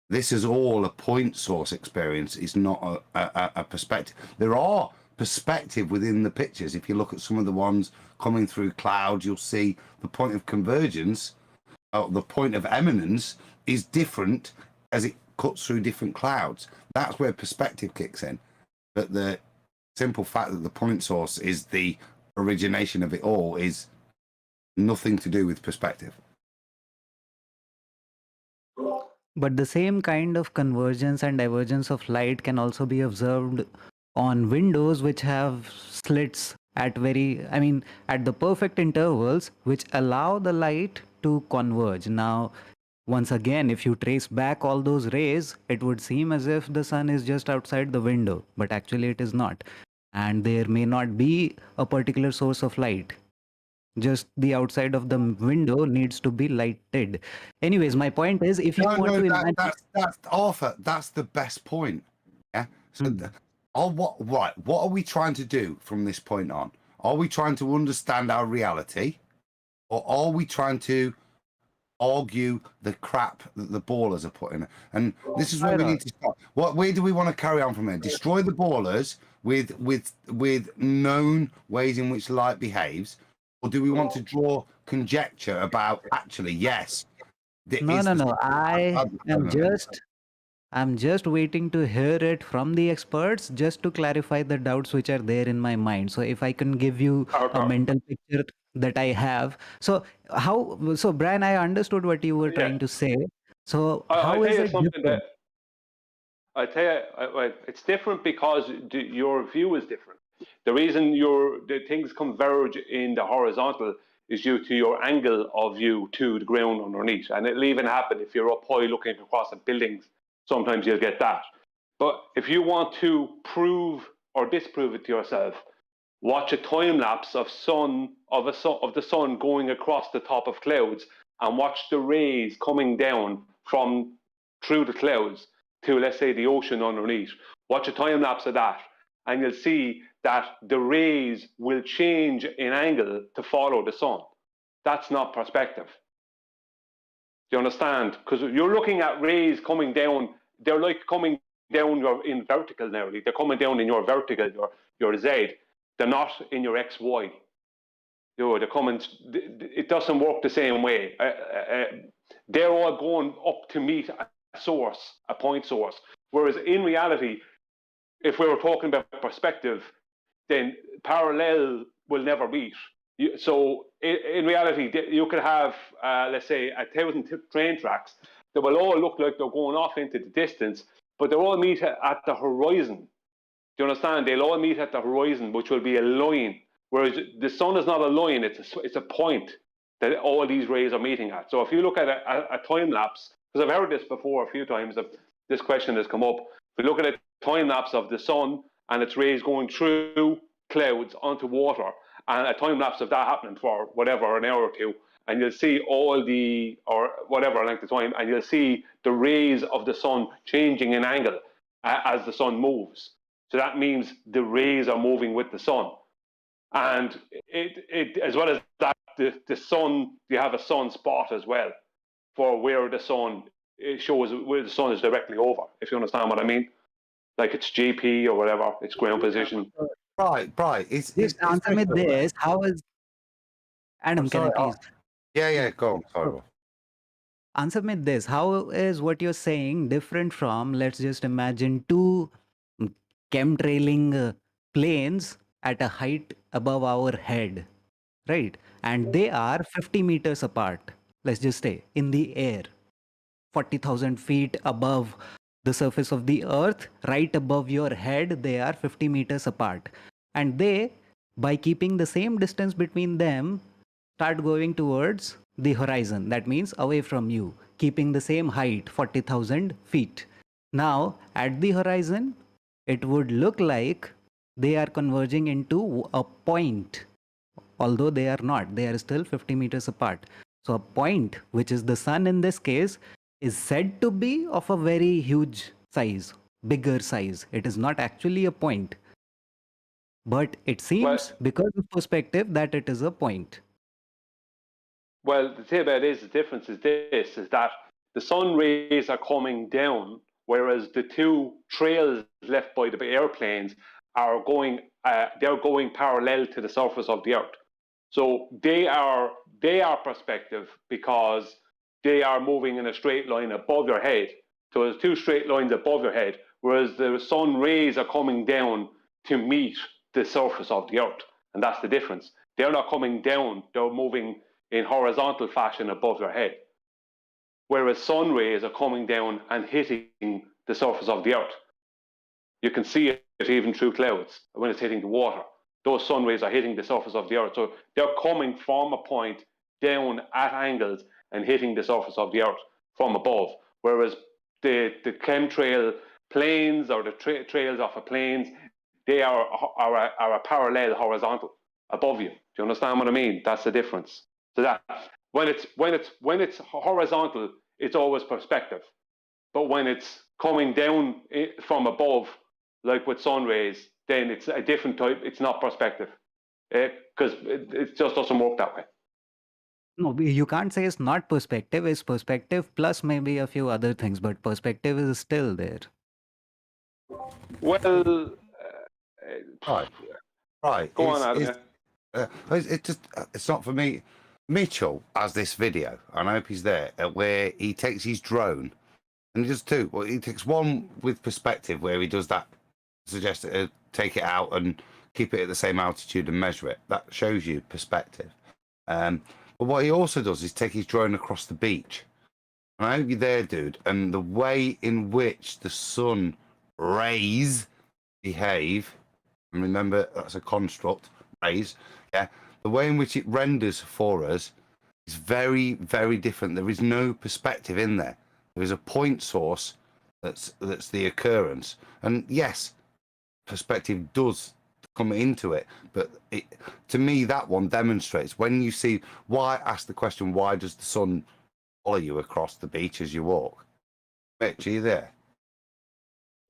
Speaker 9: this is all a point source experience. It's not a perspective. There are perspective within the pictures. If you look at some of the ones coming through clouds, you'll see the point of convergence, the point of eminence is different as it cuts through different clouds. That's where perspective kicks in. But the simple fact that the point source is the origination of it all is nothing to do with perspective.
Speaker 10: but the same kind of convergence and divergence of light can also be observed on windows which have slits at at the perfect intervals which allow the light to converge. Now, once again, if you trace back all those rays, it would seem as if the sun is just outside the window, but actually it is not. And there may not be a particular source of light. Just the outside of the window needs to be lighted. Anyways, my point is, if you want to imagine...
Speaker 9: That's Arthur. That's the best point. Yeah. So, what are we trying to do from this point on? Are we trying to understand our reality, or are we trying to argue the crap that the ballers are putting? And this is where we need to start. Where do we want to carry on from here? Destroy the ballers with known ways in which light behaves, or do we want to draw conjecture about actually, yes?
Speaker 10: No. I'm just waiting to hear it from the experts, just to clarify the doubts which are there in my mind. So if I can give you a mental picture that I have. So Brian, I understood what you were trying to say. So how is it different?
Speaker 3: I tell you, it's different because your view is different. The reason the things converge in the horizontal is due to your angle of view to the ground underneath. And it'll even happen if you're up high looking across at buildings. Sometimes you'll get that. But if you want to prove or disprove it to yourself, watch a time lapse of the sun going across the top of clouds, and watch the rays coming down from through the clouds to, let's say, the ocean underneath. Watch a time lapse of that, and you'll see that the rays will change in angle to follow the sun. That's not perspective. Do you understand? Because you're looking at rays coming down. They're like coming down in vertical now. They're coming down in your vertical, your Z. They're not in your XY. They're coming. It doesn't work the same way. They're all going up to meet a source, a point source. Whereas in reality, if we were talking about perspective, then parallel will never meet. So in reality, you could have, let's say, 1,000 train tracks that will all look like they're going off into the distance, but they'll all meet at the horizon. Do you understand? They'll all meet at the horizon, which will be a line. Whereas the sun is not a line; it's a point that all these rays are meeting at. So if you look at a time lapse, because I've heard this before a few times, this question has come up. If you look at a time lapse of the sun and its rays going through clouds onto water, and a time lapse of that happening for whatever, an hour or two, and you'll see or whatever length of time, and you'll see the rays of the sun changing in angle as the sun moves. So that means the rays are moving with the sun. And it as well as that, the sun, you have a sunspot as well for where the sun, it shows where the sun is directly over, if you understand what I mean. Like it's GP or whatever, it's ground position.
Speaker 9: Right.
Speaker 10: Just answer me this. How is... Adam, can I please?
Speaker 9: Yeah, go on. Sorry.
Speaker 10: Answer me this. How is what you're saying different from, let's just imagine, two chemtrailing planes at a height above our head, right? And they are 50 meters apart, let's just say, in the air, 40,000 feet above the surface of the earth right above your head, they are 50 meters apart. And they, by keeping the same distance between them, start going towards the horizon. That means away from you, keeping the same height, 40,000 feet. Now, at the horizon, it would look like they are converging into a point, although they are not. They are still 50 meters apart. So a point, which is the sun in this case, is said to be of a very huge size, bigger size. It is not actually a point. But it seems, because of perspective, that it is a point.
Speaker 3: Well, the thing about it is, the difference is this, is that the sun rays are coming down, whereas the two trails left by the airplanes are going, they're going parallel to the surface of the earth. So they are perspective because they are moving in a straight line above your head. So there's two straight lines above your head, whereas the sun rays are coming down to meet the surface of the earth. And that's the difference. They're not coming down, they're moving in horizontal fashion above your head. Whereas sun rays are coming down and hitting the surface of the earth. You can see it even through clouds when it's hitting the water. Those sun rays are hitting the surface of the earth. So they're coming from a point down at angles and hitting the surface of the earth from above. Whereas the chemtrail planes or the trails off of planes, they are a parallel horizontal above you. Do you understand what I mean? That's the difference. So that when it's horizontal, it's always perspective. But when it's coming down from above, like with sun rays, then it's a different type. It's not perspective, because it just doesn't work that way.
Speaker 10: No, you can't say it's not perspective. It's perspective plus maybe a few other things, but perspective is still there.
Speaker 3: Well,
Speaker 9: right.
Speaker 3: Go on, Adam.
Speaker 9: It's not for me. Mitchell has this video, and I hope he's there, where he takes his drone, and he does two. Well, he takes one with perspective, where he does that, suggests take it out and keep it at the same altitude and measure it. That shows you perspective. But what he also does is take his drone across the beach. And I hope you're there, dude. And the way in which the sun rays behave, and remember that's a construct, rays, yeah. The way in which it renders for us is very, very different. There is no perspective in there. There is a point source that's the occurrence. And yes, perspective does come into it, but to me that one demonstrates when you see why. Ask the question, why does the sun follow you across the beach as you walk? Mitch, are you there?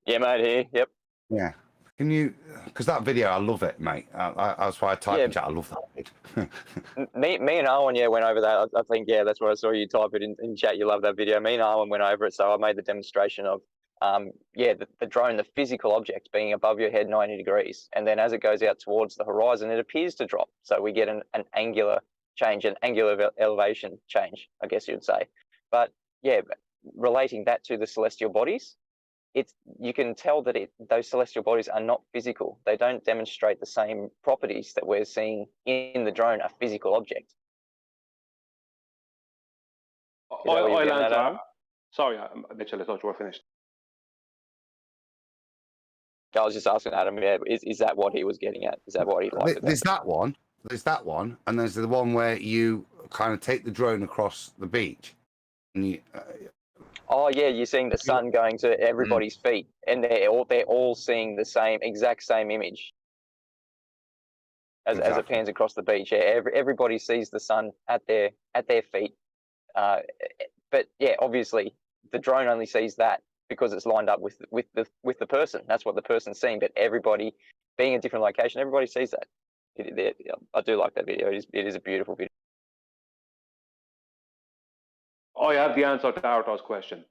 Speaker 8: Yeah, mate, here. Yep.
Speaker 9: Yeah. Can you, because that video, I love it, mate. That's why I type in chat. I love that bit.
Speaker 8: me and Owen, went over that. I think, that's what I saw you type it in chat. You love that video. Me and Owen went over it, so I made the demonstration of the drone, the physical object being above your head 90 degrees. And then as it goes out towards the horizon, it appears to drop. So we get an angular change, an angular elevation change, I guess you'd say. But relating that to the celestial bodies, you can tell that those celestial bodies are not physical. They don't demonstrate the same properties that we're seeing in the drone, a physical object.
Speaker 3: I'll answer. Sorry, Mitchell, I thought you were finished.
Speaker 8: I was just asking Adam, is that what he was getting at? Is that what he liked?
Speaker 9: There's that one, and there's the one where you kind of take the drone across the beach, and you.
Speaker 8: You're seeing the sun going to everybody's feet, and they're all seeing the exact same image as it pans across the beach. Yeah, everybody sees the sun at their feet, but obviously the drone only sees that because it's lined up with the person. That's what the person's seeing. But everybody, being a different location, everybody sees that. I do like that video. It is a beautiful video.
Speaker 3: I have the answer to Arthur's question.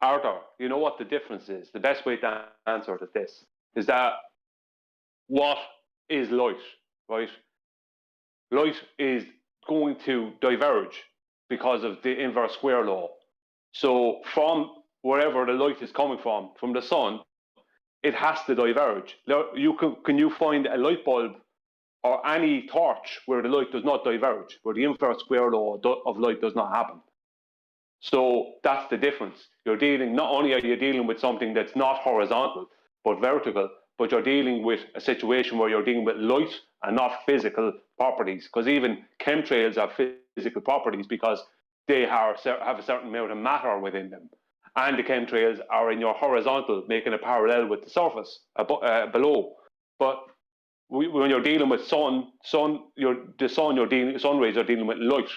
Speaker 3: Arthur, you know what the difference is? The best way to answer it is this, is that what is light, right? Light is going to diverge because of the inverse square law. So from wherever the light is coming from the sun, it has to diverge. Can you find a light bulb or any torch where the light does not diverge, where the inverse square law of light does not happen? So that's the difference. Not only are you dealing with something that's not horizontal, but vertical, but you're dealing with a situation where you're dealing with light and not physical properties. Because even chemtrails have physical properties because they have a certain amount of matter within them. And the chemtrails are in your horizontal, making a parallel with the surface below. But when you're dealing with sun rays are dealing with light.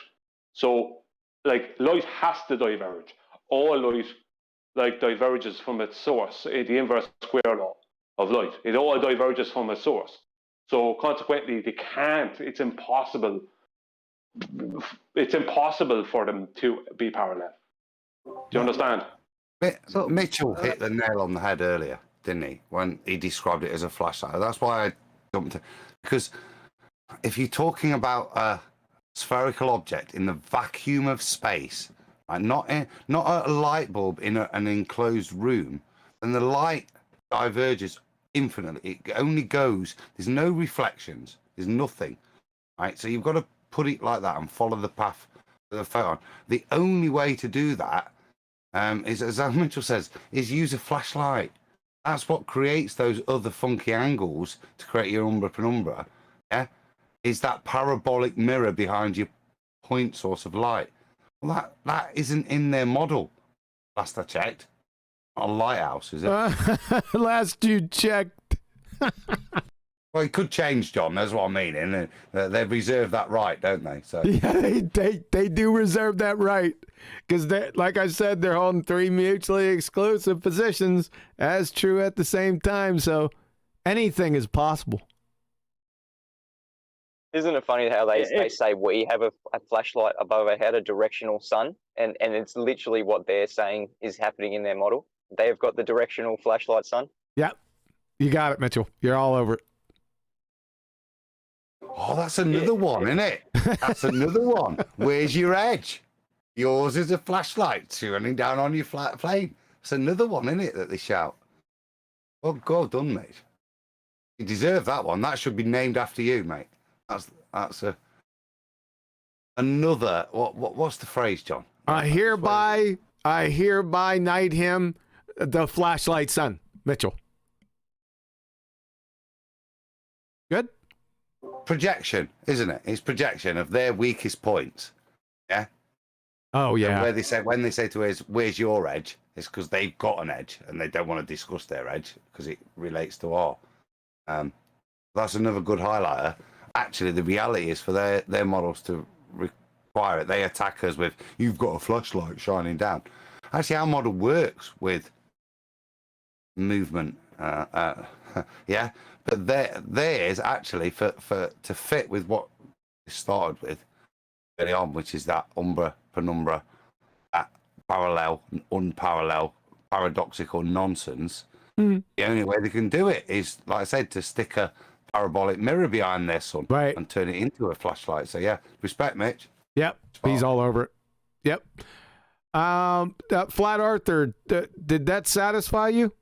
Speaker 3: So, like, light has to diverge. All light, like, diverges from its source, the inverse square law of light. It all diverges from its source. So, consequently, they can't. It's impossible. It's impossible for them to be parallel. Do you understand?
Speaker 9: So Mitchell hit the nail on the head earlier, didn't he? When he described it as a flashlight. That's why I jumped to, because if you're talking about a spherical object in the vacuum of space, right, not a light bulb in an enclosed room, then the light diverges infinitely. It only goes. There's no reflections. There's nothing. Right. So you've got to put it like that and follow the path of the photon. The only way to do that is, as Mitchell says, is use a flashlight. That's what creates those other funky angles to create your umbra penumbra. Yeah, is that parabolic mirror behind your point source of light. Well, that isn't in their model. Last I checked, not a lighthouse, is it?
Speaker 5: Last you checked.
Speaker 9: Well, it could change, John. That's what I mean. And they reserve that right, don't they? So
Speaker 5: yeah, they do reserve that right. Because, like I said, they're holding 3 mutually exclusive positions as true at the same time. So anything is possible.
Speaker 8: Isn't it funny how they say we have a flashlight above our head, a directional sun, and it's literally what they're saying is happening in their model. They've got the directional flashlight sun.
Speaker 5: Yep. You got it, Mitchell. You're all over it.
Speaker 9: Oh, that's another one, isn't it? That's another one. Where's your edge? Yours is a flashlight running down on your flat plane. It's another one, isn't it, that they shout? Well, go done, mate. You deserve that one. That should be named after you, mate. That's another. What's the phrase, John?
Speaker 5: I hereby knight him the flashlight sun, Mitchell. Good.
Speaker 9: Projection, isn't it? It's projection of their weakest points. Yeah.
Speaker 5: Oh yeah.
Speaker 9: And when they say to us, "Where's your edge?" It's because they've got an edge and they don't want to discuss their edge because it relates to our. That's another good highlighter. Actually, the reality is for their models to require it. They attack us with, "You've got a flashlight shining down." Actually, our model works with movement. Yeah, but theirs actually to fit with what it started with early on, which is that umbra penumbra, that parallel, unparalleled, paradoxical nonsense. The only way they can do it is, like I said, to stick a parabolic mirror behind their sun,
Speaker 5: right,
Speaker 9: and turn it into a flashlight. So yeah, respect, Mitch.
Speaker 5: Yep, he's all over it. Yep. Flat Earther, did that satisfy you?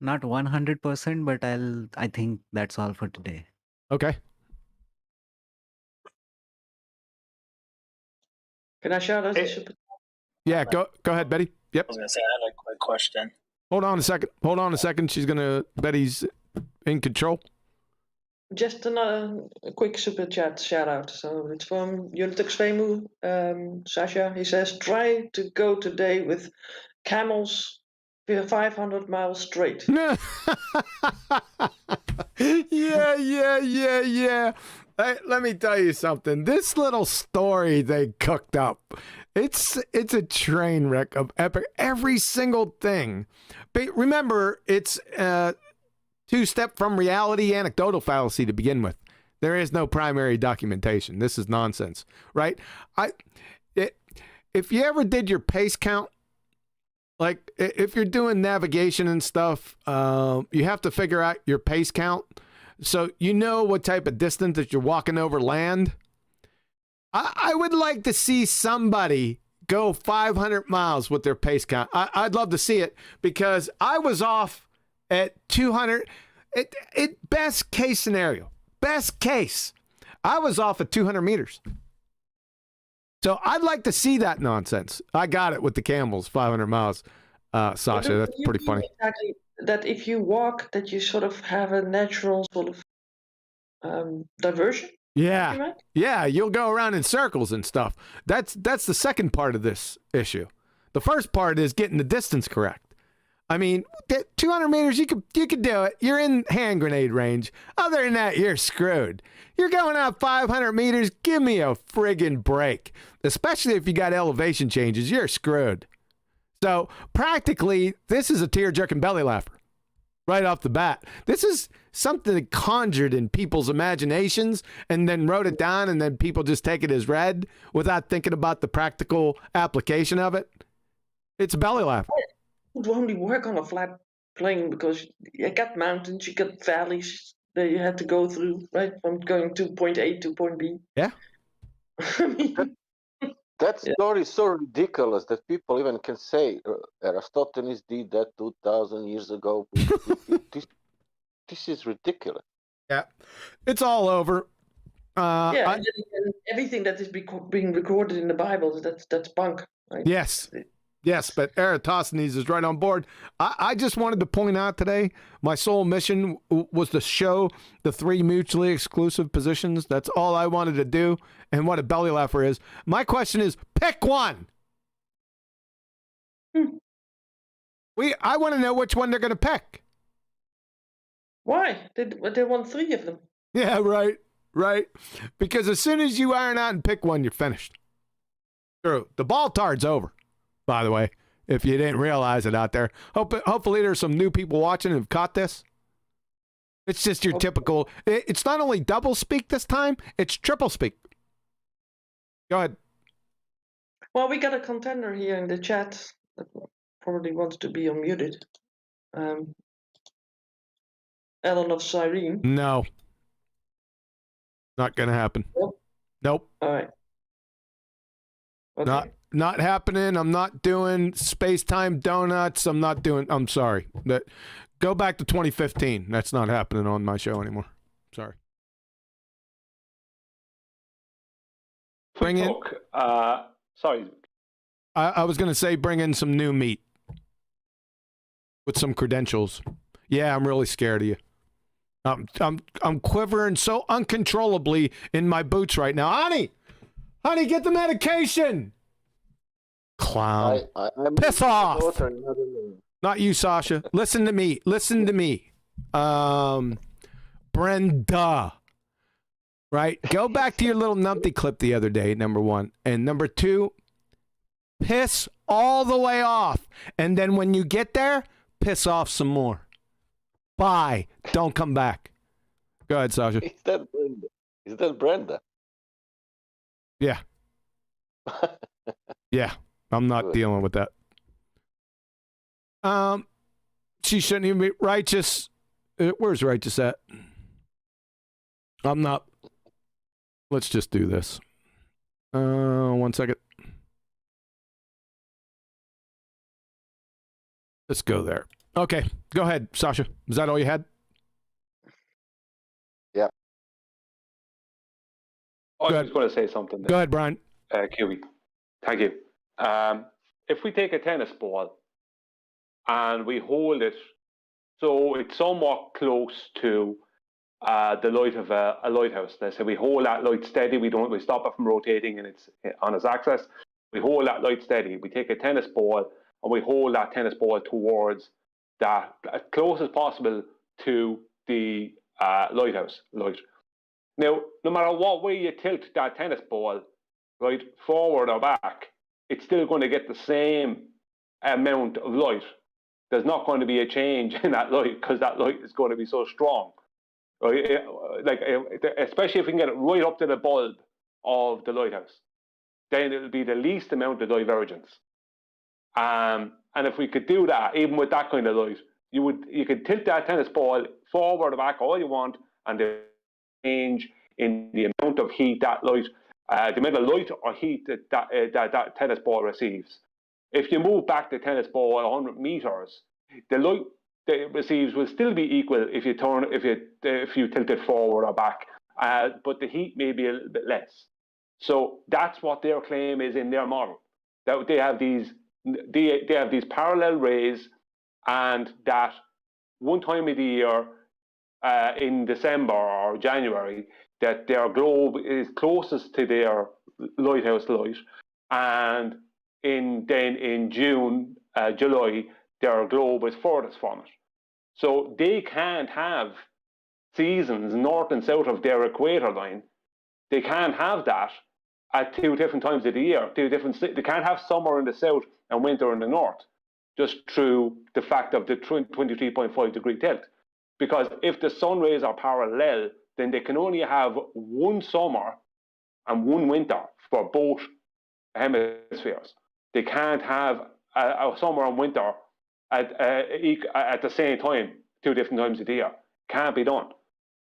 Speaker 10: Not 100%, but I think that's all for today.
Speaker 5: Okay.
Speaker 7: Can I shout out the super?
Speaker 5: Yeah, go ahead, Betty. Yep.
Speaker 12: I was gonna say I had a quick question.
Speaker 5: Hold on a second. Betty's in control.
Speaker 7: Just a quick super chat shout out. So it's from Yultuk Sasha. He says, try to go today with camels 500 miles straight.
Speaker 5: Yeah. Hey, let me tell you something. This little story they cooked up, it's a train wreck of epic. Every single thing. But remember, it's two-step from reality anecdotal fallacy to begin with. There is no primary documentation. This is nonsense, right? If you ever did your pace count, like if you're doing navigation and stuff, you have to figure out your pace count. So you know what type of distance that you're walking over land. I would like to see somebody go 500 miles with their pace count. I'd love to see it because I was off at 200. Best case scenario, best case, I was off at 200 meters. So I'd like to see that nonsense. I got it with the camels, 500 miles, Sasha. That's pretty funny.
Speaker 7: Exactly. That if you walk, that you sort of have a natural sort of diversion.
Speaker 5: Yeah.
Speaker 7: Right?
Speaker 5: Yeah, you'll go around in circles and stuff. That's the second part of this issue. The first part is getting the distance correct. I mean, 200 meters, you could do it. You're in hand grenade range. Other than that, you're screwed. You're going out 500 meters. Give me a friggin' break. Especially if you got elevation changes, you're screwed. So practically, this is a tear-jerking belly laugher right off the bat. This is something that conjured in people's imaginations and then wrote it down, and then people just take it as read without thinking about the practical application of it. It's a belly laugher.
Speaker 7: It would only work on a flat plane because you got mountains, you got valleys that you had to go through, right? From going to point A to point B.
Speaker 5: Yeah.
Speaker 7: I mean,
Speaker 11: that story is so ridiculous that people even can say Eratosthenes did that 2,000 years ago. This is ridiculous.
Speaker 5: Yeah, it's all over.
Speaker 7: and everything that is being recorded in the Bible, that's bunk. Right?
Speaker 5: Yes, but Eratosthenes is right on board. I just wanted to point out today, my sole mission was to show the three mutually exclusive positions. That's all I wanted to do, and what a belly laugher is. My question is, pick one. I want to know which one they're going to pick.
Speaker 7: Why? They want three of them.
Speaker 5: Yeah, right. Because as soon as you iron out and pick one, you're finished. True. The ball tard's over. By the way, if you didn't realize it out there. Hopefully there's some new people watching who've caught this. It's just your typical, it's not only double speak this time, it's triple speak. Go ahead.
Speaker 7: Well, we got a contender here in the chat that probably wants to be unmuted. Ellen of Cyrene.
Speaker 5: No. Not going to happen. Nope.
Speaker 7: All right. Okay.
Speaker 5: Not happening. I'm not doing space-time donuts. I'm sorry. Go back to 2015. That's not happening on my show anymore. Sorry. Bring in.
Speaker 3: Sorry.
Speaker 5: I was going to say bring in some new meat with some credentials. Yeah, I'm really scared of you. I'm quivering so uncontrollably in my boots right now. Honey, get the medication. Clown. Piss off. Not you, Sasha. Listen to me. Brenda. Right? Go back to your little numpty clip the other day, number one. And number two, piss all the way off. And then when you get there, piss off some more. Bye. Don't come back. Go ahead, Sasha.
Speaker 11: Is that Brenda?
Speaker 5: Yeah. Yeah. I'm not dealing with that. She shouldn't even be righteous. Where's righteous at? I'm not. Let's just do this. 1 second. Let's go there. Okay, go ahead, Sasha. Is that all you had?
Speaker 11: Yeah.
Speaker 3: I was just going to say something.
Speaker 5: Go ahead, Brian.
Speaker 3: QB. Thank you. If we take a tennis ball and we hold it so it's somewhat close to the light of a lighthouse. Let's say we hold that light steady. We stop it from rotating and it's on its axis. We hold that light steady. We take a tennis ball and we hold that tennis ball towards that as close as possible to the lighthouse light. Now, no matter what way you tilt that tennis ball, right, forward or back, it's still going to get the same amount of light. There's not going to be a change in that light because that light is going to be so strong. Right? Especially if we can get it right up to the bulb of the lighthouse, then it'll be the least amount of divergence. And if we could do that, even with that kind of light, you could tilt that tennis ball forward or back all you want, and the change in the amount of heat that light, the amount of light or heat that tennis ball receives. If you move back the tennis ball 100 meters, the light that it receives will still be equal if you tilt it forward or back, but the heat may be a little bit less. So that's what their claim is in their model. That they have these parallel rays, and that one time of the year, in December or January, that their globe is closest to their lighthouse light, and in June, July, their globe is furthest from it. So they can't have seasons north and south of their equator line. They can't have that at two different times of the year. They can't have summer in the south and winter in the north, just through the fact of the 23.5 degree tilt. Because if the sun rays are parallel, then they can only have one summer and one winter for both hemispheres. They can't have a summer and winter at the same time, two different times of the year. Can't be done.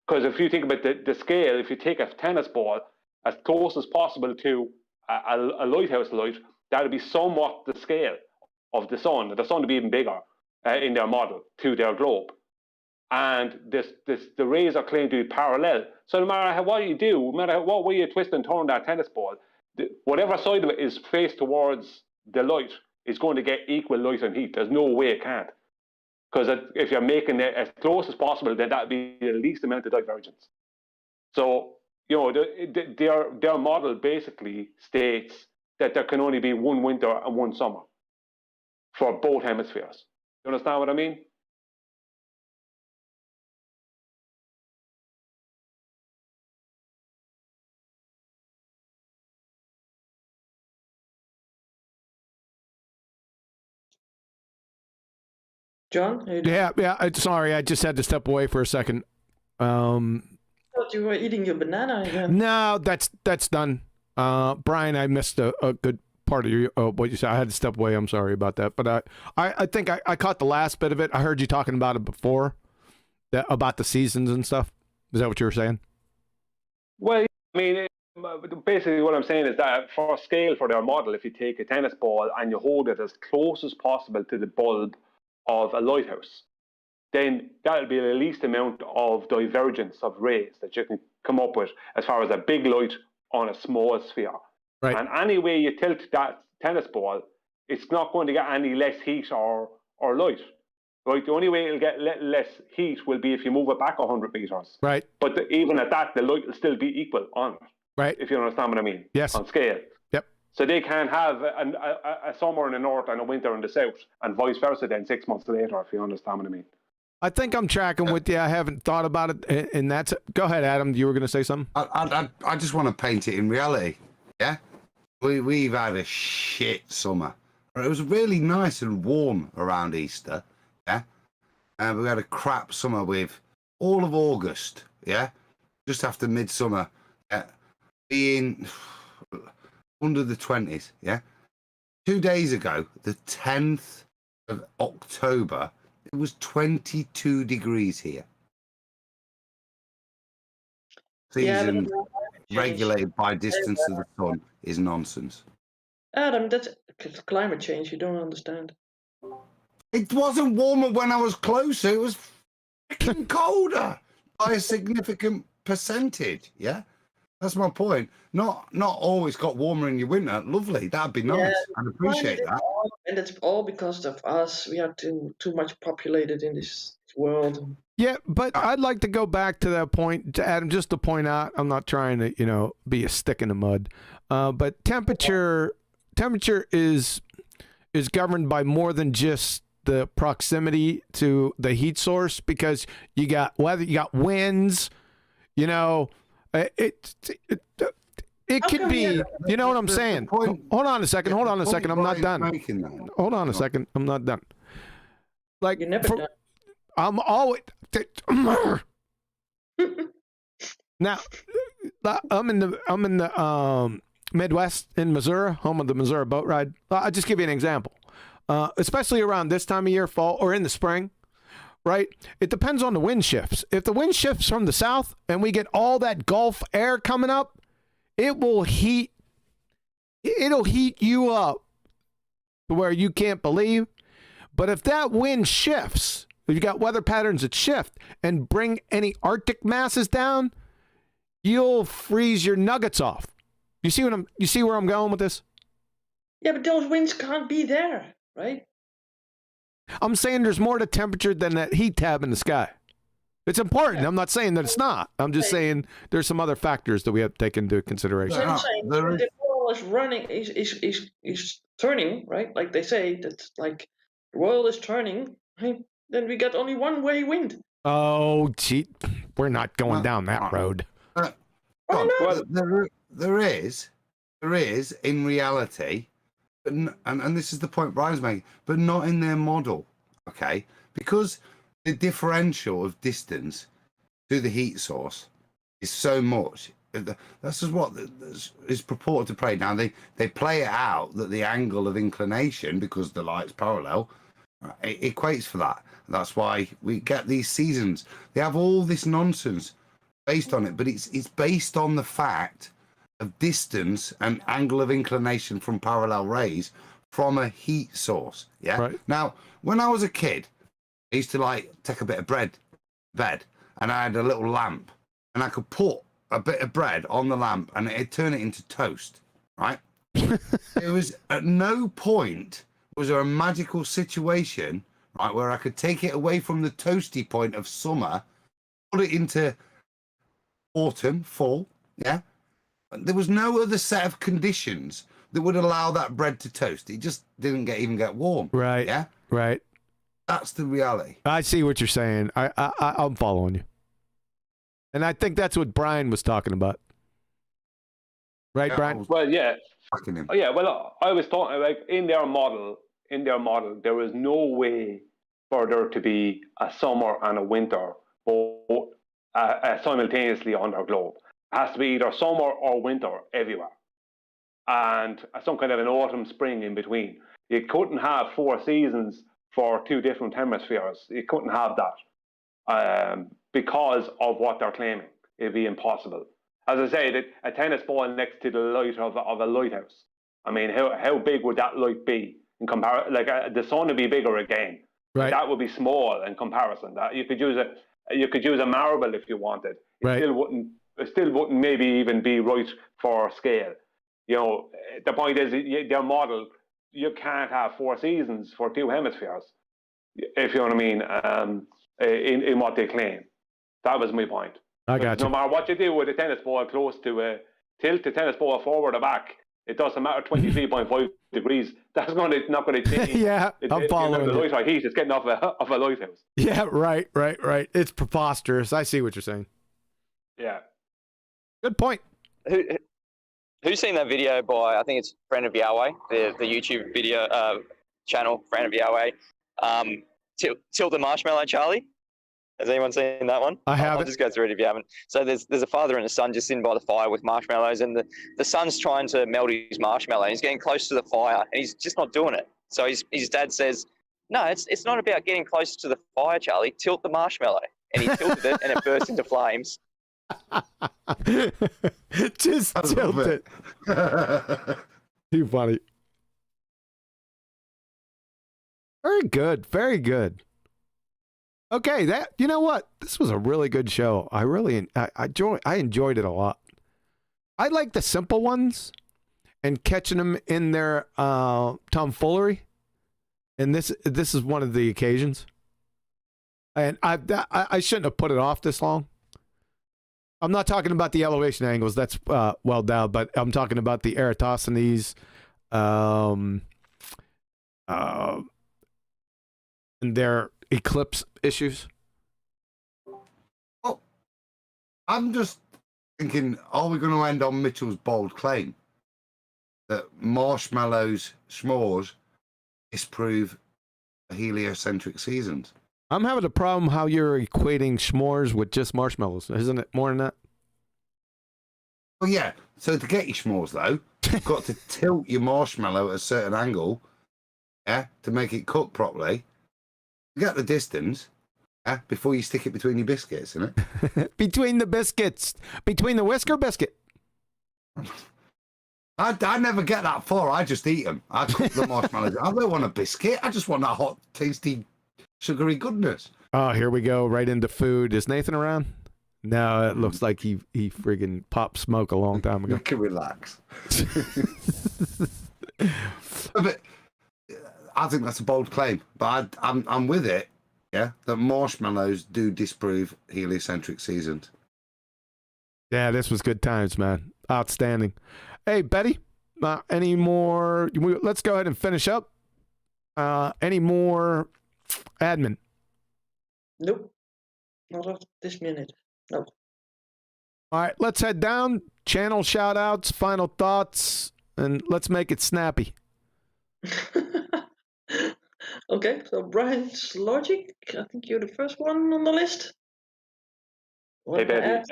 Speaker 3: Because if you think about the scale, if you take a tennis ball as close as possible to a lighthouse light, that would be somewhat the scale of the sun. The sun would be even bigger in their model to their globe. And the rays are claimed to be parallel. So no matter what you do, no matter what way you twist and turn that tennis ball, whatever side of it is faced towards the light is going to get equal light and heat. There's no way it can't. Because if you're making it as close as possible, then that would be the least amount of divergence. So, you know, their model basically states that there can only be one winter and one summer for both hemispheres. You understand what I mean?
Speaker 7: John?
Speaker 5: Yeah. Sorry, I just had to step away for a second.
Speaker 7: I thought you were eating your banana again.
Speaker 5: No, that's done. Brian, I missed a good part of your what you said. I had to step away. I'm sorry about that. But I think I caught the last bit of it. I heard you talking about it before, about the seasons and stuff. Is that what you were saying?
Speaker 3: Well, I mean, basically what I'm saying is that for scale for their model, if you take a tennis ball and you hold it as close as possible to the bulb of a lighthouse, then that'll be the least amount of divergence of rays that you can come up with as far as a big light on a small sphere.
Speaker 5: Right.
Speaker 3: And any way you tilt that tennis ball, it's not going to get any less heat or light. Right? The only way it'll get less heat will be if you move it back 100 meters.
Speaker 5: Right.
Speaker 3: But even at that, the light will still be equal on it.
Speaker 5: Right.
Speaker 3: If you understand what I mean.
Speaker 5: Yes.
Speaker 3: On scale.
Speaker 5: Yep.
Speaker 3: So they can have a summer in the north and a winter in the south, and vice versa then 6 months later, if you understand what I mean.
Speaker 5: I think I'm tracking with you. I haven't thought about it, and that's it. Go ahead, Adam. You were going to say something?
Speaker 9: I just want to paint it in reality. Yeah, we've had a shit summer. It was really nice and warm around Easter. Yeah, and we had a crap summer with all of August. Yeah, just after midsummer, being under the 20s. Yeah, 2 days ago, the 10th of October. It was 22 degrees here. Season regulated by distance of the sun is nonsense.
Speaker 7: Adam, that's climate change. You don't understand.
Speaker 9: It wasn't warmer when I was closer. It was freaking colder by a significant percentage. Yeah, that's my point. Not always got warmer in your winter. Lovely, that'd be nice.
Speaker 7: Yeah,
Speaker 9: I'd appreciate that.
Speaker 7: And it's all because of us. We are too much populated in this world.
Speaker 5: Yeah, but I'd like to go back to that point, to Adam, just to point out, I'm not trying to, be a stick in the mud, but temperature is governed by more than just the proximity to the heat source, because you got weather, you got winds, it could be, you know what I'm saying? Hold on a second. I'm not done. Hold on a second. I'm not done. Like,
Speaker 7: You're never done.
Speaker 5: I'm always. Now, I'm in the Midwest in Missouri, home of the Missouri boat ride. I'll just give you an example. Especially around this time of year, fall or in the spring, right? It depends on the wind shifts. If the wind shifts from the south and we get all that Gulf air coming up, it'll heat you up to where you can't believe. But if that wind shifts, if you got weather patterns that shift and bring any Arctic masses down, you'll freeze your nuggets off. You see where I'm going with this?
Speaker 7: Yeah, but those winds can't be there, right?
Speaker 5: I'm saying there's more to temperature than that heat tab in the sky. It's important. I'm not saying that it's not. I'm just saying there's some other factors that we have to take into consideration.
Speaker 7: I'm saying the world is running, is turning, right? Like they say, that like the world is turning, right? Then we get only one way wind.
Speaker 5: Oh, gee, we're not going down that road.
Speaker 9: Well, there is in reality, but and this is the point Brian's making, but not in their model, okay? Because the differential of distance to the heat source is so much. This is what is purported to play. Now they play it out that the angle of inclination, because the light's parallel, it equates for that. That's why we get these seasons. They have all this nonsense based on it, but it's based on the fact of distance and angle of inclination from parallel rays from a heat source. Yeah.
Speaker 5: Right.
Speaker 9: Now, when I was a kid, I used to like take a bit of bread, bed, and I had a little lamp, and I could put a bit of bread on the lamp, and it'd turn it into toast. Right. It was at no point was there a magical situation, right, where I could take it away from the toasty point of summer, put it into autumn, fall, yeah. There was no other set of conditions that would allow that bread to toast. It just didn't even get warm.
Speaker 5: Right.
Speaker 9: Yeah.
Speaker 5: Right.
Speaker 9: That's the reality.
Speaker 5: I see what you're saying. I'm following you, and I think that's what Brian was talking about. Right,
Speaker 9: Yeah,
Speaker 5: Brian?
Speaker 3: Well, yeah.
Speaker 9: Fucking him.
Speaker 3: Oh, yeah. Well, I was talking like in their model, there was no way for there to be a summer and a winter both simultaneously on our globe. It has to be either summer or winter everywhere, and some kind of an autumn, spring in between. You couldn't have 4 seasons for 2 different hemispheres. You couldn't have that because of what they're claiming. It'd be impossible. As I say, a tennis ball next to the light of a lighthouse. I mean, how big would that light be in comparison? Like the sun would be bigger again.
Speaker 5: Right.
Speaker 3: That would be small in comparison. That you could use a marble if you wanted. It still wouldn't maybe even be right for scale. You know, the point is their model. You can't have 4 seasons for 2 hemispheres, if you know what I mean. In what they claim, that was my point.
Speaker 5: I got you.
Speaker 3: No matter what you do with a tennis ball close to tilt the tennis ball forward or back, it doesn't matter. 23.5 degrees. That's not going to change.
Speaker 5: Yeah, I'm following
Speaker 3: the
Speaker 5: you.
Speaker 3: light heat is getting off a lighthouse.
Speaker 5: Yeah, right. It's preposterous. I see what you're saying.
Speaker 3: Yeah.
Speaker 5: Good point.
Speaker 8: Who's seen that video by, I think it's Friend of Yahweh, the YouTube video channel, Friend of Yahweh, Tilt the Marshmallow, Charlie? Has anyone seen that one?
Speaker 5: I haven't.
Speaker 8: I'll just go through it if you haven't. So there's a father and a son just sitting by the fire with marshmallows, and the son's trying to melt his marshmallow, and he's getting close to the fire, and he's just not doing it. So his dad says, no, it's not about getting close to the fire, Charlie. Tilt the marshmallow. And he tilted it, and it burst into flames.
Speaker 5: Just tilt it. Too funny. Very good. Very good. Okay, you know what? This was a really good show. I enjoyed it a lot. I like the simple ones and catching them in their tomfoolery. And this is one of the occasions. And I shouldn't have put it off this long. I'm not talking about the elevation angles. That's well dialed, but I'm talking about the Eratosthenes, and their eclipse issues.
Speaker 9: Well, I'm just thinking, are we going to end on Mitchell's bold claim that marshmallows, s'mores, disprove heliocentric seasons?
Speaker 5: I'm having a problem how you're equating s'mores with just marshmallows. Isn't it more than that?
Speaker 9: Well, yeah. So to get your s'mores, though, you've got to tilt your marshmallow at a certain angle, yeah, to make it cook properly. You get the distance, yeah, before you stick it between your biscuits, isn't it?
Speaker 5: Between the biscuits. Between the whisker biscuit.
Speaker 9: I never get that far. I just eat them. I cook the marshmallows. I don't want a biscuit. I just want that hot, tasty, sugary goodness.
Speaker 5: Oh, here we go. Right into food. Is Nathan around? No, it looks like he friggin' popped smoke a long time ago.
Speaker 9: You can relax. But I think that's a bold claim, but I'm with it. Yeah, that marshmallows do disprove heliocentric seasons.
Speaker 5: Yeah, this was good times, man. Outstanding. Hey, Betty, any more? Let's go ahead and finish up. Any more admin?
Speaker 7: Nope. Not at this minute. No.
Speaker 5: All right, let's head down. Channel shout outs, final thoughts, and let's make it snappy.
Speaker 7: Okay, so Brian's logic. I think you're the first one on the list.
Speaker 3: Hey, Betty.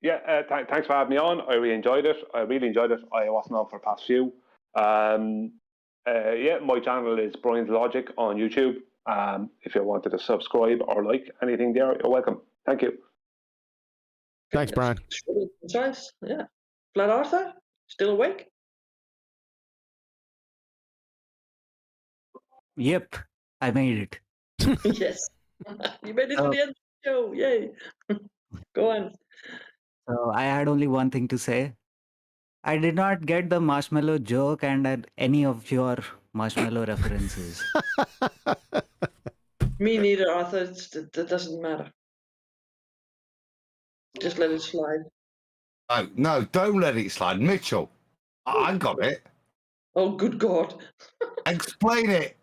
Speaker 3: Thanks for having me on. I really enjoyed it. I wasn't on for the past few. My channel is Brian's Logic on YouTube. If you wanted to subscribe or like anything there, you're welcome. Thank you.
Speaker 5: Thanks, Brian.
Speaker 7: Concise. Yeah. Flat Arthur, still awake?
Speaker 10: Yep, I made it.
Speaker 7: Yes. You made it to the end of the show. Yay. Go on.
Speaker 10: So I had only one thing to say. I did not get the marshmallow joke and any of your marshmallow references.
Speaker 7: Me neither, Arthur. That doesn't matter. Just let it slide.
Speaker 9: Oh, no, don't let it slide. Mitchell, I got it.
Speaker 7: Oh, good God.
Speaker 9: Explain it.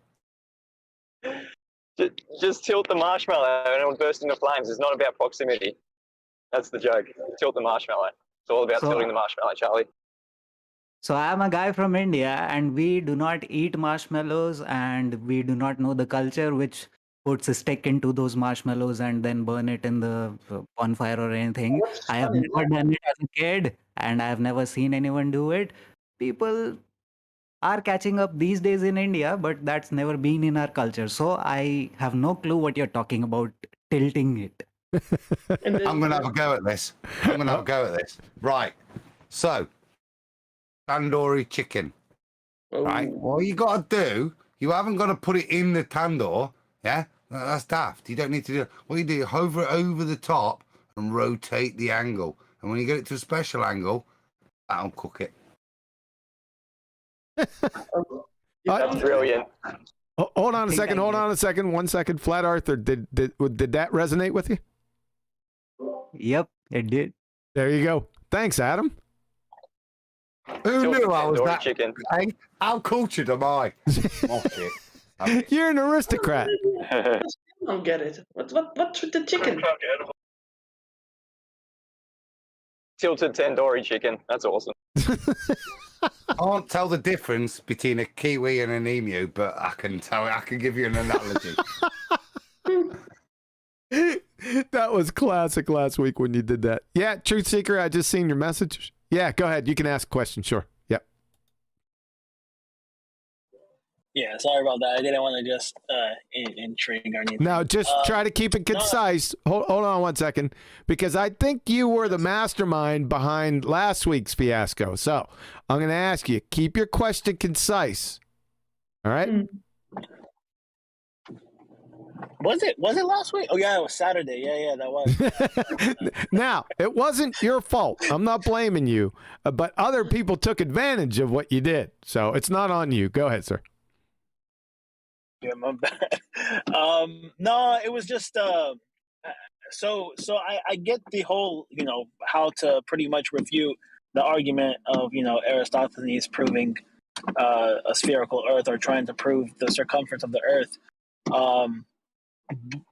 Speaker 8: Just tilt the marshmallow and it'll burst into flames. It's not about proximity. That's the joke. Tilt the marshmallow. It's all about tilting the marshmallow, Charlie.
Speaker 10: So I'm a guy from India and we do not eat marshmallows and we do not know the culture which puts a stick into those marshmallows and then burn it in the bonfire or anything. I have never done it as a kid and I have never seen anyone do it. People are catching up these days in India, but that's never been in our culture. So I have no clue what you're talking about tilting it.
Speaker 9: I'm going to have a go at this. Right. So, tandoori chicken. Right. What you got to do, you haven't got to put it in the tandoor. Yeah. That's daft. You don't need to do it. What you do, you hover it over the top and rotate the angle. And when you get it to a special angle, that'll cook it.
Speaker 8: Brilliant.
Speaker 5: Hold on a second. 1 second. Flat Arthur, did that resonate with you?
Speaker 10: Yep, it did.
Speaker 5: There you go. Thanks, Adam.
Speaker 9: Who knew I was that?
Speaker 8: Chicken.
Speaker 9: Hey, how cultured am I?
Speaker 5: You're an aristocrat.
Speaker 7: I don't get it. What's with the chicken?
Speaker 8: Tilted tandoori chicken. That's awesome.
Speaker 9: I can't tell the difference between a kiwi and an emu, but I can give you an analogy.
Speaker 5: That was classic last week when you did that. Yeah, Truth Seeker, I just seen your message. Yeah, go ahead. You can ask a question. Sure. Yep.
Speaker 12: Yeah, sorry about that. I didn't want to just intrigue or anything.
Speaker 5: Now, just try to keep it concise. Hold on 1 second, because I think you were the mastermind behind last week's fiasco. So I'm going to ask you, keep your question concise. All right?
Speaker 12: Was it last week? Oh yeah, it was Saturday. Yeah, that was.
Speaker 5: Now, it wasn't your fault. I'm not blaming you, but other people took advantage of what you did. So it's not on you. Go ahead, sir.
Speaker 12: Yeah, my bad. No, it was just so I get the whole, how to pretty much refute the argument of, Eratosthenes proving a spherical Earth or trying to prove the circumference of the Earth.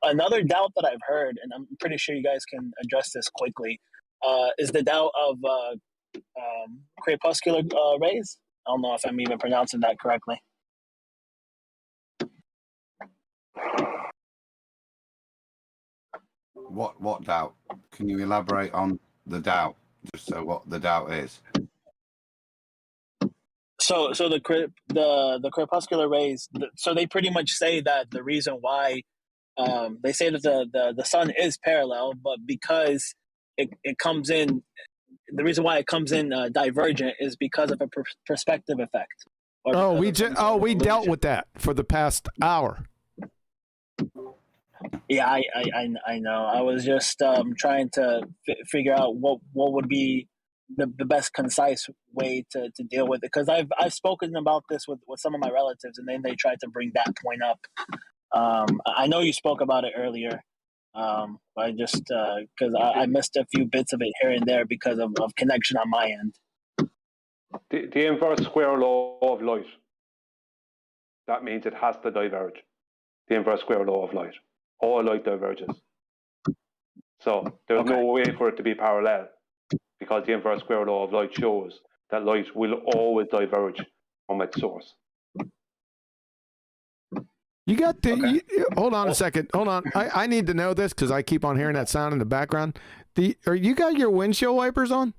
Speaker 12: Another doubt that I've heard, and I'm pretty sure you guys can address this quickly, is the doubt of Crepuscular Rays. I don't know if I'm even pronouncing that correctly.
Speaker 9: What doubt? Can you elaborate on the doubt? Just so what the doubt is.
Speaker 12: So the Crepuscular Rays. So they pretty much say that the reason why they say that the sun is parallel, but because it comes in, the reason why it comes in divergent is because of a perspective effect.
Speaker 5: We dealt with that for the past hour.
Speaker 12: Yeah, I know. I was just trying to figure out what would be the best concise way to deal with it, because I've spoken about this with some of my relatives, and then they tried to bring that point up. I know you spoke about it earlier. I just because I missed a few bits of it here and there because of connection on my end.
Speaker 3: The inverse square law of light. That means it has to diverge. The inverse square law of light. All light diverges. So there's no way for it to be parallel, because the inverse square law of light shows that light will always diverge from its source.
Speaker 5: You got the. Hold on a second. Hold on. I need to know this because I keep on hearing that sound in the background. You got your windshield wipers on?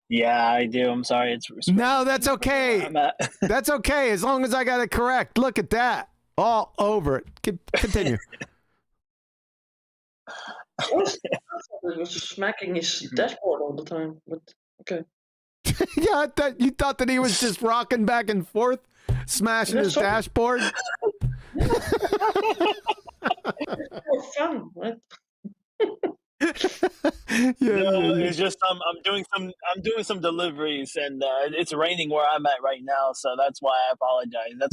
Speaker 12: Yeah, I do. I'm sorry. It's
Speaker 5: no, that's okay. That's okay as long as I got it correct. Look at that, all over it. Continue.
Speaker 7: I was smacking his dashboard all the time, but okay.
Speaker 5: Yeah, you thought that he was just rocking back and forth, smashing his dashboard.
Speaker 7: It's more fun, right?
Speaker 12: It's just I'm doing some deliveries, and it's raining where I'm at right now, so that's why I apologize. That's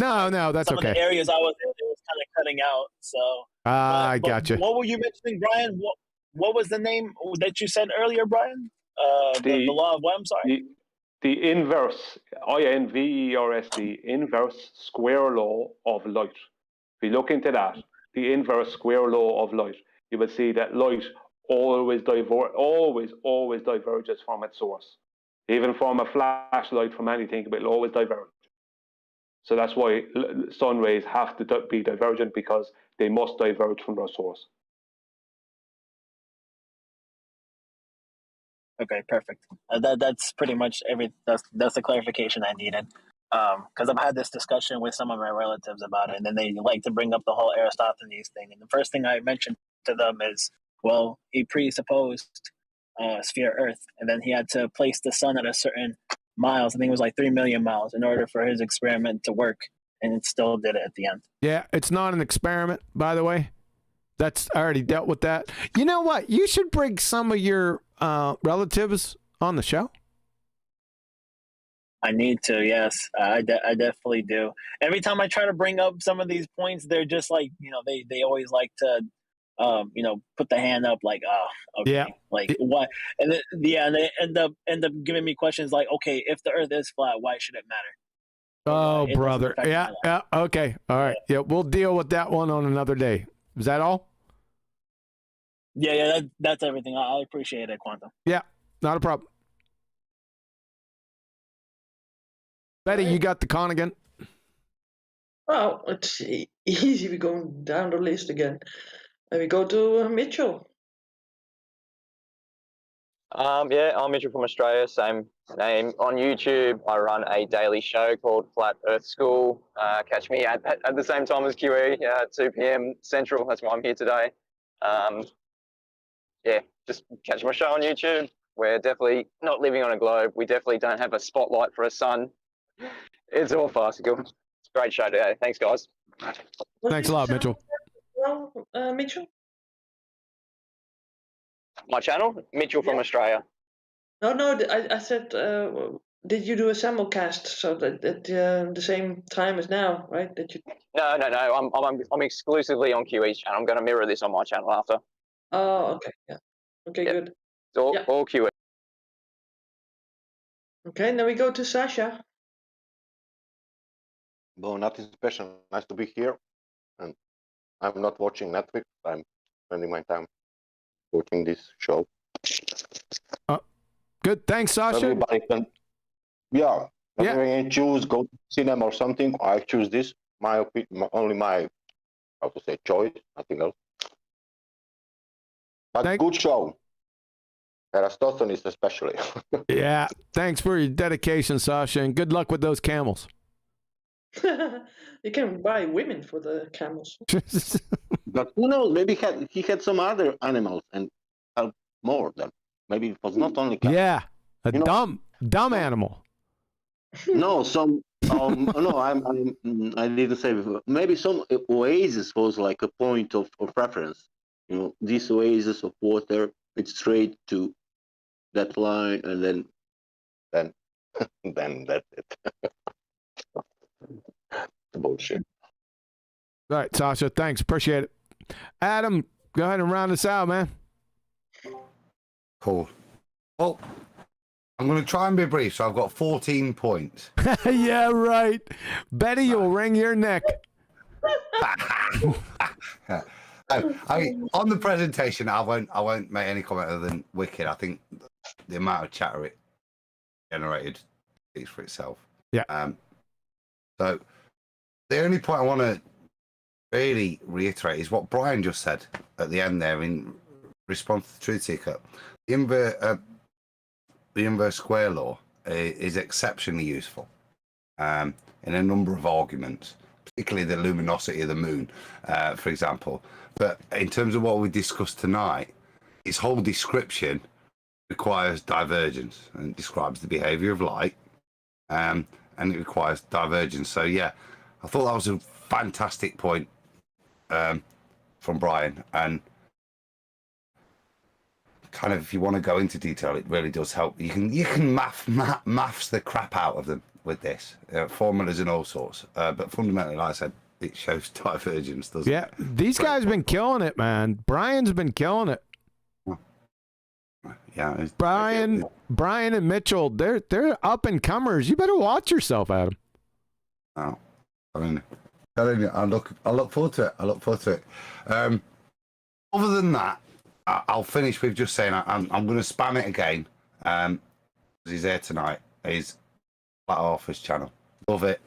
Speaker 5: some
Speaker 12: okay. Of the areas I was in, it was kind of cutting out. So
Speaker 5: I gotcha.
Speaker 12: What were you mentioning, Brian? What was the name that you said earlier, Brian? The law of what? I'm sorry.
Speaker 3: The inverse, INVERS, the inverse square law of light. If you look into that, the inverse square law of light, you will see that light always diverges from its source. Even from a flashlight, from anything, it will always diverge. So that's why sun rays have to be divergent, because they must diverge from their source.
Speaker 12: Okay, perfect. That's pretty much everything. That's the clarification I needed. Because I've had this discussion with some of my relatives about it, and then they like to bring up the whole Eratosthenes thing. And the first thing I mentioned to them is, well, he presupposed sphere Earth, and then he had to place the sun at a certain miles. I think it was like 3 million miles in order for his experiment to work, and it still did it at the end.
Speaker 5: Yeah, it's not an experiment, by the way. I already dealt with that. You know what? You should bring some of your relatives on the show.
Speaker 12: I need to, yes. I definitely do. Every time I try to bring up some of these points, they're just like, they always like to, put the hand up like, oh, okay.
Speaker 5: Yeah.
Speaker 12: Like, what? And then, they end up giving me questions like, okay, if the Earth is flat, why should it matter?
Speaker 5: Oh, brother. Yeah. Okay. All right. Yeah, we'll deal with that one on another day. Is that all?
Speaker 12: Yeah, that's everything. I appreciate it, Quantum.
Speaker 5: Yeah, not a problem. Betty, you got the con again?
Speaker 7: Well, it's easy. We're going down the list again. And we go to Mitchell.
Speaker 8: Yeah, I'm Mitchell from Australia, same name. On YouTube, I run a daily show called Flat Earth School. Catch me at the same time as QE, 2 p.m. Central. That's why I'm here today. Yeah, just catch my show on YouTube. We're definitely not living on a globe. We definitely don't have a spotlight for a sun. It's all farcical. It's a great show today. Thanks, guys.
Speaker 5: Thanks a lot, Mitchell.
Speaker 7: Well, Mitchell?
Speaker 8: My channel? Mitchell from Australia.
Speaker 7: No, I said, did you do a simulcast so that the same time as now, right?
Speaker 8: No. I'm exclusively on QE's channel. I'm going to mirror this on my channel after.
Speaker 7: Oh, okay. Yeah. Okay, good.
Speaker 8: It's all QE.
Speaker 7: Okay, then we go to Sasha.
Speaker 11: Well, nothing special. Nice to be here. And I'm not watching Netflix. I'm spending my time watching this show.
Speaker 5: Good. Thanks, Sasha.
Speaker 11: Everybody can, choose, go to cinema or something. I choose this. My opinion, only my, choice, nothing else. But good show. Eratosthenes especially.
Speaker 5: Yeah. Thanks for your dedication, Sasha, and good luck with those camels.
Speaker 7: You can buy women for the camels.
Speaker 11: But who knows? Maybe he had some other animals and helped more than. Maybe it was not only camels.
Speaker 5: Yeah, dumb animal.
Speaker 11: No, some No, I didn't say before. Maybe some oasis was like a point of reference. You know, this oasis of water, it's straight to that line, and then that's it. Bullshit.
Speaker 5: All right, Sasha, thanks. Appreciate it. Adam, go ahead and round us out, man.
Speaker 9: Cool. Well, I'm going to try and be brief. So I've got 14 points.
Speaker 5: Yeah, right. Betty will wring your neck.
Speaker 9: On the presentation, I won't make any comment other than wicked. I think the amount of chatter it generated speaks for itself.
Speaker 5: Yeah.
Speaker 9: So the only point I want to really reiterate is what Brian just said at the end there in response to the Truth Seeker. The inverse square law is exceptionally useful in a number of arguments, particularly the luminosity of the moon, for example. But in terms of what we discussed tonight, its whole description requires divergence and it describes the behavior of light, and it requires divergence. So yeah, I thought that was a fantastic point from Brian, and kind of if you want to go into detail, it really does help. You can maths the crap out of them with this formulas and all sorts, but fundamentally, like I said, it shows divergence, doesn't it?
Speaker 5: Yeah, these guys have been killing it, man. Brian's been killing it.
Speaker 9: Yeah,
Speaker 5: Brian and Mitchell, they're up and comers. You better watch yourself, Adam.
Speaker 9: Oh, I look forward to it. I look forward to it. Other than that, I'll finish with just saying I'm going to spam it again. He's there tonight. He's Flat Arthur's channel. Love it.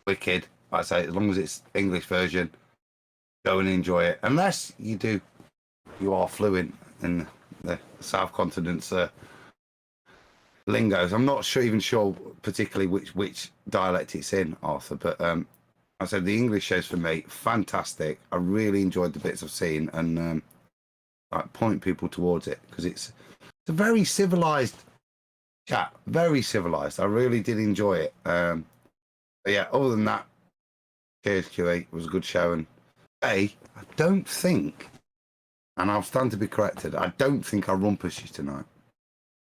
Speaker 9: Wicked. Like I say, as long as it's English version, go and enjoy it. Unless you are fluent in the South Continent's lingos. I'm not even sure particularly which dialect it's in, Arthur. But I said the English shows for me fantastic. I really enjoyed the bits I've seen, and I point people towards it because it's a very civilized chat. Very civilized. I really did enjoy it. But yeah, other than that, cheers, QE. It was a good show. And I don't think, and I'll stand to be corrected, I don't think I rumpushed you tonight.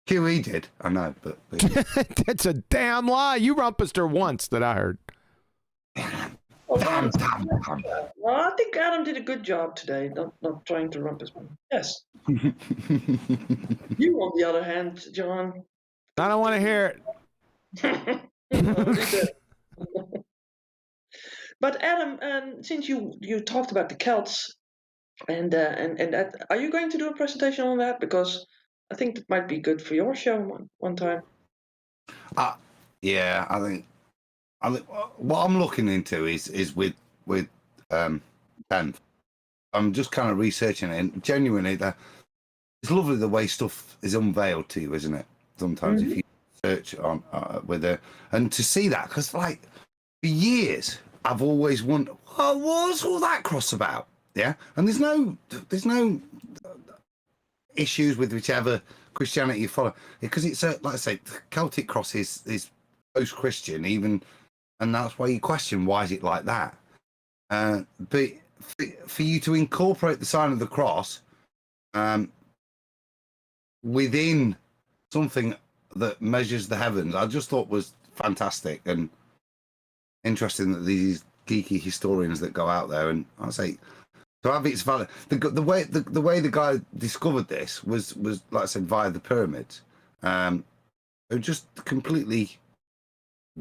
Speaker 9: QE did, I know, but
Speaker 5: that's a damn lie. You rumpused her once that I heard.
Speaker 7: Damn. Well, I think Adam did a good job today, not trying to rumpus me. Yes. You, on the other hand, John.
Speaker 5: I don't want to hear
Speaker 7: it. But Adam, since you talked about the Celts and that, are you going to do a presentation on that? Because I think that might be good for your show one time.
Speaker 9: Yeah, I think what I'm looking into is with 10th. I'm just kind of researching it, and genuinely, it's lovely the way stuff is unveiled to you, isn't it? Sometimes if you search on with it, and to see that, because like for years I've always wondered, what's all that cross about? Yeah, and there's no issues with whichever Christianity you follow, because it's like I say, the Celtic Cross is post-Christian even, and that's why you question why is it like that. But for you to incorporate the sign of the cross within something that measures the heavens, I just thought was fantastic and interesting that these geeky historians that go out there, and I say to have its valid, the way the guy discovered this was like I said, via the pyramids. Just completely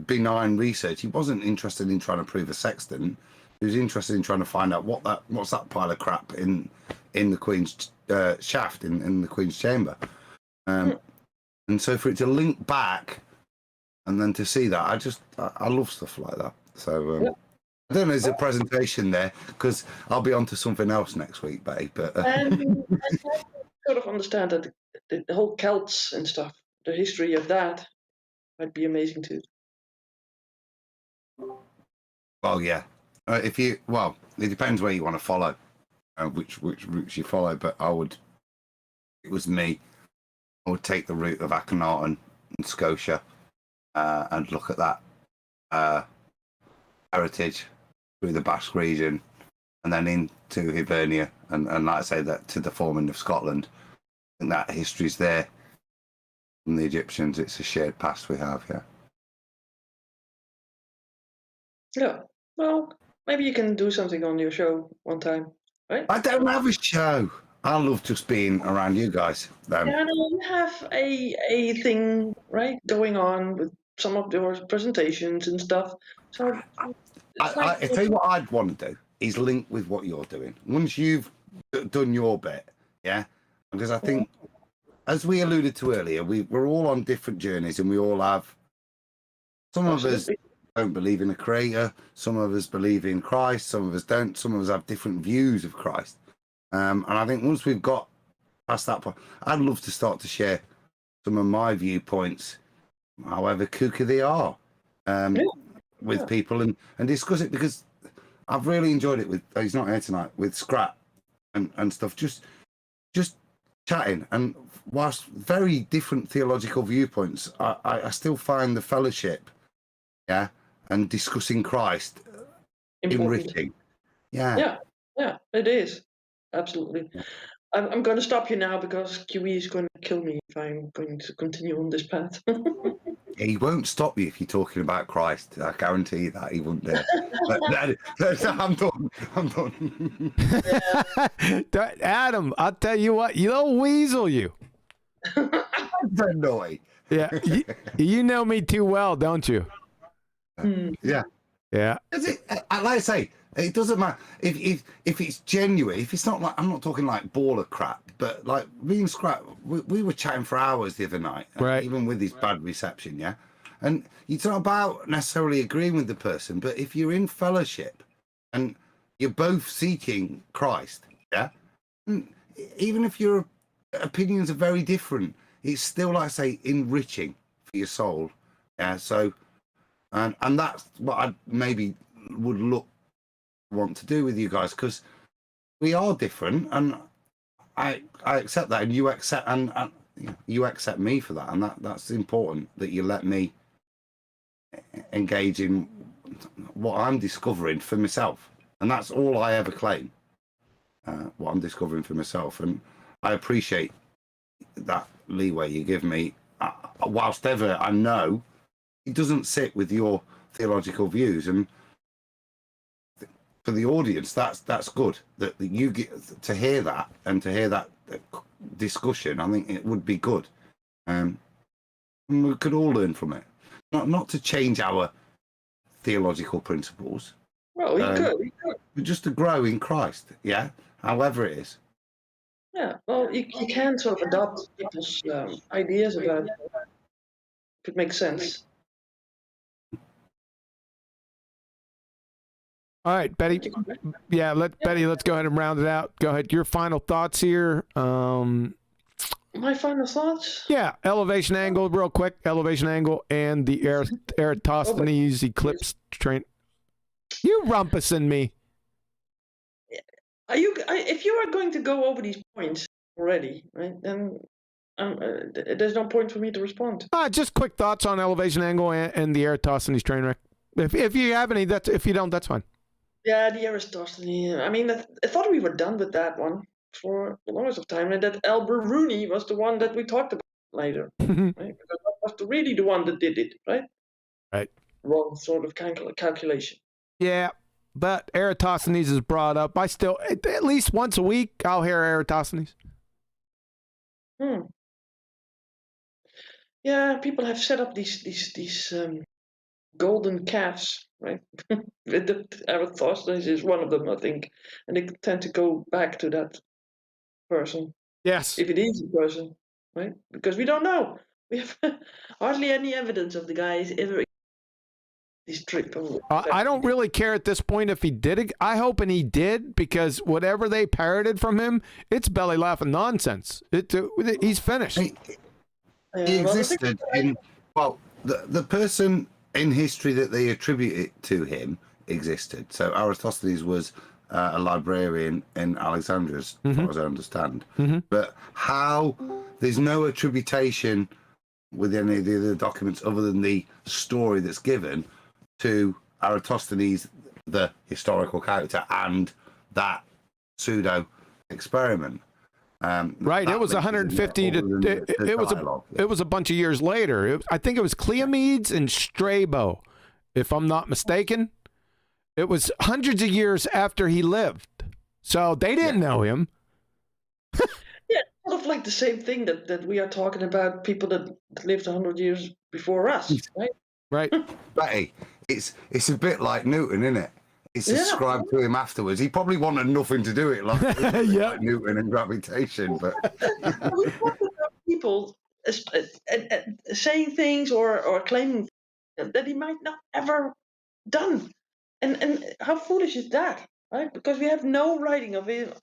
Speaker 9: benign research. He wasn't interested in trying to prove a sextant. He was interested in trying to find out what's that pile of crap in the Queen's shaft in the Queen's chamber. And so for it to link back and then to see that, I love stuff like that. So I don't know, there's a presentation there because I'll be on to something else next week, Betty. But
Speaker 7: and I sort of understand that the whole Celts and stuff, the history of that might be amazing too.
Speaker 9: Well, yeah. It depends where you want to follow, which routes you follow. But I would take the route of Akhenaten and Scotia and look at that heritage through the Basque region and then into Hibernia and like I say, that to the forming of Scotland. I think that history's there from the Egyptians. It's a shared past we have, yeah.
Speaker 7: Yeah. Well, maybe you can do something on your show one time, right?
Speaker 9: I don't have a show. I love just being around you guys.
Speaker 7: Yeah, no, you have a thing, right, going on with some of your presentations and stuff. So
Speaker 9: I tell you what I'd want to do is link with what you're doing. Once you've done your bit, yeah? Because I think, as we alluded to earlier, we're all on different journeys and we all have, some of us don't believe in a creator, some of us believe in Christ, some of us don't, some of us have different views of Christ. And I think once we've got past that point, I'd love to start to share some of my viewpoints, however kooky they are, with people and discuss it, because I've really enjoyed it with, he's not here tonight, with Scrap and stuff, just chatting. And whilst very different theological viewpoints, I still find the fellowship, yeah, and discussing Christ enriching.
Speaker 7: Yeah, it is. Absolutely.
Speaker 9: Yeah.
Speaker 7: I'm going to stop you now because QE is going to kill me if I'm going to continue on this path.
Speaker 9: He won't stop you if you're talking about Christ. I guarantee you that he won't dare. I'm done.
Speaker 5: Adam, I'll tell you what, you'll weasel you.
Speaker 9: Annoy.
Speaker 5: Yeah, you know me too well, don't you?
Speaker 9: Yeah.
Speaker 5: Yeah.
Speaker 9: Like I say, it doesn't matter if it's genuine. If it's not like, I'm not talking like baller crap, but like me and Scrap, we were chatting for hours the other night,
Speaker 5: right?
Speaker 9: Even with his bad reception, yeah. And it's not about necessarily agreeing with the person, but if you're in fellowship and you're both seeking Christ, yeah, and even if your opinions are very different, it's still, like I say, enriching for your soul. Yeah. So, and that's what I maybe would want to do with you guys, because we are different, and I accept that, and you accept, and you accept me for that, and that's important, that you let me engage in what I'm discovering for myself, and that's all I ever claim, what I'm discovering for myself, and I appreciate that leeway you give me, whilst ever I know it doesn't sit with your theological views. And for the audience, that's good that you get to hear that, and to hear that discussion. I think it would be good, and we could all learn from it. Not to change our theological principles.
Speaker 7: Well, we could.
Speaker 9: But just to grow in Christ, yeah. However it is.
Speaker 7: Yeah. Well, you can sort of adopt people's ideas about it. If it makes sense.
Speaker 5: All right, Betty. Yeah, Betty, let's go ahead and round it out. Go ahead. Your final thoughts here.
Speaker 7: My final thoughts?
Speaker 5: Yeah, elevation angle, real quick. Elevation angle and the Eratosthenes eclipse train. You rumpusing me.
Speaker 7: If you are going to go over these points already, right, then there's no point for me to respond.
Speaker 5: Just quick thoughts on elevation angle and the Eratosthenes train wreck. If you have any, if you don't, that's fine.
Speaker 7: Yeah, the Eratosthenes. I mean, I thought we were done with that one for the longest of time, and that Al-Biruni was the one that we talked about later, right? Because that was really the one that did it, right?
Speaker 5: Right.
Speaker 7: Wrong sort of calculation.
Speaker 5: Yeah, but Eratosthenes is brought up. I still, at least once a week, I'll hear Eratosthenes.
Speaker 7: Yeah, people have set up these golden calves, right? The Eratosthenes is one of them, I think, and they tend to go back to that person.
Speaker 5: Yes.
Speaker 7: If it is a person, right? Because we don't know. We have hardly any evidence of the guys ever this trip.
Speaker 5: I don't really care at this point if he did it. I hope and he did, because whatever they parroted from him, it's belly laughing nonsense. He's finished.
Speaker 9: He existed the person in history that they attribute it to him existed. So Eratosthenes was a librarian in Alexandria, as far as I understand. But how there's no attribution with any of the other documents other than the story that's given to Eratosthenes, the historical character, and that pseudo experiment.
Speaker 5: Right, it was 150 to it was a bunch of years later. I think it was Cleomedes and Strabo, if I'm not mistaken. It was hundreds of years after he lived, so they didn't know him.
Speaker 7: Yeah, sort of like the same thing that we are talking about people that lived 100 years before us, right?
Speaker 5: Right.
Speaker 9: Betty, it's a bit like Newton, isn't it? It's ascribed to him afterwards. He probably wanted nothing to do with it, like Newton and gravitation. But
Speaker 7: we talk about people saying things or claiming that he might not ever done, and how foolish is that, right? Because we have no writing of him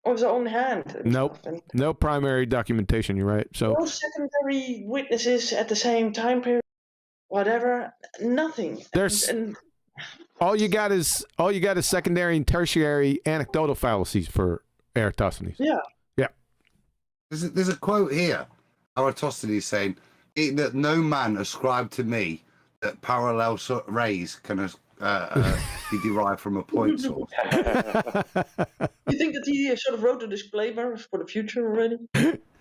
Speaker 7: of his own hand.
Speaker 5: Nope. No primary documentation. You're right. So
Speaker 7: no secondary witnesses at the same time period. Whatever. Nothing.
Speaker 5: There's. All you got is secondary and tertiary anecdotal fallacies for Eratosthenes.
Speaker 7: Yeah.
Speaker 5: Yeah.
Speaker 9: There's a quote here. Eratosthenes saying that no man ascribed to me that parallel rays can be derived from a point source.
Speaker 7: You think that he sort of wrote a disclaimer for the future already?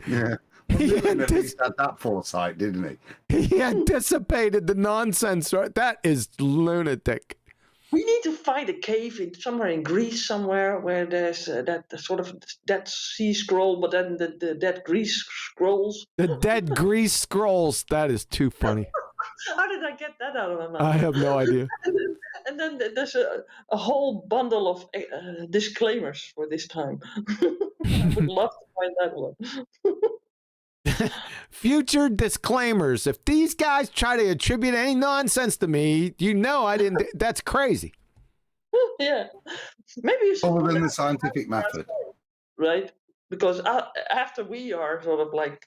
Speaker 9: Yeah. He at least had that foresight, didn't he?
Speaker 5: He anticipated the nonsense. Right? That is lunatic.
Speaker 7: We need to find a cave somewhere in Greece, somewhere where there's that sort of Dead Sea Scroll, but then the Dead Greece Scrolls.
Speaker 5: The Dead Greece Scrolls. That is too funny.
Speaker 7: How did I get that out of my mouth?
Speaker 5: I have no idea.
Speaker 7: And then there's a whole bundle of disclaimers for this time. I would love to find that one.
Speaker 5: Future disclaimers. If these guys try to attribute any nonsense to me, you know I didn't. That's crazy.
Speaker 7: Yeah. Maybe you should
Speaker 9: other than the scientific method.
Speaker 7: Right? Because after we are sort of like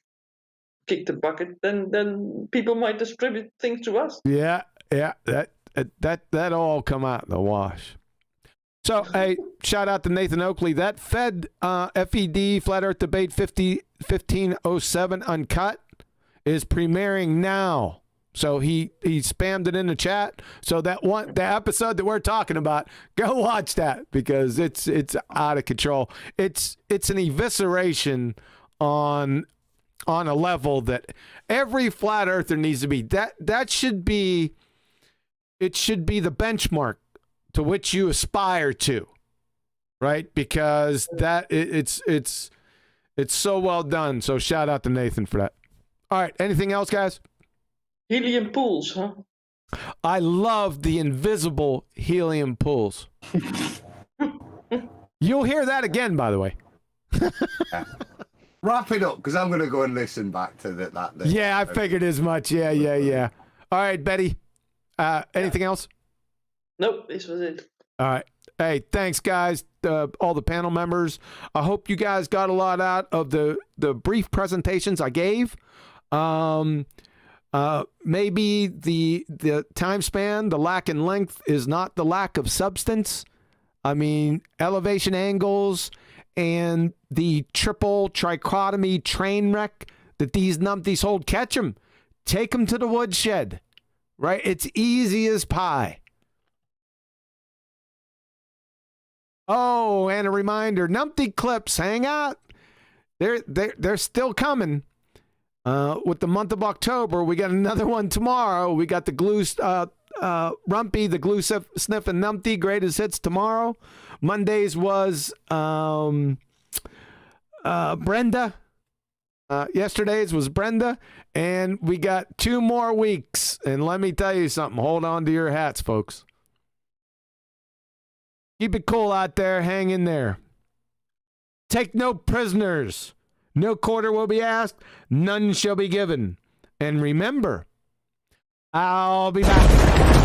Speaker 7: kick the bucket, then people might distribute things to us.
Speaker 5: Yeah. That all come out in the wash. So, hey, shout out to Nathan Oakley. That FED, Flat Earth Debate 1507 Uncut is premiering now. So he spammed it in the chat. So the episode that we're talking about, go watch that because it's out of control. It's an evisceration on a level that every flat earther needs to be. That should be. It should be the benchmark to which you aspire to, right? Because it's so well done. So shout out to Nathan for that. All right, anything else, guys?
Speaker 7: Helium pools, huh?
Speaker 5: I love the invisible helium pools. You'll hear that again, by the way.
Speaker 9: Wrap it up, because I'm going to go and listen back to that.
Speaker 5: Yeah, I figured as much. Yeah. All right, Betty. Anything else?
Speaker 7: Nope, this was it.
Speaker 5: All right. Hey, thanks, guys. All the panel members. I hope you guys got a lot out of the brief presentations I gave. Maybe the time span, the lack in length is not the lack of substance. I mean, elevation angles and the triple trichotomy train wreck that these numpties hold. Catch them. Take them to the woodshed. Right? It's easy as pie. Oh, and a reminder, numpty clips, hang out. They're still coming. With the month of October, we got another one tomorrow. We got the glue Rumpy, the glue sniff and numpty greatest hits tomorrow. Mondays was Brenda. Yesterday's was Brenda, and we got 2 more weeks. And let me tell you something. Hold on to your hats, folks. Keep it cool out there. Hang in there. Take no prisoners. No quarter will be asked. None shall be given. And remember, I'll be back.